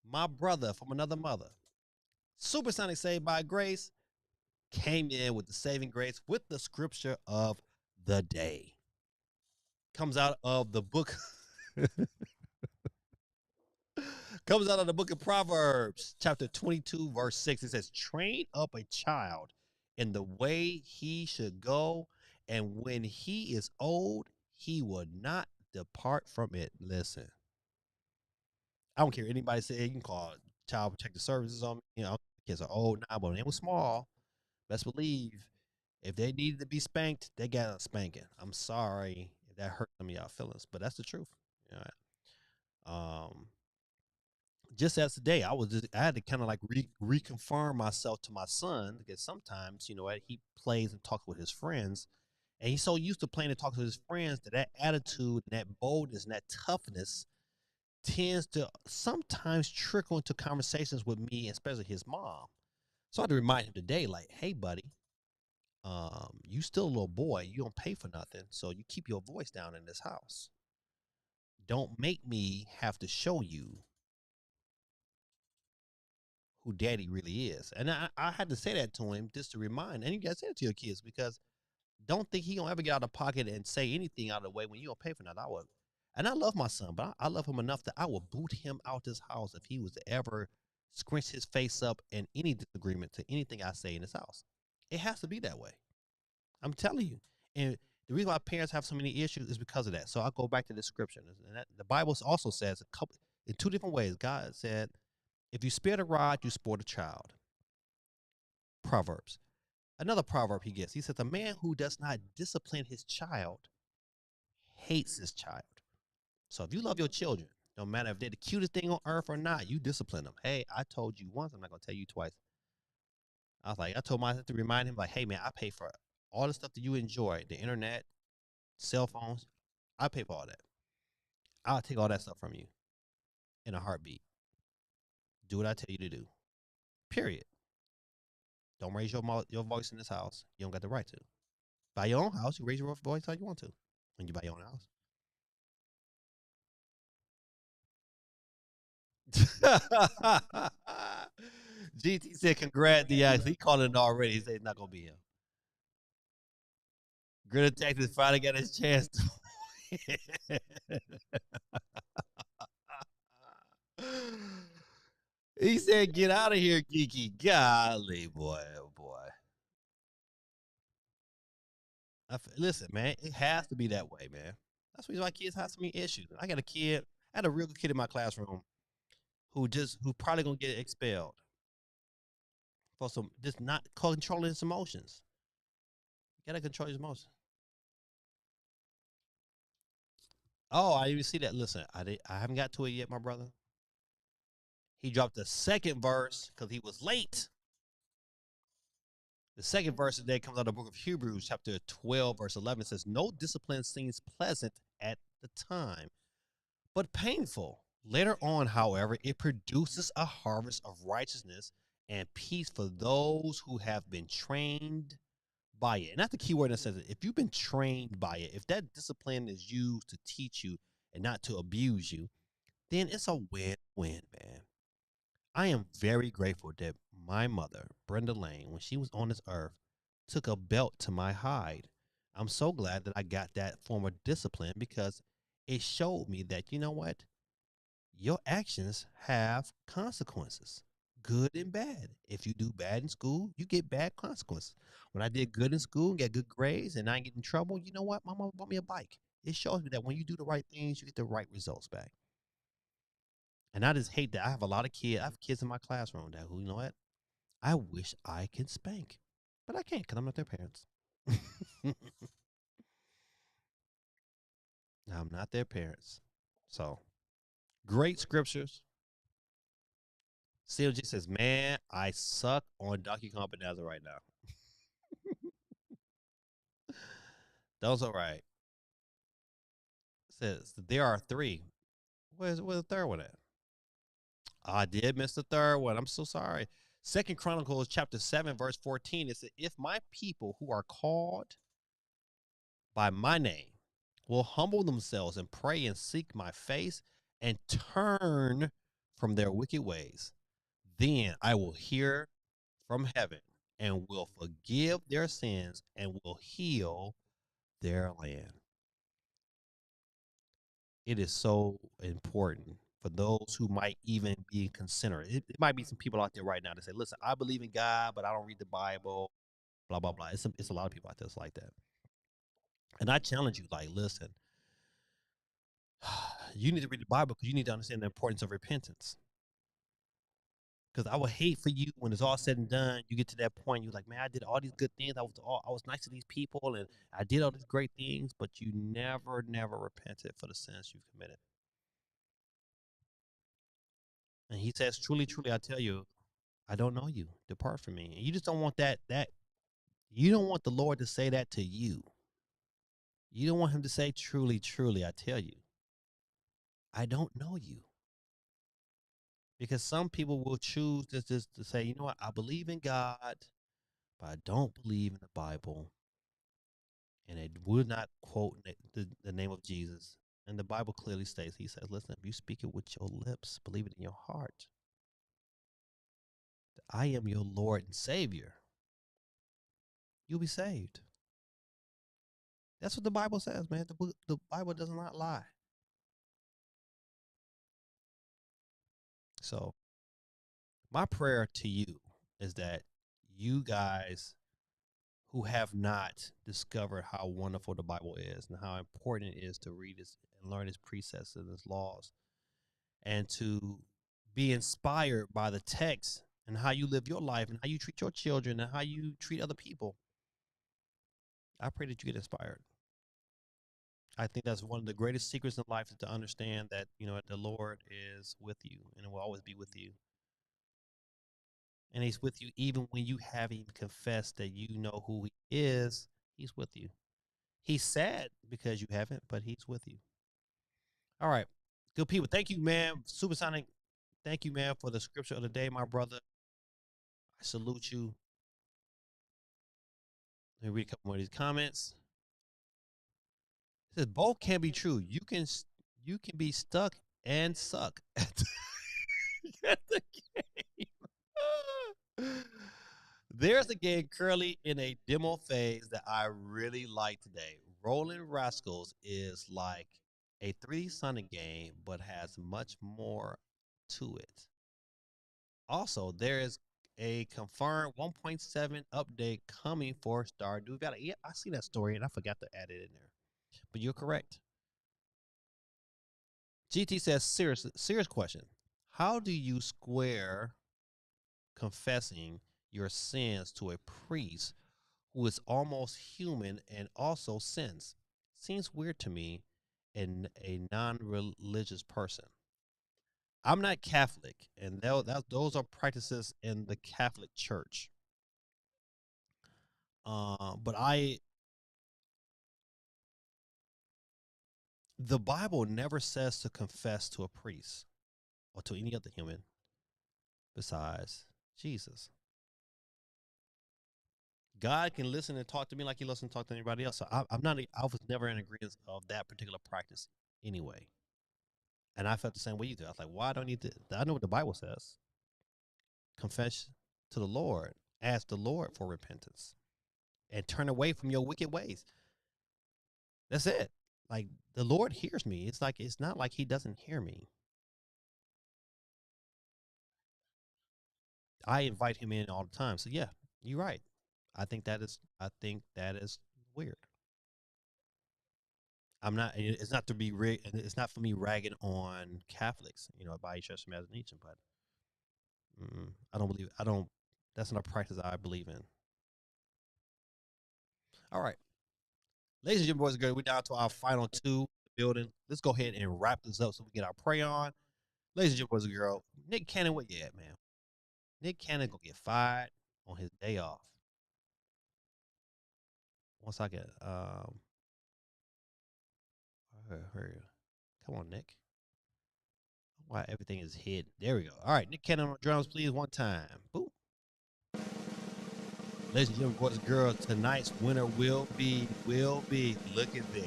my brother from another mother, Supersonic Saved by Grace, came in with the saving grace with the scripture of the day. Comes out of the book. Comes out of the book of Proverbs, chapter 22, verse 6. It says, train up a child in the way he should go, and when he is old, he will not depart from it. Listen, I don't care anybody say you can call child protective services on me. You know, kids are old now, but when they were small, best believe if they needed to be spanked, they got a spanking. I'm sorry if that hurt some of y'all feelings, but that's the truth. You know, just as today, I had to kind of like reconfirm myself to my son, because sometimes, you know, he plays and talks with his friends, and he's so used to playing and talking to his friends that attitude, and that boldness, and that toughness tends to sometimes trickle into conversations with me, especially his mom. So I had to remind him today, like, hey, buddy, you still a little boy. You don't pay for nothing. So you keep your voice down in this house. Don't make me have to show you who daddy really is. And I had to say that to him just to remind. And you guys say it to your kids because don't think he gonna ever get out of pocket and say anything out of the way when you don't pay for nothing. I would. And I love my son, but I love him enough that I will boot him out this house if he was to ever scrunch his face up in any disagreement to anything I say in this house. It has to be that way. I'm telling you. And the reason why parents have so many issues is because of that. So I'll go back to the scripture. And the Bible also says a couple in two different ways. God said, if you spare the rod, you spoil the child. Proverbs. Another proverb he gives. He says, a man who does not discipline his child hates his child. So if you love your children, no matter if they're the cutest thing on earth or not, you discipline them. Hey, I told you once, I'm not going to tell you twice. I told myself to remind him, like, hey, man, I pay for all the stuff that you enjoy, the internet, cell phones. I pay for all that. I'll take all that stuff from you in a heartbeat. Do what I tell you to do. Period. Don't raise your voice in this house. You don't got the right to. Buy your own house. You raise your voice how you want to when you buy your own house. GT said, congrats, DX. He called it already. He said it's not going to be him. Grid Texas finally got his chance to He said, get out of here, Geeky. Golly, boy, oh boy. Listen, man, it has to be that way, man. That's why kids have so many issues. I had a real good kid in my classroom who probably gonna get expelled for some just not controlling his emotions. You gotta control his emotions. Oh, I didn't even see that. Listen, I haven't got to it yet, my brother. He dropped the second verse because he was late. The second verse today comes out of the book of Hebrews, chapter 12, verse 11. It says, no discipline seems pleasant at the time, but painful. Later on, however, it produces a harvest of righteousness and peace for those who have been trained by it. And that's the key word that says it. If you've been trained by it, if that discipline is used to teach you and not to abuse you, then it's a win-win, man. I am very grateful that my mother, Brenda Lane, when she was on this earth, took a belt to my hide. I'm so glad that I got that form of discipline because it showed me that, you know what? Your actions have consequences, good and bad. If you do bad in school, you get bad consequences. When I did good in school and got good grades and I didn't get in trouble, you know what? My mom bought me a bike. It shows me that when you do the right things, you get the right results back. And I just hate that. I have a lot of kids. I have kids in my classroom that who, you know what? I wish I could spank, but I can't because I'm not their parents. I'm not their parents. So, great scriptures. CLG says, man, I suck on Donkey Kong Bonanza right now. Those are right. Says, there are three. Where's the third one at? I did miss the third one. I'm so sorry. Second Chronicles chapter 7, verse 14. It said, if my people who are called by my name will humble themselves and pray and seek my face and turn from their wicked ways, then I will hear from heaven and will forgive their sins and will heal their land. It is so important for those who might even be considerate. It might be some people out there right now that say, listen, I believe in God, but I don't read the Bible, blah, blah, blah. It's a lot of people out there that's like that. And I challenge you, like, listen, you need to read the Bible because you need to understand the importance of repentance. Because I would hate for you when it's all said and done, you get to that point, you're like, man, I did all these good things. I was nice to these people and I did all these great things, but you never repented for the sins you've committed. And he says, truly, truly, I tell you, I don't know you. Depart from me. And you just don't want that you don't want the Lord to say that to you. You don't want him to say, truly, truly, I tell you, I don't know you. Because some people will choose just to say, you know what, I believe in God, but I don't believe in the Bible. And they would not quote the name of Jesus. And the Bible clearly states, he says, listen, if you speak it with your lips, believe it in your heart, that I am your Lord and Savior, you'll be saved. That's what the Bible says, man. The Bible does not lie. So my prayer to you is that you guys who have not discovered how wonderful the Bible is and how important it is to read it and learn its precepts and its laws, and to be inspired by the text and how you live your life and how you treat your children and how you treat other people, I pray that you get inspired. I think that's one of the greatest secrets in life, is to understand that, you know, the Lord is with you and will always be with you. And he's with you even when you haven't even confessed that you know who he is. He's with you. He's sad because you haven't, but he's with you. All right. Good people. Thank you, man. Supersonic. Thank you, man, for the scripture of the day, my brother. I salute you. Let me read a couple more of these comments. It says both can be true. You can be stuck and suck at the game. There's a game currently in a demo phase that I really like today. Rolling Rascals is like a 3D Sonic game, but has much more to it. Also, there is a confirmed 1.7 update coming for Stardew Valley. Yeah, I see that story and I forgot to add it in there. But you're correct. GT says, serious question. How do you square confessing your sins to a priest who is almost human and also sins? Seems weird to me, and a non-religious person. I'm not Catholic, and those are practices in the Catholic Church. But the Bible never says to confess to a priest or to any other human besides Jesus. God can listen and talk to me like he listens to talk to anybody else. So I was never in agreement of that particular practice anyway. And I felt the same way you do. I was like, why don't I need to? I know what the Bible says. Confess to the Lord, ask the Lord for repentance, and turn away from your wicked ways. That's it. Like, the Lord hears me. It's not like he doesn't hear me. I invite him in all the time. So yeah, you're right. I think that is weird. I'm not. It's not to be. It's not for me ragging on Catholics. You know, by church imagination, but I don't believe. I don't. That's not a practice I believe in. All right, ladies and gentlemen, boys and girls, we're down to our final two in the building. Let's go ahead and wrap this up so we get our pray on. Ladies and gentlemen, boys and girls, Nick Cannon, where you at, man? Nick Cannon gonna get fired on his day off. Once I get come on, Nick. Why everything is hidden. There we go. All right, Nick Cannon on drums, please, one time. Boom. Ladies and gentlemen, boys and girls, tonight's winner will be, look at there.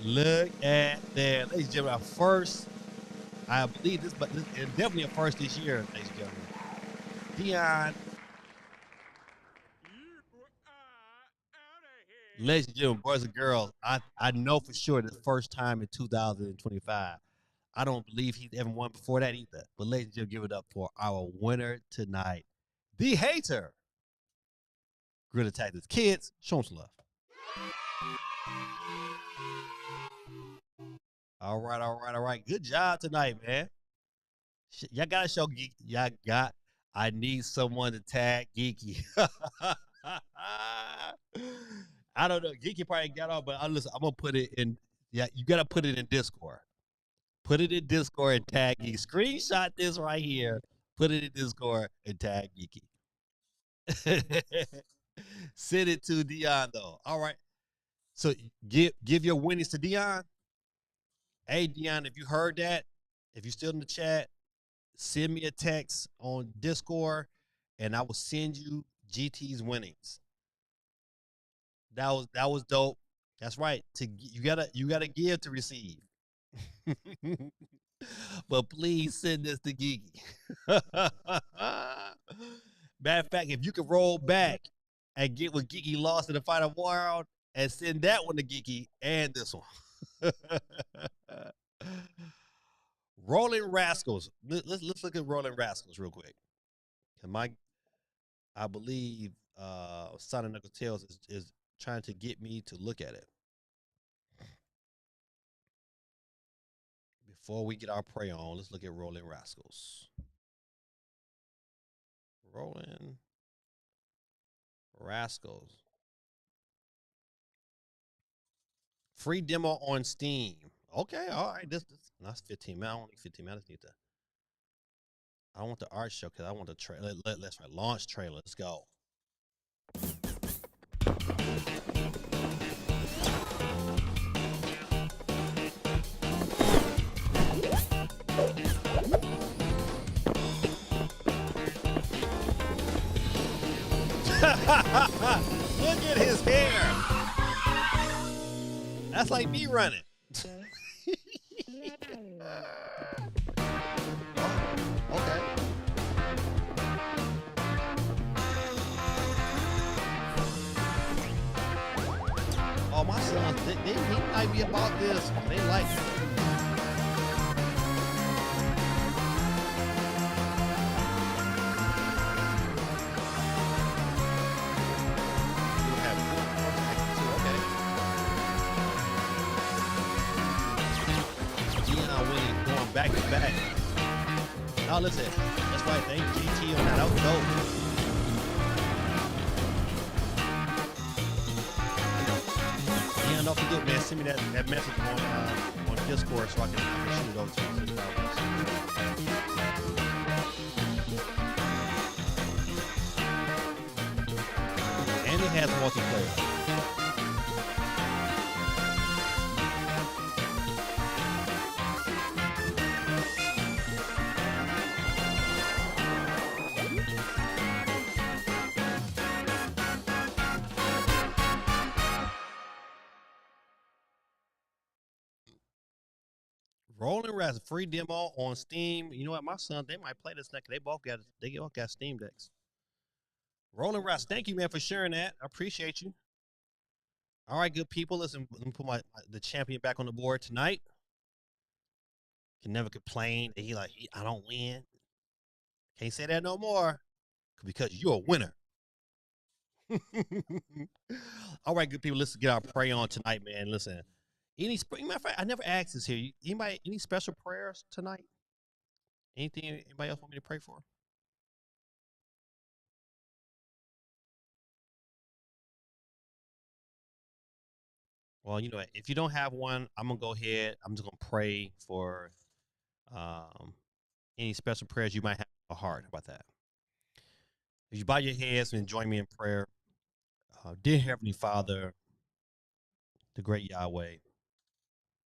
Look at there. Ladies and gentlemen, our first, I believe this, but this is definitely a first this year, ladies and gentlemen. Dion. Ladies and gentlemen, boys and girls, I know for sure the first time in 2025. I don't believe he's ever won before that either. But ladies and gentlemen, give it up for our winner tonight, the hater. Guerrilla Tactics. Kids, show them some love. All right. Good job tonight, man. Y'all gotta show Geeky. I need someone to tag Geeky. I don't know. Geeky probably got off, but listen, I'm gonna put it in. Yeah, you gotta put it in Discord. Put it in Discord and tag Geeky. Screenshot this right here. Put it in Discord and tag Geeky. Send it to Dion though. All right. So give your winnings to Dion. Hey Dion, if you heard that, if you're still in the chat, send me a text on Discord, and I will send you GT's winnings. That was dope. That's right. You gotta give to receive. But please send this to Gigi. Matter of fact, if you could roll back and get what Gigi lost in the final world and send that one to Gigi and this one. Rolling Rascals. Let's look at Rolling Rascals real quick. I believe Sonic Knuckle Tales is trying to get me to look at it. Before we get our prey on, let's look at Rolling Rascals. Rolling Rascals. Free demo on Steam. Okay, all right. That's 15 minutes. I don't need 15 minutes. I want the art show because I want the trailer. Let's launch trailer. Let's go. Look at his hair. That's like me running. Okay. Oh, my sons, he might be about this. They like it. Back to back. Now listen, that's right. Thank GT on that. That was dope. Yeah, don't forget, man. Send me that message on Discord so I can shoot it over to you. And it has multiplayer. Rolling Rats free demo on Steam. You know what? My son, they might play this next. They both got Steam decks. Rolling Rats, thank you, man, for sharing that. I appreciate you. All right, good people. Listen, let me put the champion back on the board tonight. Can never complain that I don't win. Can't say that no more because you're a winner. All right, good people. Let's get our pray on tonight, man. Listen. Matter of fact, I never asked this here. Any special prayers tonight? Anybody else want me to pray for? Well, you know what? If you don't have one, I'm gonna go ahead. I'm just gonna pray for any special prayers you might have in your heart. How about that? If you bow your heads and join me in prayer, dear Heavenly Father, the great Yahweh,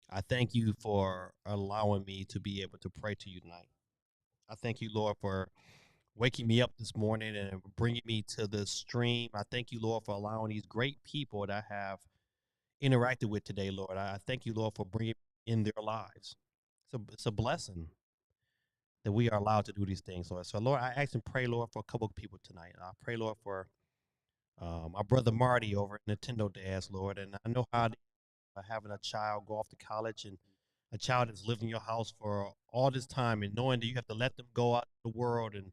I thank you for allowing me to be able to pray to you tonight. I thank you, Lord, for waking me up this morning and bringing me to this stream. I thank you, Lord, for allowing these great people that I have interacted with today, Lord. I thank you, Lord, for bringing in their lives. It's a blessing that we are allowed to do these things, Lord. So, Lord, I ask and pray, Lord, for a couple of people tonight. I pray, Lord, for my brother Marty over at Nintendo Dads, Lord. And I know how having a child go off to college and a child that's lived in your house for all this time and knowing that you have to let them go out in the world and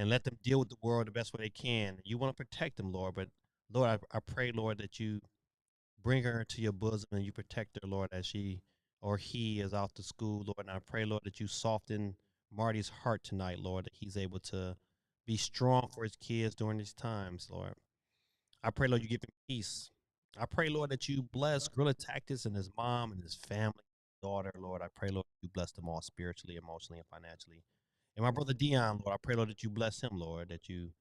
let them deal with the world the best way they can. You want to protect them, Lord. But, Lord, I pray, Lord, that you bring her into your bosom and you protect her, Lord, as she or he is out to school, Lord. And I pray, Lord, that you soften Marty's heart tonight, Lord, that he's able to be strong for his kids during these times, Lord. I pray, Lord, you give him peace. I pray, Lord, that you bless Gorilla Tactics and his mom and his family, daughter, Lord. I pray, Lord, you bless them all spiritually, emotionally, and financially. And my brother Dion, Lord, I pray, Lord, that you bless him, Lord, that you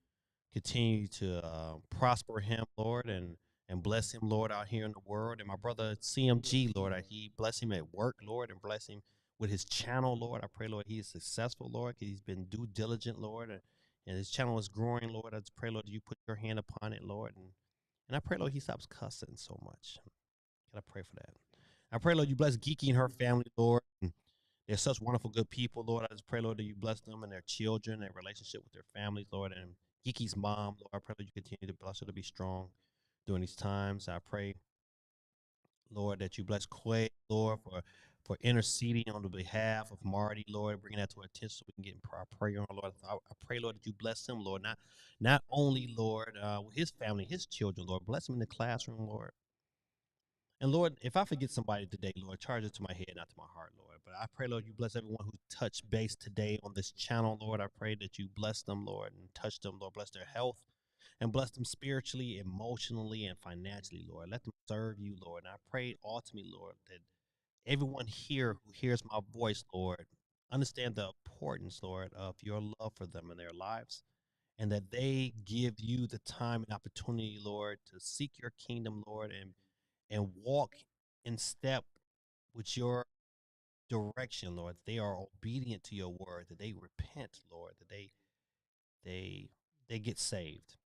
continue to prosper him, Lord, and bless him, Lord, out here in the world. And my brother CMG, Lord, he bless him at work, Lord, and bless him with his channel, Lord. I pray, Lord, he is successful, Lord, because he's been due diligent, Lord, and his channel is growing, Lord. I just pray, Lord, that you put your hand upon it, Lord, and I pray, Lord, he stops cussing so much. Can I pray for that? I pray, Lord, you bless Geeky and her family, Lord. They're such wonderful, good people, Lord. I just pray, Lord, that you bless them and their children, their relationship with their families, Lord. And Kiki's mom, Lord, I pray that you continue to bless her to be strong during these times. I pray, Lord, that you bless Quay, Lord, for interceding on the behalf of Marty, Lord, bringing that to our attention so we can get in prayer on, Lord. I pray, Lord, that you bless him, Lord. Not only, Lord, with his family, his children, Lord, bless him in the classroom, Lord. And Lord, if I forget somebody today, Lord, charge it to my head, not to my heart, Lord. But I pray, Lord, you bless everyone who touched base today on this channel, Lord. I pray that you bless them, Lord, and touch them, Lord. Bless their health and bless them spiritually, emotionally, and financially, Lord. Let them serve you, Lord. And I pray ultimately, Lord, that everyone here who hears my voice, Lord, understand the importance, Lord, of your love for them in their lives, and that they give you the time and opportunity, Lord, to seek your kingdom, Lord, and walk in step with your direction, Lord. That they are obedient to your word, that they repent, Lord, that they get saved.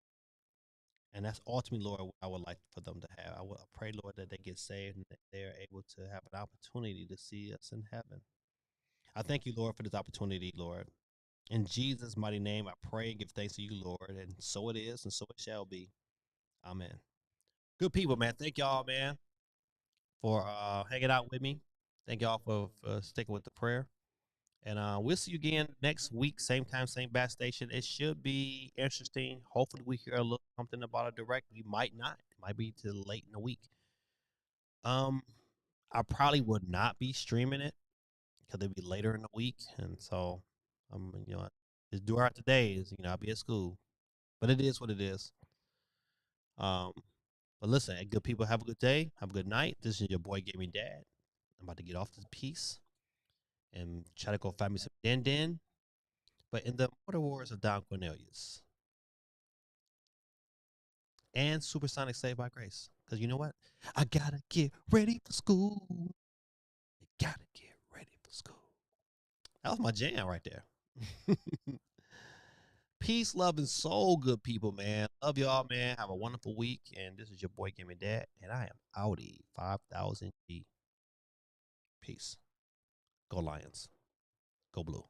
And that's ultimately, Lord, what I would like for them to have. I pray, Lord, that they get saved and that they are able to have an opportunity to see us in heaven. I thank you, Lord, for this opportunity, Lord. In Jesus' mighty name, I pray and give thanks to you, Lord. And so it is, and so it shall be. Amen. Good people, man. Thank y'all, man, for hanging out with me. Thank y'all for sticking with the prayer. And we'll see you again next week, same time, same bat station. It should be interesting. Hopefully, we hear a little something about a direct. We might not. It might be till late in the week. I probably would not be streaming it because it'd be later in the week, and so it's due out today. Is I'll be at school, but it is what it is. But listen, good people, have a good day, have a good night. This is your boy Gaming Dad. I'm about to get off this piece and try to go find me some Den. But in the Mortar Wars of Don Cornelius and Supersonic Saved by Grace. Because you know what? I gotta get ready for school. I gotta get ready for school. That was my jam right there. Peace, love, and soul, good people, man. Love y'all, man. Have a wonderful week. And this is your boy Gaming Dad. And I am Audi 5000G. Peace. Go Lions. Go Blue.